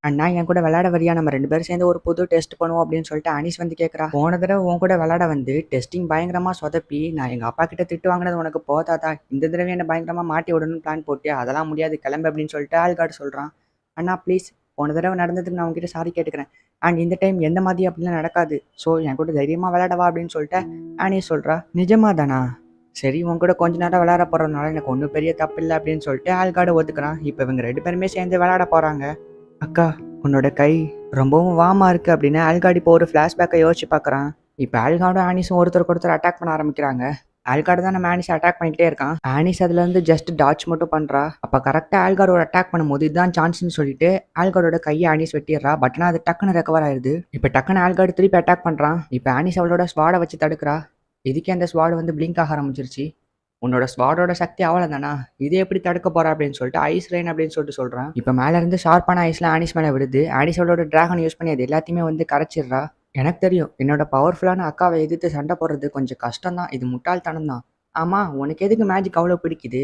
அண்ணா என் கூட விளையாட வரியா, நம்ம 2 பேரும் சேர்ந்து ஒரு புது டெஸ்ட் பண்ணுவோம் அப்படின்னு சொல்லிட்டு அனீஸ் வந்து கேட்குறா. போன தடவை உன் கூட விளையாட வந்து டெஸ்டிங் பயங்கரமாக சொதப்பி நான் எங்கள் அப்பா கிட்ட திட்டு வாங்கினது உனக்கு போதாதா? இந்த தடவை என்ன பயங்கரமாக மாட்டி விடணும்னு பிளான் போட்டு அதெல்லாம் முடியாது, கிளம்பு அப்படின்னு சொல்லிட்டு ஆல்கார்டு சொல்கிறான். அண்ணா ப்ளீஸ், போன தடவை நடந்ததுக்கு நான் உங்ககிட்ட சாரி கேட்டுக்கிறேன். அண்ட் இந்த டைம் எந்த மாதிரி அப்படிலாம் நடக்காது. ஸோ என் கூட தைரியமாக விளையாடவா அப்படின்னு சொல்லிட்டு ஆனீஸ் சொல்கிறா. நிஜமா தானா? சரி, உன் கூட கொஞ்ச நேரம் விளையாட போகிறதுனால எனக்கு ஒன்றும் பெரிய தப்பு இல்லை அப்படின்னு சொல்லிட்டு ஆல்கார்டு ஒத்துக்கிறான். இப்போ இவங்க 2 பேருமே சேர்ந்து விளையாட போகிறாங்க. அக்கா, உன்னோட கை ரொம்பவும் வாமா இருக்கு அப்படின்னு ஆல்கார்டு இப்போ ஒரு ஃப்ளாஷ்பேக்கை யோசிச்சு பார்க்குறான். இப்போ ஆல்கார்டும் ஆனிஸும் ஒருத்தருக்கு ஒருத்தர் அட்டாக் பண்ண ஆரம்பிக்கிறாங்க. ஆல்கார்டு தான் நம்ம ஆனிஸை அட்டாக் பண்ணிக்கிட்டே இருக்கான். ஆனிஸ் அதுலேருந்து ஜஸ்ட் டாச் மட்டும் பண்ணுறா. அப்போ கரெக்டாக ஆல்கார்டோட அட்டாக் பண்ணும்போது இதுதான் சான்ஸ்னு சொல்லிட்டு ஆல்கார்டோட கையை ஆனிஸ் வெட்டிடுறா. பட் ஆனால் அது டக்குன்னு ரெக்கவர் ஆயிடுது. இப்போ டக்குன்னு ஆல்கார்டு திருப்பி அட்டாக் பண்ணுறான். இப்போ ஆனிஸ் அவளோட ஸ்வாடை வச்சு தடுக்கிறா. இதுக்கே அந்த ஸ்வாடு வந்து பிளிங்க் ஆக ஆரம்பிச்சிருச்சு. உன்னோட ஸ்வாடோட சக்தி அவ்வளோதானா, இதை எப்படி தடுக்க போறா அப்படின்னு சொல்லிட்டு ஐஸ் ரெயின் அப்படின்னு சொல்லிட்டு சொல்கிறான். இப்போ மேலேருந்து ஷார்ப்பான ஐஸ்லாம் ஆனிஸ் மேலே விடுது. ஆனிஸ் அவளோட டிராகன் யூஸ் பண்ணி அது எல்லாத்தையுமே வந்து கரைச்சிடுறா. எனக்கு தெரியும், என்னோட பவர்ஃபுல்லான அக்காவை எதிர்த்து சண்டை போடுறது கொஞ்சம் கஷ்டம் தான், இது முட்டாள்தனம் தான். ஆமாம், உனக்கு எதுக்கு மேஜிக் அவ்வளோ பிடிக்குது?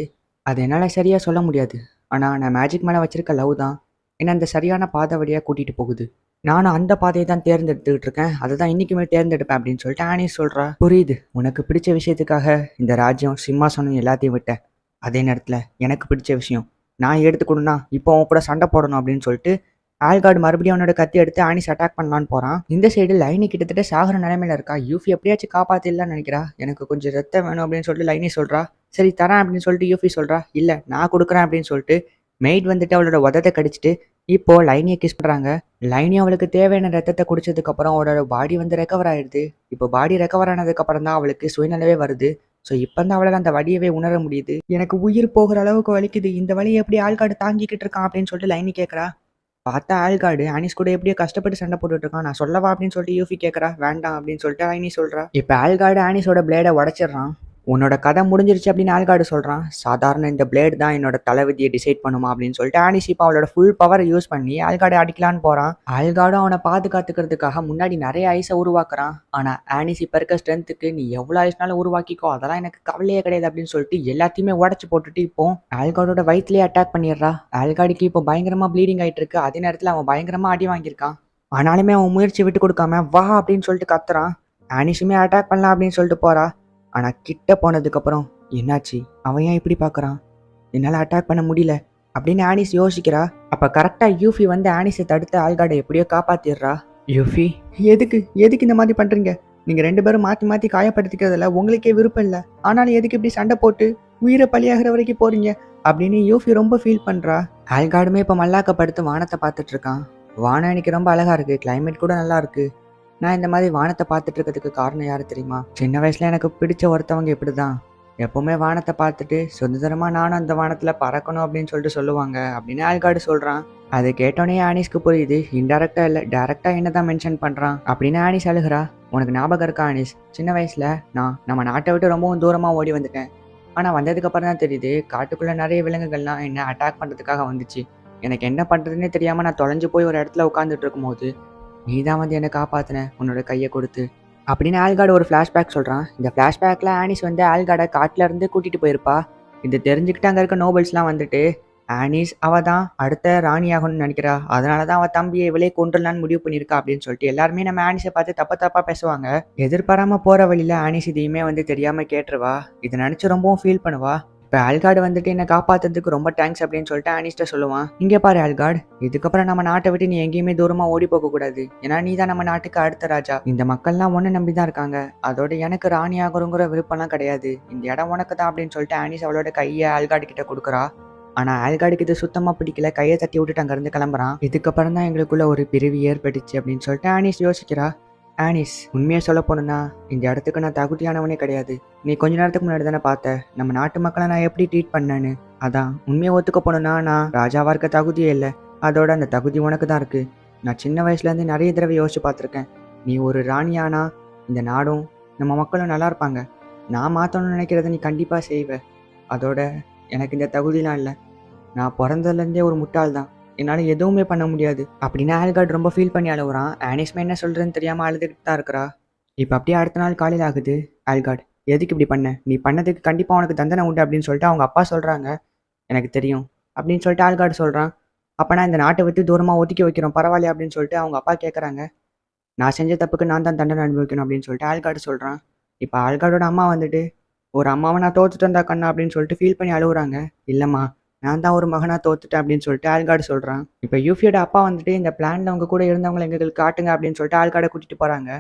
அது என்னால் சரியாக சொல்ல முடியாது. ஆனால் நான் மேஜிக் மேலே வச்சிருக்க லவ் தான் என்னை அந்த சரியான பாதை வழியாக கூட்டிகிட்டு போகுது. நானும் அந்த பாதையை தான் தேர்ந்தெடுத்துக்கிட்டு இருக்கேன். அதை தான் இன்றைக்குமே தேர்ந்தெடுப்பேன் அப்படின்னு சொல்லிட்டு ஆனிஸ் சொல்கிறா. புரியுது, உனக்கு பிடிச்ச விஷயத்துக்காக இந்த ராஜ்யம் சிம்மாசனம் எல்லாத்தையும் விட்டேன். அதே நேரத்தில் எனக்கு பிடிச்ச விஷயம் நான் எடுத்துக்கணும்னா இப்போ அவன் கூட சண்டை போடணும் அப்படின்னு சொல்லிட்டு ஆல்கார்டு மறுபடியும் அவனோட கத்தி எடுத்து ஆனிஸ் அட்டாக் பண்ணலான்னு போகிறான். இந்த சைடு லைனி கிட்டத்தட்ட சாகிற நிலைமையில இருக்கா. யூஃபி எப்படியாச்சும் காப்பாற்றிடலான்னு நினைக்கிறா. எனக்கு கொஞ்சம் ரத்தம் வேணும் அப்படின்னு சொல்லிட்டு லைனி சொல்கிறா. சரி தரேன் அப்படின்னு சொல்லிட்டு யூஃபி சொல்கிறா. இல்லை நான் கொடுக்குறேன் அப்படின்னு சொல்லிட்டு மெய்ட் வந்துட்டு அவளோட உதத்தை கடிச்சிட்டு இப்போ லைனியை கிஸ் பண்ணுறாங்க. லைனி அவளுக்கு தேவையான ரத்தத்தை குடிச்சதுக்கப்புறம் அவளோட பாடி வந்து ரெக்கவர் ஆயிடுது. இப்போ பாடி ரெக்கவர் ஆனதுக்கப்புறம் தான் அவளுக்கு சுயநலவே வருது. ஸோ இப்போ தான் அவளால் அந்த வலியவே உணர முடியுது. எனக்கு உயிர் போகிற அளவுக்கு வலிக்குது, இந்த வலியை எப்படி ஆல்கார்டு தாங்கிக்கிட்டு இருக்கான் அப்படின்னு சொல்லிட்டு லைனி கேட்குறா. பார்த்தா ஆல்கார்டு ஆனிஸ் கூட எப்படியோ கஷ்டப்பட்டு சண்டை போட்டுட்டு இருக்கான். நான் சொல்லவா அப்படின்னு சொல்லிட்டு யூஃபி கேட்குறா. வேண்டாம் அப்படின்னு சொல்லிட்டு லைனி சொல்கிறா. இப்போ ஆல்கார்டு ஆனிஸோட பிளேடை உடச்சிடுறான். உன்னோட கதை முடிஞ்சிருச்சு அப்படின்னு ஆல்கார்டு சொல்கிறான். சாதாரண இந்த பிளேட் தான் என்னோட தலைவிதியை டிசைட் பண்ணுமா அப்படின்னு சொல்லிட்டு ஆனிஸ் இப்போ அவளோட ஃபுல் பவரை யூஸ் பண்ணி ஆல்கார்டை அடிக்கலான்னு போகிறான். ஆல்கார்டும் அவனை பாதுகாத்துக்கிறதுக்காக முன்னாடி நிறைய ஐஸை உருவாக்குறான். ஆனால் ஆனிஸ் இப்போ இருக்க ஸ்ட்ரென்த்துக்கு நீ எவ்வளோ ஐஸ்னாலும் உருவாக்கிக்கோ, அதெல்லாம் எனக்கு கவலையே கிடையாது அப்படின்னு சொல்லிட்டு எல்லாத்தையுமே உடச்சி போட்டுட்டு இப்போ ஆல்கார்டோட வயிற்றுலேயே அட்டாக் பண்ணிடுறா. ஆல்கார்டுக்கு இப்போ பயங்கரமாக ப்ளீடிங் ஆகிட்டு இருக்கு. அதே நேரத்தில் அவன் பயங்கரமாக அடி வாங்கியிருக்கான். ஆனாலுமே அவன் முயற்சி விட்டு கொடுக்காம வா அப்படின்னு சொல்லிட்டு கத்துறான். ஆனிஷுமே அட்டாக் பண்ணலாம் அப்படின்னு சொல்லிட்டு போறா. ஆனா கிட்ட போனதுக்கப்புறம் என்னாச்சு, அவன் ஏன் இப்படி பார்க்குறான், என்னால் அட்டாக் பண்ண முடியல அப்படின்னு ஆனிஸ் யோசிக்கிறா. அப்போ கரெக்டாக யூஃபி வந்து ஆனிஸை தடுத்து ஆல்கார்டை எப்படியோ காப்பாற்றிடுறா. யூஃபி, எதுக்கு எதுக்கு இந்த மாதிரி பண்ணுறீங்க? நீங்கள் 2 பேரும் மாற்றி மாற்றி காயப்படுத்திக்கிறதுல உங்களுக்கே விருப்பம் இல்லை, ஆனாலும் எதுக்கு இப்படி சண்டை போட்டு உயிரை பலியாகிற வரைக்கும் போறீங்க அப்படின்னு யூஃபி ரொம்ப ஃபீல் பண்ணுறா. ஆல்கார்டுமே இப்போ மல்லாக்கப்படுத்து வானத்தை பார்த்துட்டு இருக்கான். வானம் எனக்கு ரொம்ப அழகாக இருக்குது, கிளைமேட் கூட நல்லா இருக்குது. நான் இந்த மாதிரி வானத்தை பார்த்துட்டு இருக்கிறதுக்கு காரணம் யாரு தெரியுமா? சின்ன வயசுல எனக்கு பிடிச்ச ஒருத்தவங்க இப்படி தான் எப்போவுமே வானத்தை பார்த்துட்டு சுதந்திரமாக நானும் அந்த வானத்தில் பறக்கணும் அப்படின்னு சொல்லிட்டு சொல்லுவாங்க அப்படின்னு ஆல்கார்டு சொல்கிறான். அதை கேட்டோன்னே ஆனிஸ்க்கு புரியுது, இன்டெரக்டாக இல்லை டேரெக்டாக என்ன தான் மென்ஷன் பண்ணுறான் அப்படின்னு ஆனிஸ் அழுகிறா. உனக்கு ஞாபகம் இருக்கா ஆனிஸ், சின்ன வயசில் நான் நம்ம நாட்டை விட்டு ரொம்பவும் தூரமாக ஓடி வந்துட்டேன். ஆனால் வந்ததுக்கப்புறம் தான் தெரியுது, காட்டுக்குள்ளே நிறைய விலங்குகள்லாம் என்ன அட்டாக் பண்ணுறதுக்காக வந்துச்சு. எனக்கு என்ன பண்ணுறதுன்னே தெரியாமல் நான் தொலைஞ்சு போய் ஒரு இடத்துல உட்காந்துட்டு இருக்கும்போது நீ தான் வந்து என்னை காப்பாற்றின உன்னோட கையை கொடுத்து அப்படின்னு ஆல்கார்டு ஒரு ஃப்ளாஷ்பேக் சொல்கிறான். இந்த ஃப்ளாஷ்பேக்கில் ஆனிஸ் வந்து ஆல்கார்டை காட்டில் இருந்து கூட்டிகிட்டு போயிருப்பா. இது தெரிஞ்சுக்கிட்டு அங்கே இருக்க நோபல்ஸ்லாம் வந்துட்டு ஆனிஸ் அவள் தான் அடுத்த ராணி ஆகணும்னு நினைக்கிறா, அதனால தான் அவள் தம்பியை இவளே கொண்டுலான்னு முடிவு பண்ணியிருக்கா அப்படின்னு சொல்லிட்டு எல்லாருமே நம்ம ஆனிஸை பார்த்து தப்பாக பேசுவாங்க. எதிர்பாராமல் போகிற வழியில் ஆனிஸ் இதையுமே வந்து தெரியாமல் கேட்டுருவா. இதை நினச்சி ரொம்பவும் ஃபீல் பண்ணுவா. இப்போ ஆல்கார்டு வந்துட்டு என்னை காப்பாற்றுறதுக்கு ரொம்ப தேங்க்ஸ் அப்படின்னு சொல்லிட்டு ஆனிஸ்ட்ட சொல்லுவான். இங்கே பாரு ஆல்கார்டு, இதுக்கப்புறம் நம்ம நாட்டை விட்டு நீ எங்கேயுமே தூரமாக ஓடி போகக்கூடாது. ஏன்னா நீ தான் நம்ம நாட்டுக்கு அடுத்த ராஜா. இந்த மக்கள்லாம் ஒன்று நம்பி தான் இருக்காங்க. அதோட எனக்கு ராணி ஆகுறங்கிற விருப்பம்லாம் கிடையாது. இந்த இடம் உனக்கு தான் அப்படின்னு சொல்லிட்டு ஆனிஸ் அவளோட கையை ஆல்கார்டு கிட்ட கொடுக்குறா. ஆனால் ஆல்கார்டுக்கு இது சுத்தமாக பிடிக்கல, கையை தட்டி விட்டுட்டு அங்கேருந்து கிளம்புறான். இதுக்கப்புறம் தான் எங்களுக்குள்ள ஒரு பிரிவு ஏற்பட்டுச்சு அப்படின்னு சொல்லிட்டு ஆனிஸ் யோசிக்கிறா. ஆனிஸ், உண்மையாக சொல்ல போனோன்னா இந்த இடத்துக்கு நான் தகுதியானவனே கிடையாது. நீ கொஞ்ச நேரத்துக்கு முன்னாடி தானே பார்த்த நம்ம நாட்டு மக்களை நான் எப்படி ட்ரீட் பண்ணேன்னு. அதான் உண்மையை ஒத்துக்க போனோன்னா நான் ராஜாவாக இருக்க தகுதியே இல்லை. அதோட அந்த தகுதி உனக்கு தான் இருக்குது. நான் சின்ன வயசுலேருந்து நிறைய தடவை யோசிச்சு பார்த்துருக்கேன். நீ ஒரு ராணியானா இந்த நாடும் நம்ம மக்களும் நல்லா இருப்பாங்க. நான் மாற்றணும்னு நினைக்கிறத நீ கண்டிப்பாக செய்வ. அதோட எனக்கு இந்த தகுதிலாம் இல்லை. நான் பிறந்ததுலேருந்தே ஒரு முட்டாள் தான், என்னால் எதுவுமே பண்ண முடியாது அப்படின்னு ஆல்கார்டு ரொம்ப ஃபீல் பண்ணி அழுகுறான். ஆனிஸ்மே என்ன சொல்கிறதுன்னு தெரியாமல் அழுதுகிட்டு தான் இருக்கிறா. இப்போ அப்படியே அடுத்த நாள் காலையில் ஆகுது. ஆல்கார்டு, எதுக்கு இப்படி பண்ண? நீ பண்ணதுக்கு கண்டிப்பாக உனக்கு தண்டனை உண்டு அப்படின்னு சொல்லிட்டு அவங்க அப்பா சொல்கிறாங்க. எனக்கு தெரியும் அப்படின்னு சொல்லிட்டு ஆல்கார்டு சொல்கிறான். அப்போ நான் இந்த நாட்டை விட்டு தூரமாக ஒதுக்கி வைக்கிறோம் பரவாயில்லையா அப்படின்னு சொல்லிட்டு அவங்க அப்பா கேட்குறாங்க. நான் செஞ்ச தப்புக்கு நான் தான் தண்டனை அனுபவிக்கணும் அப்படின்னு சொல்லிட்டு ஆல்கார்டு சொல்கிறான். இப்போ ஆல்கார்டோட அம்மா வந்துட்டு ஒரு அம்மாவை நான் தோத்துட்டு வந்தா கண்ணா அப்படின்னு சொல்லிட்டு ஃபீல் பண்ணி அழுகுறாங்க. இல்லைம்மா, நான் தான் ஒரு மகனாக தோத்துட்டேன் அப்படின்னு சொல்லிட்டு ஆல்கார்டு சொல்கிறான். இப்போ யூஃபியோட அப்பா வந்துட்டு இந்த பிளானில் அவங்க கூட இருந்தவங்களை எங்களுக்கு காட்டுங்க அப்படின்னு சொல்லிட்டு ஆல்கார்டை கூட்டிகிட்டு போகிறாங்க.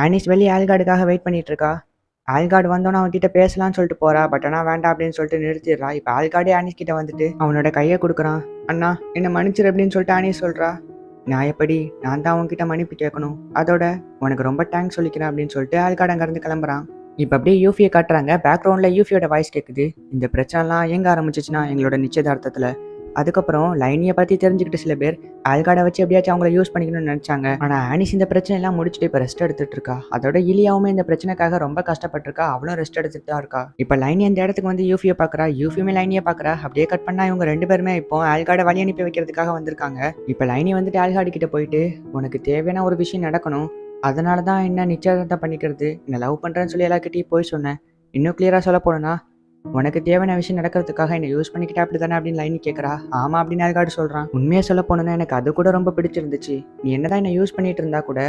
ஆனிஸ் வெளியே ஆல்கார்டுக்காக வெயிட் பண்ணிட்டு இருக்கா. ஆல்கார்டு வந்தோன்னே அவன்கிட்ட பேசலாம்னு சொல்லிட்டு போறா. பட் ஆனால் வேண்டாம் அப்படின்னு சொல்லிட்டு நிறுத்திடுறா. இப்போ ஆல்கார்டே ஆனிஸ் கிட்ட வந்துட்டு அவனோட கையை கொடுக்குறான். அண்ணா என்னை மன்னிச்சிரு அப்படின்னு சொல்லிட்டு ஆனிஸ் சொல்கிறா. நான் எப்படி, நான் தான் அவன்கிட்ட மன்னிப்பு கேட்கணும். அதோட உனக்கு ரொம்ப தேங்க்ஸ் சொல்லிக்கிறேன் அப்படின்னு சொல்லிட்டு ஆல்கார்டு அங்கேருந்து கிளம்புறான். இப்போ அப்படியே யூஃபியை காட்டுறாங்க. பேக்ரவுண்டில் யூஃபியோட வாய்ஸ் கேட்குது. இந்த பிரச்சனைலாம் எங்கே ஆரம்பிச்சிச்சுன்னா எங்களோட நிச்சயதார்த்தத்தில். அதுக்கப்புறம் லைனியை பற்றி தெரிஞ்சுக்கிட்டு சில பேர் ஆல்கார்டை வச்சு எப்படியாச்சும் அவங்கள யூஸ் பண்ணிக்கணும்னு நினச்சாங்க. ஆனால் ஆனிஸ் இந்த பிரச்சனை எல்லாம் முடிச்சுட்டு இப்போ ரெஸ்ட் எடுத்துட்டு இருக்கா. அதோட இலியாவுமே இந்த பிரச்சனைக்காக ரொம்ப கஷ்டப்பட்டிருக்கா. அவளும் ரெஸ்ட் எடுத்துட்டு தான் இருக்கா. இப்போ லைனி அந்த இடத்துக்கு வந்து யூஃபியை பார்க்குறா. யூஃபியுமே லைனியை பார்க்குறா. அப்படியே கட் பண்ணா இவங்க 2 பேருமே இப்போ ஆல்கார்டை வழி அனுப்பி வைக்கிறதுக்காக வந்திருக்காங்க. இப்போ லைனி வந்துட்டு ஆல்கார்டு கிட்ட போயிட்டு உனக்கு தேவையான ஒரு விஷயம் நடக்கணும், அதனால தான் என்ன நிச்சயதார்த்தம் பண்ணிக்கிறது, என்ன லவ் பண்ணுறேன்னு சொல்லி எல்லாருக்கிட்டையும் போய் சொன்னேன். இன்னும் கிளியராக சொல்ல போனோன்னா உனக்கு தேவையான விஷயம் நடக்கிறதுக்காக என்ன யூஸ் பண்ணிக்கிட்டா அப்படி தானே அப்படின்னு லைனி கேட்குறா. ஆமாம் அப்படின்னு ஆல்கார்டு சொல்கிறான். உண்மையாக சொல்ல போனோன்னா எனக்கு அது கூட ரொம்ப பிடிச்சிருந்துச்சு. நீ என்னதான் என்ன யூஸ் பண்ணிட்டு இருந்தா கூட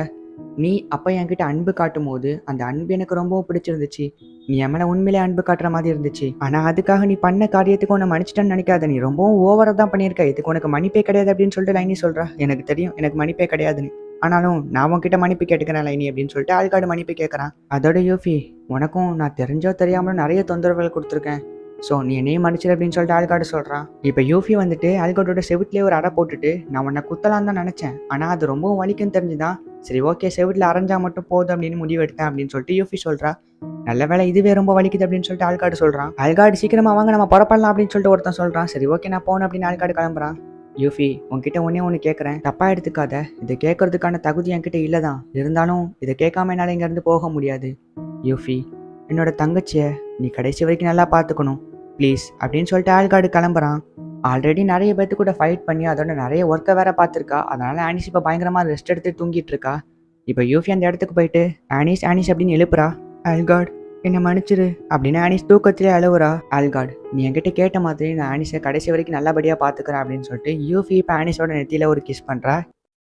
நீ அப்போ என்கிட்ட அன்பு காட்டும் போது அந்த அன்பு எனக்கு ரொம்பவும் பிடிச்சிருந்துச்சு. நீ என் மேலே உண்மையிலே அன்பு காட்டுற மாதிரி இருந்துச்சு. ஆனால் அதுக்காக நீ பண்ண காரியத்துக்கு உன்னை மன்னிச்சிட்டேன்னு நினைக்காத. நீ ரொம்பவும் ஓவராக தான் பண்ணியிருக்க. இதுக்கு உனக்கு மன்னிப்பே கிடையாது அப்படின்னு சொல்லிட்டு லைனி சொல்கிறா. எனக்கு தெரியும் எனக்கு மன்னிப்பே கிடையாதுன்னு, ஆனாலும் நான் உன்கிட்ட மன்னிப்பு கேட்டுக்கிறேன் லைனி அப்படின்னு சொல்லிட்டு ஆல்கார்டு மன்னிப்பு கேட்குறான். அதோட யூஃபி, உனக்கும் நான் தெரிஞ்சோ தெரியாமலும் நிறைய தொந்தரவுகள் கொடுத்துருக்கேன். ஸோ நீ என்னையும் மன்னிச்சிரு அப்படின்னு சொல்லிட்டு ஆல்கார்டு சொல்கிறான். இப்போ யூஃபி வந்துட்டு ஆல்கார்டோட செவிட்லேயே ஒரு அறை போட்டுட்டு நான் உன்னை குத்தலான்னு தான் நினச்சேன், ஆனால் அது ரொம்பவும் வலிக்குன்னு தெரிஞ்சுதான் சரி ஓகே செவிட்டில் அரைஞ்சா மட்டும் போதும் அப்படின்னு முடிவு எடுத்தேன் அப்படின்னு சொல்லிட்டு யூஃபி சொல்கிறா. நல்ல வேலை இதுவே ரொம்ப வலிக்குது அப்படின்னு சொல்லிட்டு ஆல்கார்டு சொல்கிறான். ஆல்கார்டு சீக்கிரமா வாங்க நம்ம புறப்படலாம் அப்படின்னு சொல்லிட்டு ஒருத்தன் சொல்கிறான். சரி ஓகே நான் போகணும் அப்படின்னு ஆல்கார்டு கிளம்புறான். யூஃபி, உன்கிட்ட ஒன்று கேட்குறேன், தப்பாக எடுத்துக்காத. இதை கேட்கறதுக்கான தகுதி என்கிட்ட இல்லை தான், இருந்தாலும் இதை கேட்காம என்னால் இங்கேருந்து போக முடியாது. யூஃபி, என்னோட தங்கச்சியை நீ கடைசி வரைக்கும் நல்லா பார்த்துக்கணும் ப்ளீஸ் அப்படின்னு சொல்லிட்டு ஆல்கார்டு கிளம்புறான். ஆல்ரெடி நிறைய பேர்த்து கூட ஃபைட் பண்ணி அதோட நிறைய ஒர்க்கை வேற பார்த்துருக்கா. அதனால ஆனிஸ் இப்போ பயங்கரமாக ரெஸ்ட் எடுத்து தூங்கிட்டு இருக்கா. இப்போ யூஃபி அந்த இடத்துக்கு போயிட்டு ஆனிஸ் ஆனிஸ் அப்படின்னு எழுப்புறா. ஆல்கார்டு என்னை மன்னிச்சிரு அப்படின்னு ஆனிஸ் தூக்கத்திலே அழுவுறா. ஆல்கார்டு, நீ என்கிட்ட கேட்ட மாதிரி நான் ஆனிஸை கடைசி வரைக்கும் நல்லபடியாக பார்த்துக்கிறேன் அப்படின்னு சொல்லிட்டு யூஃபி இப்போ ஆனிஸோட நெத்தியில் ஒரு கிஸ் பண்ணுறா.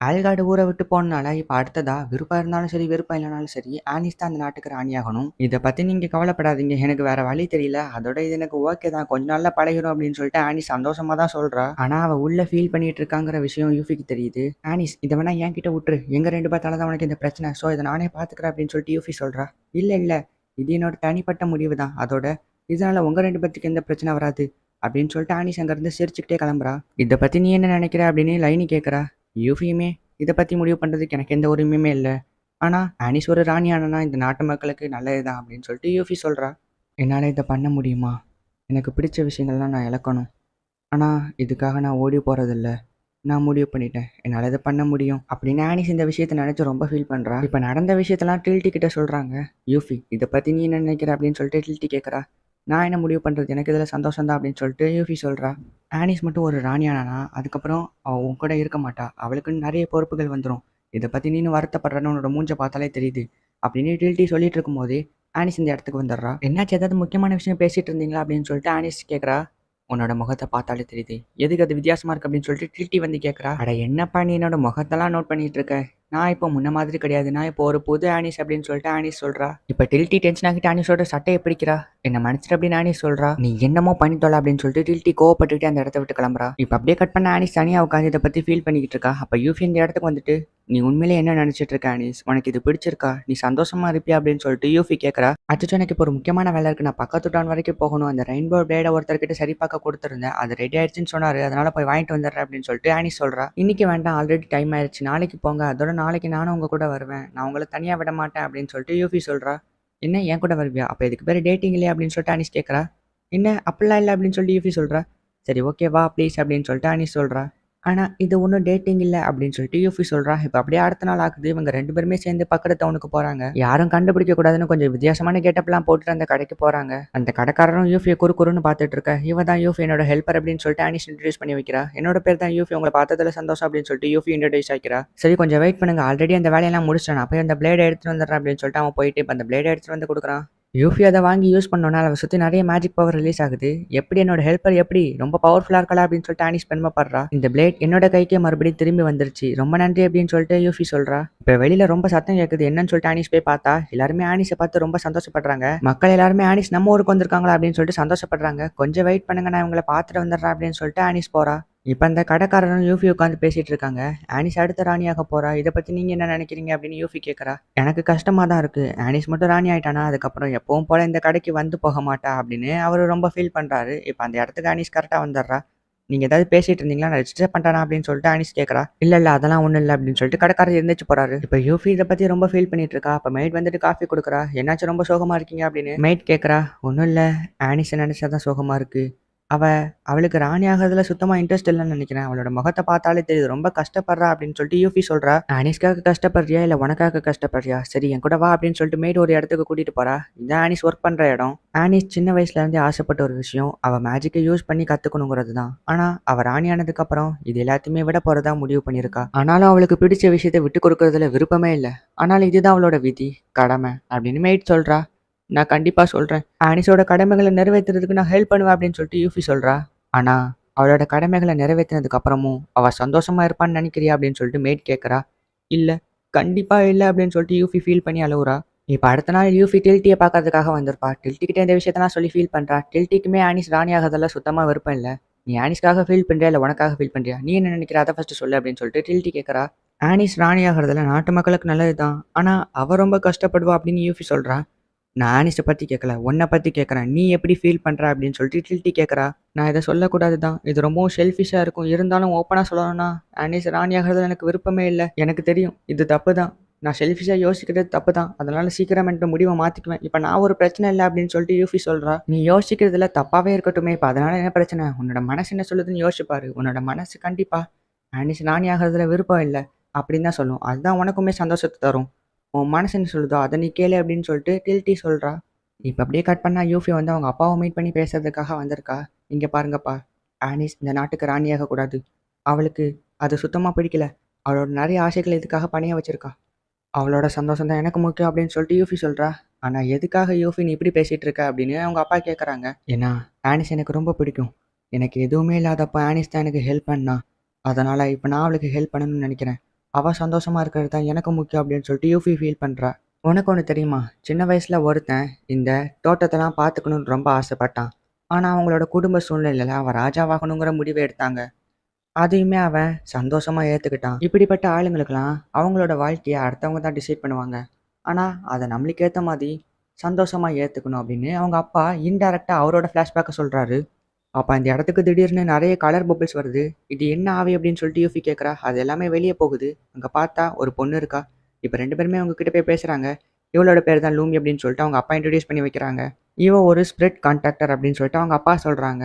ஆல்காடு ஊரை விட்டு போனனால இப்ப அடுத்ததா விருப்பம் இருந்தாலும் சரி, விருப்பம் இல்லைனாலும் சரி, ஆனிஸ் தான் அந்த நாட்டுக்கு ராணியாகணும். இத பத்தி நீங்க கவலைப்படாதீங்க. எனக்கு வேற வழி தெரியல. அதோட இது எனக்கு ஓகே தான். கொஞ்ச நாள்ல பழகிரும் அப்படின்னு சொல்லிட்டு ஆனிஸ் சந்தோஷமா தான் சொல்றா. ஆனா அவ உள்ள ஃபீல் பண்ணிட்டு இருக்காங்கிற விஷயம் யூஃபிக்கு தெரியுது. ஆனிஸ் இத வேணா என்கிட்ட விட்டுரு. எங்க 2 பேத்தால தான் உனக்கு இந்த பிரச்சனை. சோ இத நானே பாத்துக்கிறேன் அப்படின்னு சொல்லிட்டு யூஃபி சொல்றா. இல்ல இல்ல. இது என்னோட தனிப்பட்ட முடிவு தான். அதோட இதனால உங்க 2 பேத்துக்கு எந்த பிரச்சனை வராது. அப்படின்னு சொல்லிட்டு ஆனிஸ் அங்கிருந்து சிரிச்சுக்கிட்டே கிளம்புறா. இத பத்தி நீ என்ன நினைக்கிற அப்படின்னு லைனி கேக்குறா. யூஃபியுமே இத பத்தி முடிவு பண்றதுக்கு எனக்கு எந்த உரிமையுமே இல்ல. ஆனா ஆனிஸ் ஒரு ராணி ஆனா இந்த நாட்டு மக்களுக்கு நல்லதுதான் அப்படின்னு சொல்லிட்டு யூஃபி சொல்றா. என்னால இத பண்ண முடியுமா? எனக்கு பிடிச்ச விஷயங்கள்லாம் நான் இழக்கணும். ஆனா இதுக்காக நான் ஓடி போறதில்ல. நான் முடிவு பண்ணிட்டேன். என்னால இத பண்ண முடியும் அப்படின்னு ஆனிஸ் இந்த விஷயத்த நினைச்சு ரொம்ப ஃபீல் பண்றா. இப்ப நடந்த விஷயத்தெல்லாம் டில்டி கிட்ட சொல்றாங்க. யூஃபி இத பத்தி நீ என்ன நினைக்கிற அப்படின்னு சொல்லிட்டு டில்டி கேக்குறா. நான் என்ன முடிவு பண்றது? எனக்கு இதுல சந்தோஷம் தான் அப்படின்னு சொல்லிட்டு யூஃபி சொல்றா. ஆனிஸ் மட்டும் ஒரு ராணியானா அதுக்கப்புறம் அவ உன் கூட இருக்க மாட்டா. அவளுக்குன்னு நிறைய பொறுப்புகள் வந்துடும். இதை பத்தி நீனு வருத்தப்படுறன்னு உன்னோட மூஞ்ச பார்த்தாலே தெரியுது அப்படின்னு டில்டி சொல்லிட்டு இருக்கும்போதே ஆனிஸ் இந்த இடத்துக்கு வந்துடுறா. என்னாச்சு, ஏதாவது முக்கியமான விஷயம் பேசிட்டு இருந்தீங்களா அப்படின்னு சொல்லிட்டு ஆனிஸ் கேட்குறா. உன்னோட முகத்தை பார்த்தாலே தெரியுது, எதுக்கு அது வித்தியாசமா இருக்கு அப்படின்னு சொல்லிட்டு டில்டி வந்து கேட்குறா. அட என்னப்பா நீ என்னோட முகத்தெல்லாம் நோட் பண்ணிட்டு இருக்க? நான் இப்போ முன்ன மாதிரி கிடையாது. நான் இப்போ ஒரு புது ஆனிஸ் அப்படின்னு சொல்லிட்டு ஆனிஸ் சொல்றா. இப்போ டில்டி டென்ஷன் ஆகிட்டு ஆனிஸோட சட்டையை பிடிக்கிறா. என்ன மன்னிச்சிட்டு அப்படின்னு ஆனிஸ் சொல்றா. நீ என்னமோ பண்ணித்தோல அப்படின்னு சொல்லிட்டு டில்டி கோவப்பட்டுட்டு அந்த இடத்த விட்டு கிளம்புறா. இப்போ அப்படியே கட் பண்ண ஆனிஸ் தனியாக உட்காந்து இதை பத்தி ஃபீல் பண்ணிக்கிட்டு இருக்கா. அப்போ யூஃபி இந்த இடத்துக்கு வந்துட்டு, நீ உண்மையிலே என்ன நினைச்சிட்டு இருக்க ஆனிஸ்? உனக்கு இது பிடிச்சிருக்கா? நீ சந்தோஷமா இருப்பியா அப்படின்னு சொல்லிட்டு யூஃபி கேட்கறா. அச்சோ எனக்கு இப்போ ஒரு முக்கியமான வேலை இருக்கு. நான் பக்கத்து டவுன் வரைக்கும் போகணும். அந்த ரெயின்போ பிளேட ஒருத்தர்கிட்ட சரி பார்க்க கொடுத்துருந்தேன். அது ரெடி ஆயிடுச்சுன்னு சொன்னாரு. அதனால போய் வாங்கிட்டு வந்துடுறேன் அப்படின்னு சொல்லிட்டு ஆனிஸ் சொல்றா. இன்னைக்கு வேண்டாம், ஆல்ரெடி டைம் ஆயிடுச்சு. நாளைக்கு போங்க. அதோட நாளைக்கு நானும் உங்க கூட வருவேன். நான் உங்களை தனியா விட மாட்டேன் அப்படின்னு சொல்லிட்டு யூஃபி சொல்றா. என்ன என் கூட வருவியா? அப்போ இதுக்கு பேர் டேட்டிங் இல்லையா அப்படின்னு சொல்லிட்டு ஆனிஸ் கேட்கறா. என்ன அப்படிலாம் இல்லை அப்படின்னு சொல்லிட்டு யூஃபி சொல்றா. சரி ஓகே வா ப்ளீஸ் அப்படின்னு சொல்லிட்டு ஆனிஸ் சொல்றா. ஆனா இது ஒன்றும் டேட்டிங் இல்லை அப்படின்னு சொல்லிட்டு யூஃபி சொல்றா. இப்போ அப்படியே அடுத்த நாள் ஆகுது. இவங்க 2 பேருமே சேர்ந்து பக்கத்து டவுனுக்கு போறாங்க. யாரும் கண்டுபிடிக்க கூடாதுன்னு கொஞ்சம் வித்தியாசமான கெட்டப்லாம் போட்டுட்டு அந்த கடைக்கு போறாங்க. அந்த கடைக்காரரும் யூஃபியை குறுன்னு பார்த்துட்டு இருக்க. இவ தான் யூஃபி என்னோட ஹெல்ப்பர் அப்படின்னு சொல்லிட்டு ஆனிஸ் இன்ட்ரடியூஸ் பண்ணி வைக்கிறா. என்னோட பேர் தான் யூஃபி, உங்களை பார்த்ததுல சந்தோஷம் அப்படின்னு சொல்லிட்டு யூஃபி இன்ட்ரடியூஸ் ஆகிக்கிறா. சரி கொஞ்சம் வெயிட் பண்ணுங்க, ஆல்ரெடி அந்த வேலையெல்லாம் முடிச்சிட்டேன். நான் போய் அந்த பிளேட் எடுத்துட்டு வந்துடுறேன் அப்படின்னு சொல்லிட்டு அவன் போயிட்டு இப்போ அந்த பிளேட் எடுத்துட்டு வந்து கொடுக்குறான். யூஃபி அதை வாங்கி யூஸ் பண்ணோன்னா அதை சுற்றி நிறைய மேஜிக் பவர் ரிலீஸ் ஆகுது. எப்படி என்னோட ஹெல்ப்பர் எப்படி ரொம்ப பவர்ஃபுல்லாக இருக்கலா அப்படின்னு சொல்லிட்டு ஆனிஸ் பெருமைப்படுறா. இந்த பிளேட் என்னோட கைக்கே மறுபடியும் திரும்பி வந்துருச்சு, ரொம்ப நன்றி அப்படின்னு சொல்லிட்டு யூஃபி சொல்றா. இப்போ வெளியில ரொம்ப சத்தம் கேட்குது. என்னன்னு சொல்லிட்டு ஆனிஸ் போய் பார்த்தா எல்லாருமே ஆனிஸை பார்த்து ரொம்ப சந்தோஷப்படுறாங்க. மக்கள் எல்லாருமே ஆனிஸ் நம்ம ஊருக்கு வந்திருக்காங்களா அப்படின்னு சொல்லிட்டு சந்தோஷப்படுறாங்க. கொஞ்சம் வெயிட் பண்ணுங்க, நான் இவங்களை பார்த்துட்டு வந்துடுறேன் அப்படின்னு சொல்லிட்டு ஆனிஸ் போறா. இப்போ அந்த கடைக்காரரும் யூஃபி உட்காந்து பேசிட்டு இருக்காங்க. ஆனிஸ் அடுத்த ராணியாக போறா. இதை பத்தி நீங்க என்ன நினைக்கிறீங்க அப்படின்னு யூஃபி கேட்கறா. எனக்கு கஷ்டமா தான் இருக்கு. ஆனிஸ் மட்டும் ராணி ஆயிட்டானா அதுக்கப்புறம் எப்பவும் போல இந்த கடைக்கு வந்து போக மாட்டா அப்படின்னு அவரு ரொம்ப ஃபீல் பண்றாரு. இப்போ அந்த இடத்துக்கு ஆனிஸ் கரெக்டா வந்துடுறா. நீங்க ஏதாவது பேசிட்டு இருந்தீங்களா, நான் டிஸ்டர்ப் பண்ணிட்டானா அப்படின்னு சொல்லிட்டு ஆனிஸ் கேட்கறா. இல்ல அதெல்லாம் ஒண்ணும் இல்லை அப்படின்னு சொல்லிட்டு கடைக்காரர் இருந்துச்சு போறாரு. இப்போ யூஃபி இதை பத்தி ரொம்ப ஃபீல் பண்ணிட்டு இருக்கா. அப்ப மெய்ட் வந்துட்டு காஃபி கொடுக்குறா. என்னாச்சும் ரொம்ப சோகமா இருக்கீங்க அப்படின்னு மெய்ட் கேட்கறா. ஒன்றும் இல்லை, ஆனிஸ் நினைச்சாதான் சோகமா இருக்கு. அவ அவளுக்கு ராணி ஆகிறதுல சுத்தமா இன்ட்ரெஸ்ட் இல்லைன்னு நினைக்கிறேன். அவளோட முகத்தை பார்த்தாலே தெரியுது ரொம்ப கஷ்டப்படுறா அப்படின்னு சொல்லிட்டு யூஃபி சொல்றா. ஆனிஸ்க்காக கஷ்டப்படுறியா இல்ல உனக்காக கஷ்டப்படுறியா? சரி என் கூட வா அப்படின்னு சொல்லிட்டு மேட் ஒரு இடத்துக்கு கூட்டிட்டு போறா. இதான் ஆனிஸ் ஒர்க் பண்ற இடம். ஆனிஸ் சின்ன வயசுல இருந்தே ஆசைப்பட்ட ஒரு விஷயம் அவ மேஜிக்கை யூஸ் பண்ணி கத்துக்கணுங்கிறது தான். ஆனா அவ ராணி ஆனதுக்கு அப்புறம் இது எல்லாத்தையுமே விட போறதா முடிவு பண்ணிருக்கா. ஆனாலும் அவளுக்கு பிடிச்ச விஷயத்தை விட்டு கொடுக்கறதுல விருப்பமே இல்லை. ஆனாலும் இதுதான் அவளோட விதி, கடமை அப்படின்னு மேட் சொல்றா. நான் கண்டிப்பா சொல்றேன். ஆனிஸோட கடமைகளை நிறைவேற்றுறதுக்கு நான் ஹெல்ப் பண்ணுவேன் அப்படின்னு சொல்லிட்டு யூஃபி சொல்றா. ஆனா அவளோட கடமைகளை நிறைவேற்றினதுக்கு அப்புறமும் அவ சந்தோஷமா இருப்பான்னு நினைக்கிறியா அப்படின்னு சொல்லிட்டு மேட் கேட்கறா. இல்ல, கண்டிப்பா இல்லை அப்படின்னு சொல்லிட்டு யூஃபி ஃபீல் பண்ணி அழுவுறா. இப்போ அடுத்த நாள் யூஃபி டில்ட்டியை பார்க்கறதுக்காக வந்திருப்பா. டில்ட்டிக்கிட்ட இந்த விஷயத்தெல்லாம் சொல்லி ஃபீல் பண்றா. டில்ட்டிக்குமே ஆனிஸ் ராணி ஆகிறதெல்லாம் சுத்தமா விருப்பம் இல்லை. நீ ஆனிஸ்க்காக ஃபீல் பண்றியா இல்லை உனக்காக ஃபீல் பண்றியா? நீ என்ன நினைக்கிற அதை ஃபர்ஸ்ட் சொல்லு அப்படின்னு சொல்லிட்டு டில்ட்டி கேட்கறா. ஆனிஸ் ராணி ஆகிறதுல நாட்டு மக்களுக்கு நல்லதுதான். ஆனா அவ ரொம்ப கஷ்டப்படுவா அப்படின்னு யூஃபி சொல்றா. நான் ஆனிஸை பற்றி கேட்கல, உன்னை பற்றி கேட்குறேன். நீ எப்படி ஃபீல் பண்ணுற அப்படின்னு சொல்லிட்டு டில்ட்டி கேட்குறா. நான் இதை சொல்லக்கூடாது தான், இது ரொம்பவும் ஷெல்ஃபிஷாக இருக்கும். இருந்தாலும் ஓப்பனாக சொல்லணும்னா ஆனிஸ் ராணியாகிறதுல எனக்கு விருப்பமே இல்லை. எனக்கு தெரியும் இது தப்பு தான். நான் ஷெல்ஃபிஷாக யோசிக்கிறது தப்பு தான். அதனால சீக்கிரம் என்கிட்ட முடிவை மாற்றிக்குவேன். இப்போ நான் ஒரு பிரச்சனை இல்லை அப்படின்னு சொல்லிட்டு யூஃபி சொல்கிறா. நீ யோசிக்கிறதுல தப்பாகவே இருக்கட்டுமே, இப்போ அதனால என்ன பிரச்சனை? உன்னோட மனசு என்ன சொல்லுதுன்னு யோசிப்பாரு. உன்னோட மனசு கண்டிப்பாக ஆனிஸ் ராணியாகிறதுல விருப்பம் இல்லை அப்படின்னு தான் சொல்லும். அதுதான் உனக்குமே சந்தோஷத்தை தரும். உன் மனசு என்ன சொல்லுதோ அதை நீ கேளு அப்படின்னு சொல்லிட்டு டில்ட்டி சொல்றா. இப்போ அப்படியே கட் பண்ணா யூஃபி வந்து அவங்க அப்பாவை மீட் பண்ணி பேசுறதுக்காக வந்திருக்கா. இங்க பாருங்கப்பா, ஆனிஸ் இந்த நாட்டுக்கு ராணியாக கூடாது. அவளுக்கு அது சுத்தமா பிடிக்கல. அவளோட நிறைய ஆசைகள் இதுக்காக பணிய வச்சிருக்கா. அவளோட சந்தோஷம் தான் எனக்கு முக்கியம் அப்படின்னு சொல்லிட்டு யூஃபி சொல்றா. ஆனா எதுக்காக யூஃபி நீ இப்படி பேசிட்டு இருக்க அப்படின்னு அவங்க அப்பா கேட்கறாங்க. ஏன்னா ஆனிஸ் எனக்கு ரொம்ப பிடிக்கும். எனக்கு எதுவுமே இல்லாதப்ப ஆனிஸ் தான் எனக்கு ஹெல்ப் பண்ணா. அதனால இப்போ நான் அவளுக்கு ஹெல்ப் பண்ணணும்னு நினைக்கிறேன். அவ சந்தோஷமா இருக்கிறது தான் எனக்கு முக்கியம் அப்படின்னு சொல்லிட்டு யூஃபி ஃபீல் பண்றா. உனக்கு ஒன்று தெரியுமா? சின்ன வயசுல ஒருத்தன் இந்த தோட்டத்தெல்லாம் பார்த்துக்கணும்னு ரொம்ப ஆசைப்பட்டான். ஆனா அவங்களோட குடும்ப சூழ்நிலையில அவன் ராஜாவாகணுங்கிற முடிவை எடுத்தாங்க. அதையுமே அவன் சந்தோஷமா ஏத்துக்கிட்டான். இப்படிப்பட்ட ஆளுங்களுக்கெல்லாம் அவங்களோட வாழ்க்கைய அடுத்தவங்க தான் டிசைட் பண்ணுவாங்க. ஆனா அதை நம்மளுக்கு ஏத்த மாதிரி சந்தோஷமா ஏத்துக்கணும் அப்படின்னு அவங்க அப்பா இன்டைரக்டா அவரோட ஃபிளாஷ்பேக்கை சொல்றாரு. அப்ப அந்த இடத்துக்கு திடீர்னு நிறைய கலர் பபிள்ஸ் வருது. இது என்ன ஆவி அப்படின்னு சொல்லிட்டு யூஃபி கேட்குறா. அது எல்லாமே வெளியே போகுது. அங்க பார்த்தா ஒரு பொண்ணு இருக்கா. இப்ப 2 பேருமே அவங்க கிட்ட போய் பேசுறாங்க. இவளோட பேர் தான் லூமி அப்படின்னு சொல்லிட்டு அவங்க அப்பா இன்ட்ரடியூஸ் பண்ணி வைக்கிறாங்க. இவ ஒரு ஸ்பிரிட் கான்ட்ராக்டர் அப்படின்னு சொல்லிட்டு அவங்க அப்பா சொல்றாங்க.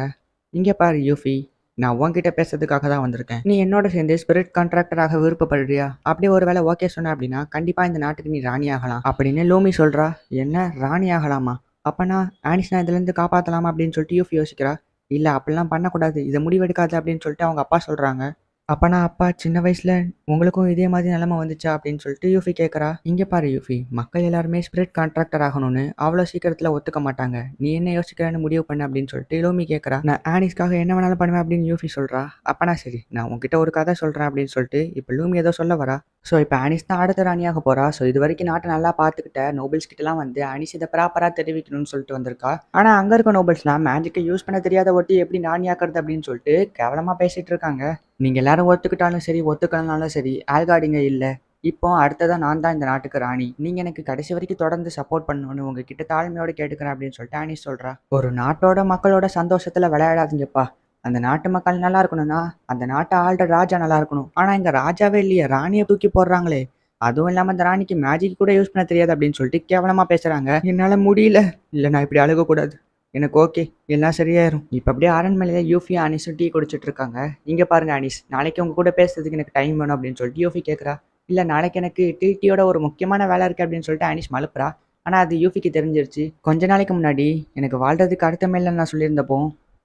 இங்க பாரு யூஃபி, நான் உன்கிட்ட பேசுறதுக்காக தான் வந்திருக்கேன். நீ என்னோட சேர்ந்து ஸ்பிரிட் கான்ட்ராக்டராக விருப்பப்படுறியா? அப்படியே ஒரு வேளை ஓகே சொன்ன அப்படின்னா கண்டிப்பா இந்த நாட்டுக்கு நீ ராணி ஆகலாம் அப்படின்னு லூமி சொல்றா. என்ன ராணி ஆகலாமா? அப்பனா ஆனிஸ்னா இதுல இருந்து காப்பாத்தலாமா அப்படின்னு சொல்லிட்டு யூஃபி யோசிக்கிறா. இல்ல அப்படிலாம் பண்ணக்கூடாது. இதை முடிவெடுக்காது அப்படின்னு சொல்லிட்டு அவங்க அப்பா சொல்றாங்க. அப்பனா அப்பா சின்ன வயசுல உங்களுக்கும் இதே மாதிரி நிலைமை வந்துச்சா அப்படின்னு சொல்லிட்டு யூஃபி கேட்குறா. இங்க பாரு யூஃபி, மக்கள் எல்லாருமே ஸ்பிரிட் கான்ட்ராக்டர் ஆகணும்னு அவ்வளோ சீக்கிரத்துல ஒத்துக்க மாட்டாங்க. நீ என்ன யோசிக்கிறேன்னு முடிவு பண்ண அப்படின்னு சொல்லிட்டு லூமி கேட்குறா. நான் ஆனிஸ்க்காக என்ன வேணாலும் பண்ணுவேன் அப்படின்னு யூஃபி சொல்றா. அப்பனா சரி, நான் உங்ககிட்ட ஒரு கதை சொல்றேன் அப்படின்னு சொல்லிட்டு இப்போ லூமி ஏதோ சொல்ல வரா. ஸோ இப்போ ஆனிஸ் தான் அடுத்த ராணியாக போறா. ஸோ இது வரைக்கும் நாட்டை நல்லா பார்த்துக்கிட்ட நோபல்ஸ் கிட்டலாம் வந்து ஆனிஸ் இதை ப்ராப்பராக தெரிவிக்கணும்னு சொல்லிட்டு வந்திருக்கா. ஆனால் அங்கே இருக்க நோபல்ஸ்லாம் மேஜிக்கை யூஸ் பண்ண தெரியாத ஒட்டி எப்படி ராணியாக்குறது அப்படின்னு சொல்லிட்டு கேவலமாக பேசிட்டு இருக்காங்க. நீங்க எல்லாரும் ஒத்துக்கிட்டாலும் சரி, ஒத்துக்கலனாலும் சரி, ஆல்காடிங்க இல்ல. இப்போ அடுத்ததா நான் தான் இந்த நாட்டுக்கு ராணி. நீங்க எனக்கு கடைசி வரைக்கும் தொடர்ந்து சப்போர்ட் பண்ணணும்னு உங்ககிட்ட தாழ்மையோட கேட்டுக்கிறேன் அப்படின்னு சொல்லிட்டு ஆனிஸ் சொல்றா. ஒரு நாட்டோட மக்களோட சந்தோஷத்துல விளையாடாதீங்கப்பா. அந்த நாட்டு மக்கள் நல்லா இருக்கணும்னா அந்த நாட்டை ஆள்ற ராஜா நல்லா இருக்கணும். ஆனா இங்க ராஜாவே இல்லையே, ராணியை தூக்கி போடுறாங்களே. அதுவும் இல்லாம அந்த ராணிக்கு மேஜிக் கூட யூஸ் பண்ண தெரியாது அப்படின்னு சொல்லிட்டு கேவலமா பேசுறாங்க. என்னால முடியல. இல்ல, நான் இப்படி அழுகக்கூடாது. எனக்கு ஓகே, எல்லாம் சரியாயிரும். இப்போ அப்படியே அரண்மனையில யூஃபி அனிஸும் டீ குடிச்சிட்டு இருக்காங்க. இங்க பாருங்க அனிஸ், நாளைக்கு உங்க கூட பேசுறதுக்கு எனக்கு டைம் வேணும் அப்படின்னு சொல்லிட்டு யூஃபி கேட்குறா. இல்ல, நாளைக்கு எனக்கு டீயோட ஒரு முக்கியமான வேலை இருக்கு அப்படின்னு சொல்லிட்டு அனிஸ் மழுப்புறா. ஆனா அது யூஃபிக்கு தெரிஞ்சிருச்சு. கொஞ்ச நாளைக்கு முன்னாடி எனக்கு வாழ்றதுக்கு அர்த்தமே இல்லைன்னு நான் சொல்லியிருந்தப்போ,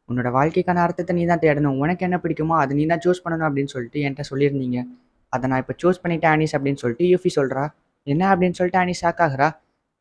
உன்னோட வாழ்க்கைக்கான அர்த்தத்தை நீ தான் தேடணும். உனக்கு என்ன பிடிக்குமோ அதை நீ தான் சூஸ் பண்ணணும் அப்படின்னு சொல்லிட்டு என்கிட்ட சொல்லியிருந்தீங்க. அதை நான் இப்போ சூஸ் பண்ணிட்டேன் அனிஸ் அப்படின்னு சொல்லிட்டு யூஃபி சொல்றா. என்ன அப்படின்னு சொல்லிட்டு அனிஸ் ஷாக் ஆகுறா.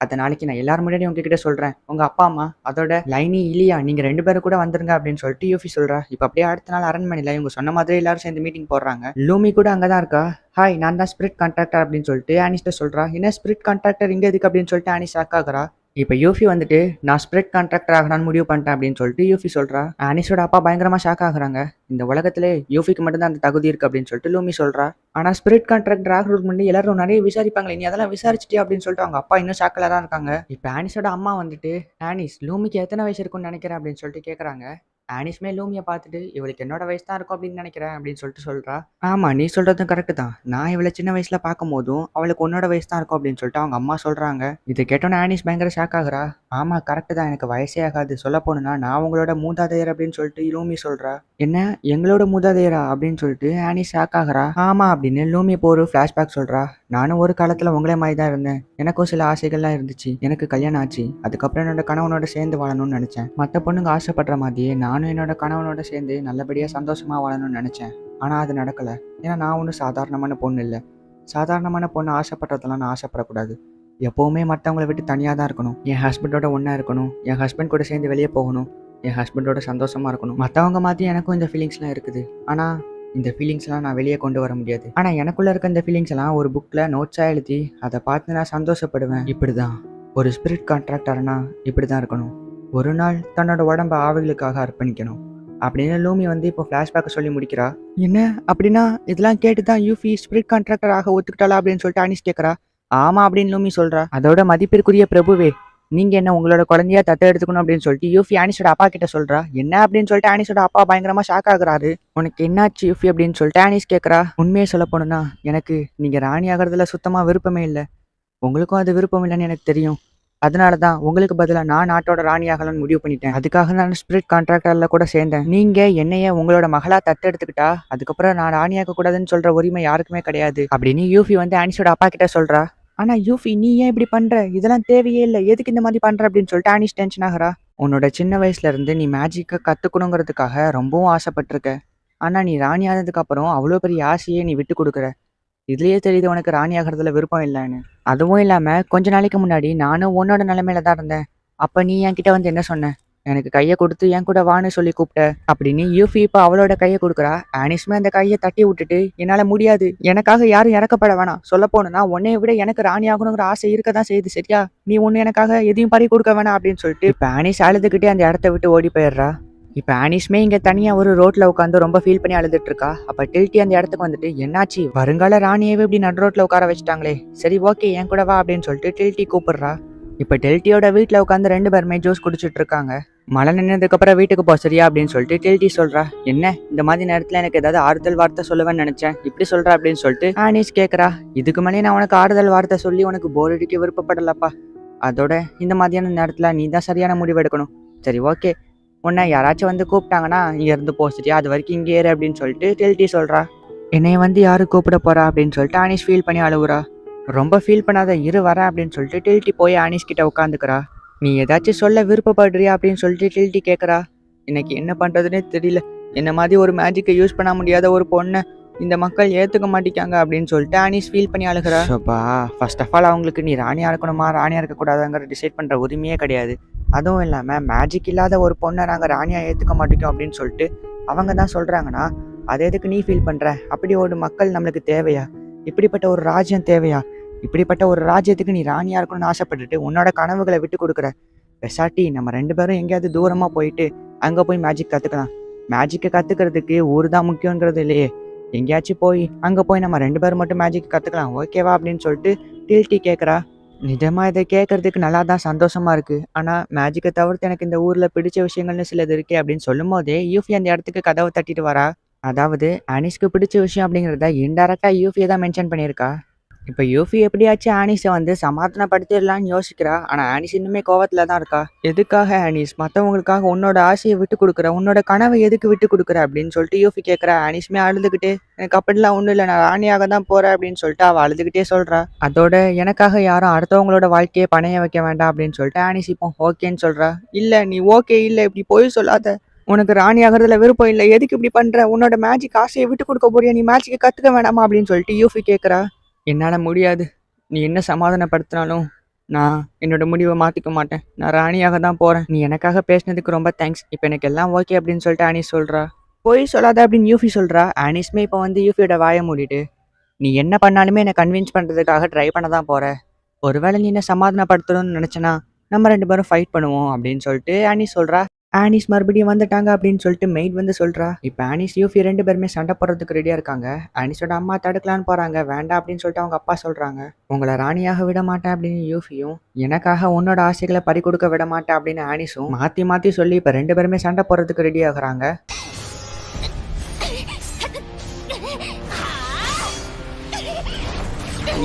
அதை நாளைக்கு நான் எல்லாரும் முன்னாடி உங்ககிட்ட சொல்றேன். உங்க அப்பா அம்மா அதோட லைனி இல்லையா, நீங்க 2 பேரும் கூட வந்துருங்க அப்படின்னு சொல்லிட்டு யூஃபி சொல்றா. இப்போ அப்படியே அடுத்த நாள் அரண்மனையில இவங்க சொன்ன மாதிரி எல்லாரும் சேர்ந்து மீட்டிங் போடுறாங்க. லூமி கூட அங்கதான் இருக்கா. ஹாய், நான் தான் ஸ்பிரிட் கான்ட்ராக்டர் அப்படின்னு சொல்லிட்டு ஆனிஸ்ட சொல்றா. என்ன ஸ்பிரிட் கான்ட்ராக்டர் இங்க எதுக்கு அப்படின்னு சொல்லிட்டு ஆனிஸ் ஷாக் ஆகுறா. இப்போ யூஃபி வந்துட்டு நான் ஸ்பிரிட் கான்ட்ராக்டர் ஆகணும்னு முடிவு பண்ணிட்டேன் அப்படின்னு சொல்லிட்டு யூஃபி சொல்றா. ஆனிஸோட அப்பா பயங்கரமா ஷாக் ஆகுறாங்க. இந்த உலகத்திலே யூஃபிக்கு மட்டும்தான் அந்த தகுதி இருக்கு அப்படின்னு சொல்லிட்டு லூமி சொல்றா. ஆனா ஸ்பிரிட் கான்ட்ராக்டர் ஆகிறதுக்கு முன்னாடி எல்லாரும் நிறைய விசாரிப்பாங்களே, நீ அதெல்லாம் விசாரிச்சிட்டியா அப்படின்னு சொல்லிட்டு அவங்க அப்பா இன்னும் ஷாக்கில் தான் இருக்காங்க. இப்போ ஆனிஸோட அம்மா வந்துட்டு, ஆனிஸ் லூமிக்கு எத்தனை வயசு இருக்குன்னு நினைக்கிறேன் அப்படின்னு சொல்லிட்டு கேட்குறாங்க. ஆனிஸ்மே லூமியை பார்த்துட்டு இவளுக்கு என்னோட வயசு தான் இருக்கும் அப்படின்னு நினைக்கிறேன் அப்படின்னு சொல்லிட்டு சொல்றா. ஆமா, நீ சொல்றதும் கரெக்டு தான். நான் இவளை சின்ன வயசுல பார்க்கும் போதும் அவளுக்கு உன்னோட வயசு தான் இருக்கும் அப்படின்னு சொல்லிட்டு அவங்க அம்மா சொல்றாங்க. இதை கேட்டோன்னே ஆனிஸ் பயங்கர ஷாக் ஆகுறா. ஆமா கரெக்டு தான், எனக்கு வயசே ஆகாது. சொல்ல போனா நான் உங்களோட மூதாதையர் அப்படின்னு சொல்லிட்டு லூமி சொல்றா. என்ன, எங்களோட மூதாதையரா அப்படின்னு சொல்லிட்டு ஆனிஸ் ஷாக் ஆகுறா. ஆமா அப்படின்னு லூமி இப்போ ஒரு ஃபிளாஷ்பேக் சொல்றா. நானும் ஒரு காலத்துல உங்களே மாதிரி தான் இருந்தேன். எனக்கும் சில ஆசைகள்லாம் இருந்துச்சு. எனக்கு கல்யாணம் ஆச்சு. அதுக்கப்புறம் என்னோட கணவனோட சேர்ந்து வாழணும்னு நினைச்சேன். மற்ற பொண்ணுங்க ஆசைப்படுற மாதிரியே நானும் என்னோட கணவனோட சேர்ந்து நல்லபடியா சந்தோஷமா வாழணும்னு நினைச்சேன். ஆனா அது நடக்கல. ஏன்னா நான் ஒன்றும் சாதாரணமான பொண்ணு இல்லை. சாதாரணமான பொண்ணு ஆசைப்படுறதெல்லாம் நான் ஆசைப்படக்கூடாது. எப்போவுமே மற்றவங்கள விட்டு தனியாக தான் இருக்கணும். என் ஹஸ்பண்டோட ஒன்றா இருக்கணும். என் ஹஸ்பண்ட் கூட சேர்ந்து வெளியே போகணும். என் ஹஸ்பண்டோட சந்தோஷமா இருக்கணும். மற்றவங்க மாதிரி எனக்கும் இந்த ஃபீலிங்ஸ்லாம் இருக்குது. ஆனால் இந்த ஃபீலிங்ஸ்லாம் நான் வெளியே கொண்டு வர முடியாது. ஆனால் எனக்குள்ளே இருக்க இந்த ஃபீலிங்ஸ் எல்லாம் ஒரு புக்கில் நோட்ஸாக எழுதி அதை பார்த்து நான் சந்தோஷப்படுவேன். இப்படி தான் ஒரு ஸ்பிரிட் கான்ட்ராக்டர்னா இப்படி தான் இருக்கணும். ஒரு நாள் தன்னோட உடம்ப ஆவிகளுக்காக அர்ப்பணிக்கணும் அப்படின்னு லூமி வந்து இப்போ ஃப்ளாஷ்பேக்கை சொல்லி முடிக்கிறா. என்ன அப்படின்னா இதெல்லாம் கேட்டு தான் யூஃபி ஸ்பிரிட் கான்ட்ராக்டர் ஆக ஒத்துக்கிட்டாளா அப்படின்னு சொல்லிட்டு அனிஸ் கேட்குறா. ஆமா அப்படின்னு லூமி சொல்றா. அதோட மதிப்பிற்குரிய பிரபுவே, நீங்க என்ன உங்களோட குழந்தையா தத்த எடுத்துக்கணும் அப்படின்னு சொல்லிட்டு யூஃபி ஆனிஸோட அப்பா கிட்ட சொல்றா. என்ன அப்படின்னு சொல்லிட்டு ஆனிஸோட அப்பா பயங்கரமா ஷாக் ஆகுறாரு. உனக்கு என்னாச்சு யூஃபி அப்படின்னு சொல்லிட்டு ஆனிஸ் கேட்கறா. உண்மையை சொல்ல போனா எனக்கு நீங்க ராணி ஆகிறதுல சுத்தமா விருப்பமே இல்லை. உங்களுக்கும் அது விருப்பம் இல்லைன்னு எனக்கு தெரியும். அதனால தான் உங்களுக்கு பதிலாக நான் நாட்டோட ராணி ஆகலாம்னு முடிவு பண்ணிட்டேன். அதுக்காக நான் ஸ்பிரிட் கான்ட்ராக்டர்ல கூட சேர்ந்தேன். நீங்க என்னைய உங்களோட மகளா தத்தெடுத்துக்கிட்டா அதுக்கப்புறம் நான் ராணியாக்க கூடாதுன்னு சொல்ற உரிமை யாருக்குமே கிடையாது அப்படின்னு யூஃபி வந்து ஆனிஸோட அப்பா கிட்ட சொல்றா. ஆனா யூஃபி, நீ ஏன் இப்படி பண்ற? இதெல்லாம் தேவையே இல்லை. எதுக்கு இந்த மாதிரி பண்ற அப்படின்னு சொல்லிட்டு ஆனிஸ் டென்ஷன் ஆகுறா. உன்னோட சின்ன வயசுல இருந்து நீ மேஜிக்கை கத்துக்கணுங்கிறதுக்காக ரொம்பவும் ஆசைப்பட்டிருக்க. ஆனா நீ ராணி ஆனதுக்கு அப்புறம் அவ்வளோ பெரிய ஆசையே நீ விட்டு கொடுக்குற. இதுலயே தெரியுது உனக்கு ராணி ஆகிறதுல விருப்பம் இல்லைன்னு. அதுவும் இல்லாம கொஞ்ச நாளைக்கு முன்னாடி நானும் உன்னோட நிலைமையில தான் இருந்தேன். அப்ப நீ என்கிட்ட வந்து என்ன சொன்ன? எனக்கு கையை கொடுத்து என் கூட வான்னு சொல்லி கூப்பிட்ட அப்படின்னு யூஃபி இப்போ அவளோட கையை கொடுக்குறா. ஆனிஸ்மே அந்த கையை தட்டி விட்டுட்டு என்னால முடியாது, எனக்காக யாரும் இறக்கப்பட வேணாம், சொல்ல போனா உன்னைய விட எனக்கு ராணி ஆகணுங்கிற ஆசை இருக்க தான் செய்யுது சரியா, நீ ஒண்ணு எனக்காக எதையும் பறி கொடுக்க வேணாம் அப்படின்னு சொல்லிட்டு இப்போ ஆனிஸ் அழுதுகிட்டே அந்த இடத்த விட்டு ஓடி போயிடுறா. இப்போ ஆனிஸ்மே இங்கே தனியாக ஒரு ரோட்டில் உட்காந்து ரொம்ப ஃபீல் பண்ணி அழுதுட்டு இருக்கா. அப்போ டில்ட்டி அந்த இடத்துக்கு வந்துட்டு என்னாச்சு, வருங்கால ராணியவே இப்படி நடு ரோட்டில் உட்கார வச்சுட்டாங்களே, சரி ஓகே என் கூட வா அப்படின்னு சொல்லிட்டு டில்ட்டி கூப்பிடுறா. இப்போ டில்ட்டியோட வீட்டில் உட்காந்து 2 பேருமே ஜூஸ் குடிச்சிட்டு இருக்காங்க. மழை நின்னதுக்கப்புறம் வீட்டுக்கு போ சரியா அப்படின்னு சொல்லிட்டு டில்ட்டி சொல்றா. என்ன இந்த மாதிரி நேரத்தில் எனக்கு ஏதாவது ஆறுதல் வார்த்தை சொல்லுவேன்னு நினைச்சேன், இப்படி சொல்ற அப்படின்னு சொல்லிட்டு ஆனிஸ் கேட்குறா. இதுக்கு மேலே நான் உனக்கு ஆறுதல் வார்த்தை சொல்லி உனக்கு போர் அடிக்க விருப்பப்படலப்பா, அதோட இந்த மாதிரியான நேரத்தில் நீ தான் சரியான முடிவு எடுக்கணும். சரி ஓகே, உன்னை யாராச்சும் வந்து கூப்பிட்டாங்கன்னா இங்கே இருந்து போ சரியா, அது வரைக்கும் இங்கே ஏறு அப்படின்னு சொல்லிட்டு டில்ட்டி சொல்கிறா. என்னைய வந்து யாரு கூப்பிட போறா அப்படின்னு சொல்லிட்டு ஆனிஸ் ஃபீல் பண்ணி அழுகுறா. ரொம்ப ஃபீல் பண்ணாத இரு வரேன் அப்படின்னு சொல்லிட்டு டில்ட்டி போய் ஆனிஸ் கிட்ட உட்காந்துக்கிறா. நீ ஏதாச்சும் சொல்ல விருப்பப்படுறியா அப்படின்னு சொல்லிட்டு டில்ட்டி கேட்குறா. எனக்கு என்ன பண்ணுறதுனே தெரியல, என்ன மாதிரி ஒரு மேஜிக்கை யூஸ் பண்ண முடியாத ஒரு பொண்ணை இந்த மக்கள் ஏற்றுக்க மாட்டேங்காங்க அப்படின்னு சொல்லிட்டு ஆனிஸ் ஃபீல் பண்ணி அழுகிறா. ஸோப்பா ஃபர்ஸ்ட் ஆஃப் ஆல் அவங்களுக்கு நீ ராணியாக இருக்கணுமா ராணியாக இருக்கக்கூடாதுங்கிற டிசைட் பண்ணுற உரிமையே கிடையாது. அதுவும் இல்லாமல் மேஜிக் இல்லாத ஒரு பொண்ணை நாங்கள் ராணியாக ஏற்றுக்க மாட்டோம் அப்படின்னு சொல்லிட்டு அவங்க தான் சொல்கிறாங்கன்னா அது எதுக்கு நீ ஃபீல் பண்ணுற? அப்படி ஒரு மக்கள் நம்மளுக்கு தேவையா? இப்படிப்பட்ட ஒரு ராஜ்யம் தேவையா? இப்படிப்பட்ட ஒரு ராஜ்யத்துக்கு நீ ராணியாக இருக்கணும்னு ஆசைப்பட்டுட்டு உன்னோட கனவுகளை விட்டு கொடுக்குற. பெசாட்டி நம்ம 2 பேரும் எங்கேயாவது தூரமாக போயிட்டு அங்கே போய் மேஜிக் கற்றுக்கலாம். மேஜிக்கை கற்றுக்கிறதுக்கு ஊர் தான் முக்கியங்கிறது இல்லையே, எங்கேயாச்சும் போய் அங்கே போய் நம்ம 2 பேரும் மட்டும் மேஜிக் கற்றுக்கலாம் ஓகேவா அப்படின்னு சொல்லிட்டு டில்ட்டி கேட்குறா. நிஜமா இதை கேட்கறதுக்கு நல்லா தான் சந்தோஷமா இருக்கு, ஆனால் மேஜிக்கை தவிர்த்து எனக்கு இந்த ஊரில் பிடிச்ச விஷயங்கள்னு சிலது இருக்கே அப்படின்னு சொல்லும் போதே யூஃபி அந்த இடத்துக்கு கதவை தட்டிட்டு வரா. அதாவது ஆனிஸ்க்கு பிடிச்ச விஷயம் அப்படிங்கிறத இன்டெரக்டாக யூஃபியை தான் மென்ஷன் பண்ணியிருக்கா. இப்போ யூஃபி எப்படியாச்சும் ஆனிஸை வந்து சமாதானப்படுத்திடலான்னு யோசிக்கிறா. ஆனால் ஆனிஸ் இன்னுமே கோவத்தில் தான் இருக்கா. எதுக்காக ஆனிஸ் மற்றவங்களுக்காக உன்னோட ஆசையை விட்டு கொடுக்குற, உன்னோட கனவை எதுக்கு விட்டு கொடுக்குற அப்படின்னு சொல்லிட்டு யூஃபி கேட்குறா. ஆனிஸ்மே அழுதுகிட்டே எனக்கு அப்படிலாம் ஒன்றும் இல்லை, நான் ராணியாக தான் போகிறேன் அப்படின்னு சொல்லிட்டு அவள் அழுதுகிட்டே சொல்கிறா. அதோட எனக்காக யாரும் அடுத்தவங்களோட வாழ்க்கையை பணைய வைக்க வேண்டாம் அப்படின்னு சொல்லிட்டு ஆனிஸ் இப்போ ஓகேன்னு சொல்கிறா. இல்லை நீ ஓகே இல்லை, இப்படி போய் சொல்லாத, உனக்கு ராணி ஆகிறதுல விருப்பம் இல்லை, எதுக்கு இப்படி பண்ணுற, உன்னோட மேஜிக் ஆசையை விட்டு கொடுக்க போறியா, நீ மேஜிக்கை கற்றுக்க வேணாமா அப்படின்னு சொல்லிட்டு யூஃபி கேட்குறா. என்னால் முடியாது, நீ என்ன சமாதானப்படுத்தினாலும் நான் என்னோட முடிவை மாற்றிக்க மாட்டேன், நான் ராணியாக தான் போகிறேன், நீ எனக்காக பேசினதுக்கு ரொம்ப தேங்க்ஸ், இப்போ எனக்கு எல்லாம் ஓகே அப்படின்னு சொல்லிட்டு ஆனிஸ் சொல்கிறா. போய் சொல்லாத அப்படின்னு யூஃபி சொல்கிறா. ஆனிஸ்மே இப்போ வந்து யூஃபியோட வாயை மூடிட்டு நீ என்ன பண்ணாலுமே என்னை கன்வின்ஸ் பண்ணுறதுக்காக ட்ரை பண்ண தான் போகிற, ஒருவேளை நீ என்ன சமாதானப்படுத்தணும்னு நினச்சனா நம்ம 2 பேரும் ஃபைட் பண்ணுவோம் அப்படின்னு சொல்லிட்டு ஆனிஸ் சொல்கிறா. ஆனிஸ் மறுபடியும் வந்துட்டாங்க அப்படின்னு சொல்லிட்டு மெய்ட் வந்து சொல்கிறா. இப்போ ஆனிஸ் யூஃபி 2 பேருமே சண்டை போடுறதுக்கு ரெடியாக இருக்காங்க. ஆனிஸோட அம்மா தடுக்கலான்னு போகிறாங்க, வேண்டாம் அப்படின்னு சொல்லிட்டு அவங்க அப்பா சொல்கிறாங்க. உங்களை ராணியாக விட மாட்டேன் அப்படின்னு யூஃபியும், எனக்காக உன்னோட ஆசைகளை பறி கொடுக்க விட மாட்டேன் அப்படின்னு ஆனிஸும் மாற்றி மாற்றி சொல்லி இப்போ 2 பேருமே சண்டை போடுறதுக்கு ரெடி ஆகுறாங்க.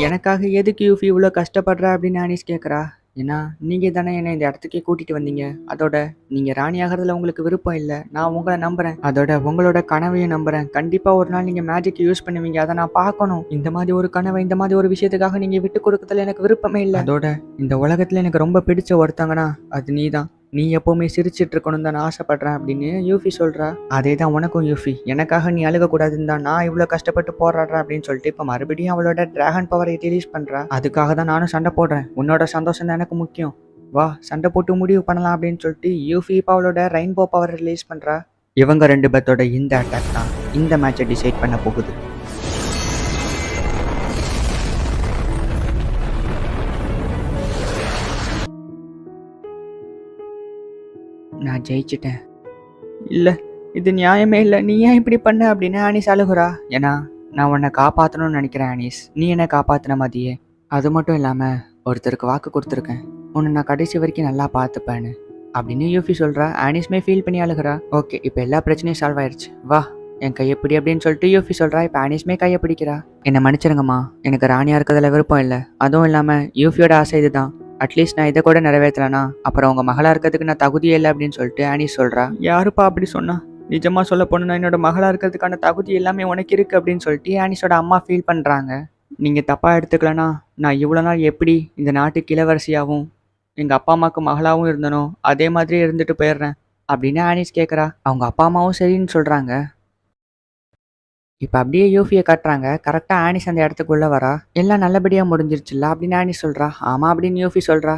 எனக்காக எதுக்கு யூஃபி இவ்வளோ கஷ்டப்படுற அப்படின்னு ஆனிஸ் கேட்குறா. ஏன்னா நீங்கள் தானே என்னை இந்த இடத்துக்கே கூட்டிகிட்டு வந்தீங்க, அதோட நீங்கள் ராணி ஆகிறதுல உங்களுக்கு விருப்பம் இல்லை, நான் உங்களை நம்புகிறேன், அதோட உங்களோட கனவையும் நம்புகிறேன், கண்டிப்பாக ஒரு நாள் நீங்கள் மேஜிக் யூஸ் பண்ணுவீங்க, அதை நான் பார்க்கணும், இந்த மாதிரி ஒரு கனவை இந்த மாதிரி ஒரு விஷயத்துக்காக நீங்கள் விட்டு கொடுக்கறதுல எனக்கு விருப்பமே இல்லை, அதோட இந்த உலகத்தில் எனக்கு ரொம்ப பிடிச்ச ஒருத்தங்கன்னா அது நீ தான், நீ எப்போவுமே சிரிச்சிட்டு இருக்கணும் தான் நான் ஆசைப்படுறேன் அப்படின்னு யூஃபி சொல்கிறா. அதே தான் உனக்கும் யூஃபி, எனக்காக நீ அழுகக்கூடாதுன்னு தான் நான் இவ்வளோ கஷ்டப்பட்டு போராடுறேன் அப்படின்னு சொல்லிட்டு இப்போ மறுபடியும் அவளோட டிராகன் பவரை ரிலீஸ் பண்ணுறா. அதுக்காக தான் நானும் சண்டை போடுறேன், உன்னோட சந்தோஷம் தான் எனக்கு முக்கியம், வா சண்டை போட்டு முடிவு பண்ணலாம் அப்படின்னு சொல்லிட்டு யூஃபி இப்போ அவளோட ரெயின்போ பவரை ரிலீஸ் பண்ணுறா. இவங்க 2 பேர்த்தோட இந்த அட்டாக் தான் இந்த மேட்சை டிசைட் பண்ண போகுது. நான் ஜெயிச்சிட்டேன். இல்லை இது நியாயமே இல்லை, நீ ஏன் இப்படி பண்ண அப்படின்னு ஆனிஸ் அழுகுறா. ஏன்னா நான் உன்னை காப்பாற்றணும்னு நினைக்கிறேன் ஆனிஸ், நீ என்னை காப்பாற்றின மாதிரியே, அது மட்டும் இல்லாமல் ஒருத்தருக்கு வாக்கு கொடுத்துருக்கேன், உன்னை நான் கடைசி வரைக்கும் நல்லா பார்த்துப்பேன்னு அப்படின்னு யூஃபி சொல்கிறா. ஆனிஸ்மே ஃபீல் பண்ணி அழுகுறா. ஓகே இப்போ எல்லா பிரச்சனையும் சால்வ் ஆயிடுச்சு, வா என் கையை பிடி அப்படின்னு சொல்லிட்டு யூஃபி சொல்கிறா. இப்போ ஆனிஸ்மே கையை பிடிக்கிறா. என்னை மன்னிச்சிருங்கம்மா, எனக்கு ராணியாக இருக்கிறதுல விருப்பம் இல்லை, அதுவும் இல்லாமல் யூஃபியோட ஆசை இதுதான், அட்லீஸ்ட் நான் இதை கூட நிறைவேற்றலனா அப்புறம் உங்கள் மகளாக இருக்கிறதுக்கு நான் தகுதியே இல்லை அப்படின்னு சொல்லிட்டு ஆனிஸ் சொல்கிறா. யாருப்பா அப்படி சொன்னா, நிஜமாக சொல்ல போனா என்னோட மகளாக இருக்கிறதுக்கான தகுதி எல்லாமே உனக்கு இருக்குது அப்படின்னு சொல்லிட்டு ஆனிஸோட அம்மா ஃபீல் பண்ணுறாங்க. நீங்கள் தப்பாக எடுத்துக்கலனா நான் இவ்வளோ நாள் எப்படி இந்த நாட்டுக்கு இளவரசியாகவும் எங்கள் அப்பா அம்மாவுக்கு மகளாகவும் இருந்தனோ அதே மாதிரி இருந்துட்டு போயிடுறேன் அப்படின்னு ஆனிஸ் கேட்குறா. அவங்க அப்பா அம்மாவும் சரின்னு சொல்கிறாங்க. இப்போ அப்படியே யூஃபியை காட்டுறாங்க. கரெக்டாக ஆனிஸ் அந்த இடத்துக்குள்ளே வரா. எல்லாம் நல்லபடியாக முடிஞ்சிருச்சுல்ல அப்படின்னு ஆனிஸ் சொல்கிறா. ஆமாம் அப்படின்னு யூஃபி சொல்கிறா.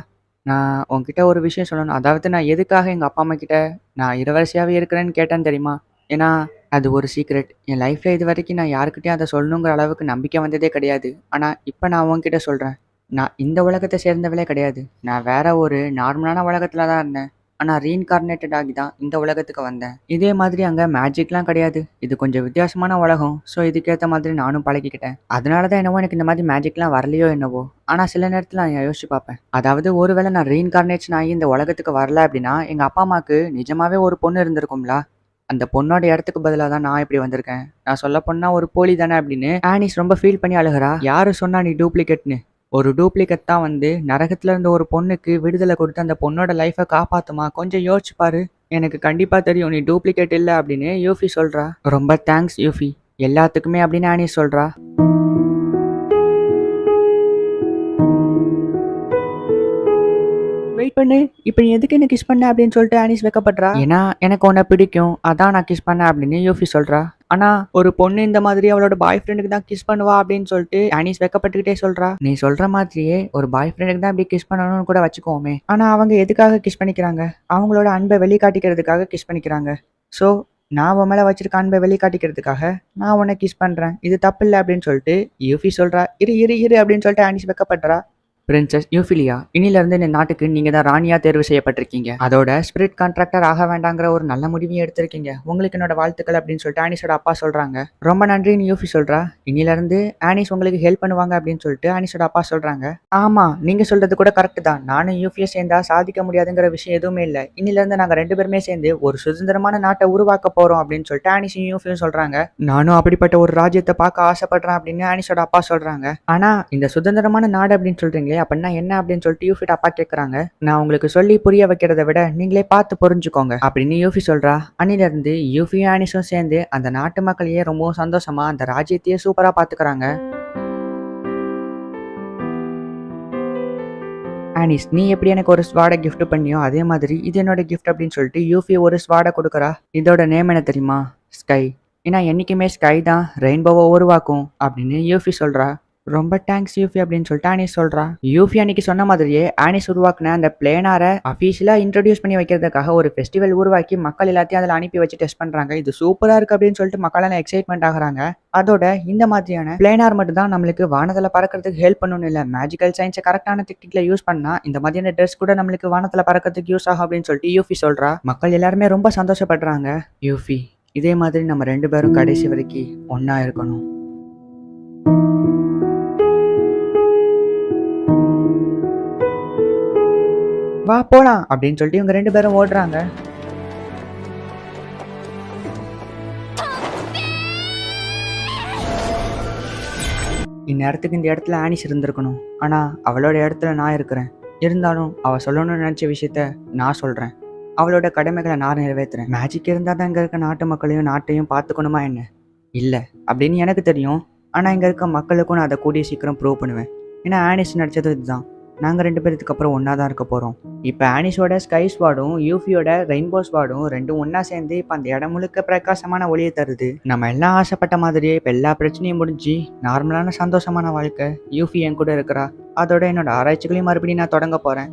நான் உன்கிட்ட ஒரு விஷயம் சொல்லணும். அதாவது நான் எதுக்காக எங்க அப்பா, அம்மா கிட்ட நான் இளவரசியாவே இருக்கிறேன்னு கேட்டேன்னு தெரியுமா? ஏன்னா, அது ஒரு சீக்ரெட். என் லைஃப்ல இதுவரைக்கும் நான் யார்கிட்டயும் அத சொல்லணுங்கிற அளவுக்கு நம்பிக்கை வந்ததே கிடையாது. ஆனா, இப்ப நான் உன்கிட்ட சொல்றேன். நான் இந்த உலகத்த சேர்ந்தவளே கிடையாது. நான் வேற ஒரு நார்மலான உலகத்துல தான் இருந்தேன். ஆனா ரீஇன்கார்னேட்டட் ஆகி தான் இந்த உலகத்துக்கு வந்தேன். இதே மாதிரி அங்க மேஜிக்லாம் கிடையாது. இது கொஞ்சம் வித்தியாசமான உலகம். ஸோ இதுக்கேத்த மாதிரி நானும் பழகிக்கிட்டேன். அதனால தான் என்னவோ எனக்கு இந்த மாதிரி மேஜிக்லாம் வரலையோ என்னவோ! ஆனா சில நேரத்துல நான் யோசிச்சு பார்ப்பேன். அதாவது ஒருவேளை நான் ரீஇன்கார்னேஷன் ஆகி இந்த உலகத்துக்கு வரல அப்படின்னா, எங்க அப்பா, அம்மாக்கு நிஜமாவே ஒரு பொண்ணு இருந்திருக்கும்ல. அந்த பொண்ணோட இடத்துக்கு பதிலா தான் நான் இப்படி வந்திருக்கேன். நான் சொல்லப்போனா ஒரு போலி தானே அப்படின்னு ஆனிஸ் ரொம்ப ஃபீல் பண்ணி அழுகுறா. யாரு சொன்னா நீ டூப்ளிகேட்ன்னு? ஒரு டூப்ளிகேட் தான் வந்து நரகத்துல இருந்த ஒரு பொண்ணுக்கு விடுதலை கொடுத்து அந்த பொண்ணோட லைஃபை காப்பாத்துமா? கொஞ்சம் யோசிச்சு பாரு. எனக்கு கண்டிப்பா தெரியும் நீ டூப்ளிகேட் இல்ல அப்படின்னு யூஃபி சொல்றா. ரொம்ப தேங்க்ஸ் யூஃபி. எல்லாத்துக்குமே அப்படின்னு ஆனிஸ் சொல்றா. வெயிட் பண்ணு. இப்ப நீ எதுக்கு என்ன கிஸ் பண்ண அப்படின்னு சொல்லிட்டு ஆனிஸ் வெட்கப்படுறா. ஏன்னா எனக்கு உன்னை பிடிக்கும். அதான் நான் கிஸ் பண்ணேன் அப்படின்னு யூஃபி சொல்றா. ஆனா ஒரு பொண்ணு இந்த மாதிரி அவளோட பாய் ஃப்ரெண்டுக்கு தான் கிஸ் பண்ணுவா அப்படின்னு சொல்லிட்டு ஆனிஸ் வெட்கப்பட்டுக்கிட்டே சொல்றா. நீ சொல்ற மாதிரியே ஒரு பாய் ஃப்ரெண்டுக்கு தான் இப்படி கிஸ் பண்ணணும்னு கூட வச்சுக்கோமே. ஆனா அவங்க எதுக்காக கிஸ் பண்ணிக்கிறாங்க? அவங்களோட அன்பை வெளிக்காட்டிக்கிறதுக்காக கிஸ் பண்ணிக்கிறாங்க. ஸோ நான் உன் மேல வச்சிருக்க அன்பை வெளிக்காட்டிக்கிறதுக்காக நான் உன்னை கிஸ் பண்றேன். இது தப்பு இல்லை அப்படின்னு சொல்லிட்டு யூஃபி சொல்றா. இரு இரு இரு அப்படின்னு சொல்லிட்டு ஆனிஸ் வெட்கப்படுறா. பிரின்சஸ் யூஃபிலியா, இன்னிலிருந்து இந்த நாட்டுக்கு நீங்க தான் ராணியா தேர்வு செய்யப்பட்டிருக்கீங்க. அதோட ஸ்பிரிட் கான்ட்ராக்டர் ஆக வேண்டாங்கிற ஒரு நல்ல முடிவையும் எடுத்திருக்கீங்க. உங்களுக்கு என்னோட வாழ்த்துக்கள் அப்படின்னு சொல்லிட்டு ஆனிஸோட அப்பா சொல்றாங்க. ரொம்ப நன்றின்னு யூஃபி சொல்றா. இன்னிலிருந்து ஆனிஸ் உங்களுக்கு ஹெல்ப் பண்ணுவாங்க அப்படின்னு சொல்லிட்டு ஆனிஸோட அப்பா சொல்றாங்க. ஆமா, நீங்க சொல்றது கூட கரெக்ட் தான். நானும் யூஃபியை சேர்ந்தா சாதிக்க முடியாதுங்கிற விஷயம் எதுவுமே இல்லை. இன்னிலிருந்து நாங்க 2 பேருமே சேர்ந்து ஒரு சுதந்திரமான நாட்டை உருவாக்க போறோம் அப்படின்னு சொல்லிட்டு ஆனிஸும் யூஃபியும் சொல்றாங்க. நானும் அப்படிப்பட்ட ஒரு ராஜ்யத்தை பார்க்க ஆசைப்படுறேன் அப்படின்னு ஆனிஸோட அப்பா சொல்றாங்க. ஆனா இந்த சுதந்திரமான நாடு அப்படின்னு சொல்றீங்க அப்படின்னா என்ன அப்படின்னு சொல்லிட்டு யூஃபிட் அப்பா கேட்கறாங்க. நான் உங்களுக்கு சொல்லி புரிய வைக்கிறத விட நீங்களே பார்த்து புரிஞ்சுக்கோங்க அப்படின்னு யூஃபி சொல்றா. அன்னில இருந்து யூஃபியும் ஆனிஸும் சேர்ந்து அந்த நாட்டு மக்களையே ரொம்பவும் சந்தோஷமா அந்த ராஜ்யத்தையே சூப்பரா பாத்துக்கிறாங்க. ஆனிஸ், நீ எப்படி எனக்கு ஒரு ஸ்வாடை கிஃப்ட் பண்ணியோ அதே மாதிரி இது என்னோட கிஃப்ட் அப்படின்னு சொல்லிட்டு யூஃபி ஒரு ஸ்வாடை கொடுக்குறா. இதோட நேம் என்ன தெரியுமா? ஸ்கை. ஏன்னா என்னைக்குமே ஸ்கை தான் ரெயின்போவை உருவாக்கும் அப்படின்னு யூஃபி சொல்றா. ரொம்ப தேங்க்ஸ் யூஃபி அப்படின்னு சொல்லிட்டு ஆனிஸ் சொல்றா. யூஃபி அன்னைக்கு சொன்ன மாதிரியே ஆனிஸ் உருவாக்குன அந்த பிளேனாரை அஃபீஷியலா இன்ட்ரோடியூஸ் பண்ணி வைக்கிறதுக்காக ஒரு ஃபெஸ்டிவல் உருவாக்கி மக்கள் எல்லாத்தையும் அதில் அனுப்பி வச்சு டெஸ்ட் பண்றாங்க. இது சூப்பரா இருக்கு அப்படின்னு சொல்லிட்டு மக்கள் எக்ஸைட்மெண்ட் ஆகுறாங்க. அதோட இந்த மாதிரியான பிளேனார் மட்டும் தான் நம்மளுக்கு வானத்துல பறக்கிறதுக்கு ஹெல்ப் பண்ணணும் இல்லை, மேஜிக்கல் சயின்ஸை கரெக்டான டெக்னிக்ல யூஸ் பண்ணா இந்த மாதிரியான ட்ரெஸ் கூட நம்மளுக்கு வானத்துல பறக்கிறதுக்கு யூஸ் ஆகும் அப்படின்னு சொல்லிட்டு யூஃபி சொல்றா. மக்கள் எல்லாருமே ரொம்ப சந்தோஷப்படுறாங்க. யூஃபி, இதே மாதிரி நம்ம 2 பேரும் கடைசி வரைக்கும் ஒன்னா இருக்கணும். வா போலாம் அப்படின்னு சொல்லிட்டு இவங்க 2 பேரும் ஓடுறாங்க. இந்நேரத்துக்கு இந்த இடத்துல ஆனிஸ் இருந்திருக்கணும். ஆனா அவளோட இடத்துல நான் இருக்கிறேன். இருந்தாலும் அவ சொல்லணும்னு நினைச்ச விஷயத்த நான் சொல்றேன். அவளோட கடமைகளை நான் நிறைவேற்றுறேன். மேஜிக் இருந்தால் தான் இங்கே இருக்க நாட்டு மக்களையும் நாட்டையும் பார்த்துக்கணுமா என்ன? இல்லை அப்படின்னு எனக்கு தெரியும். ஆனால் இங்கே இருக்க மக்களுக்கும் நான் அதை கூடிய சீக்கிரம் ப்ரூவ் பண்ணுவேன். ஏன்னா ஆனிஸ் நடித்தது இதுதான். நாங்கள் 2 பேருக்கு அப்புறம் ஒன்றா தான் இருக்க போகிறோம். இப்போ ஆனிஸோட ஸ்கை ஸ்வாடும் யூஃபியோட ரெயின்போ ஸ்வாடும் ரெண்டும் ஒன்றா சேர்ந்து இப்போ அந்த இடம் முழுக்க பிரகாசமான ஒளியை தருது. நம்ம எல்லாம் ஆசைப்பட்ட மாதிரியே இப்போ எல்லா பிரச்சனையும் முடிஞ்சு நார்மலான சந்தோஷமான வாழ்க்கை யூஃபி என் கூட இருக்கிறா. அதோட என்னோட ஆராய்ச்சிகளையும் மறுபடியும் நான் தொடங்க போகிறேன்.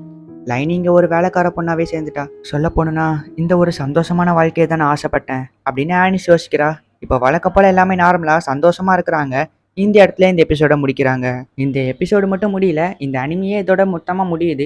லைன் இங்கே ஒரு வேலைக்கார பொண்ணாவே சேர்ந்துட்டா. சொல்ல போனா இந்த ஒரு சந்தோஷமான வாழ்க்கையை தான் நான் ஆசைப்பட்டேன் அப்படின்னு ஆனிஸ் யோசிக்கிறா. இப்போ வழக்கம் போல எல்லாமே நார்மலாக சந்தோஷமா இருக்கிறாங்க. இந்த இடத்துல இந்த எபிசோட முடிக்கிறாங்க. இந்த எபிசோடு மட்டும் முடியல, இந்த அனிமையே இதோட மொத்தமாக முடியுது.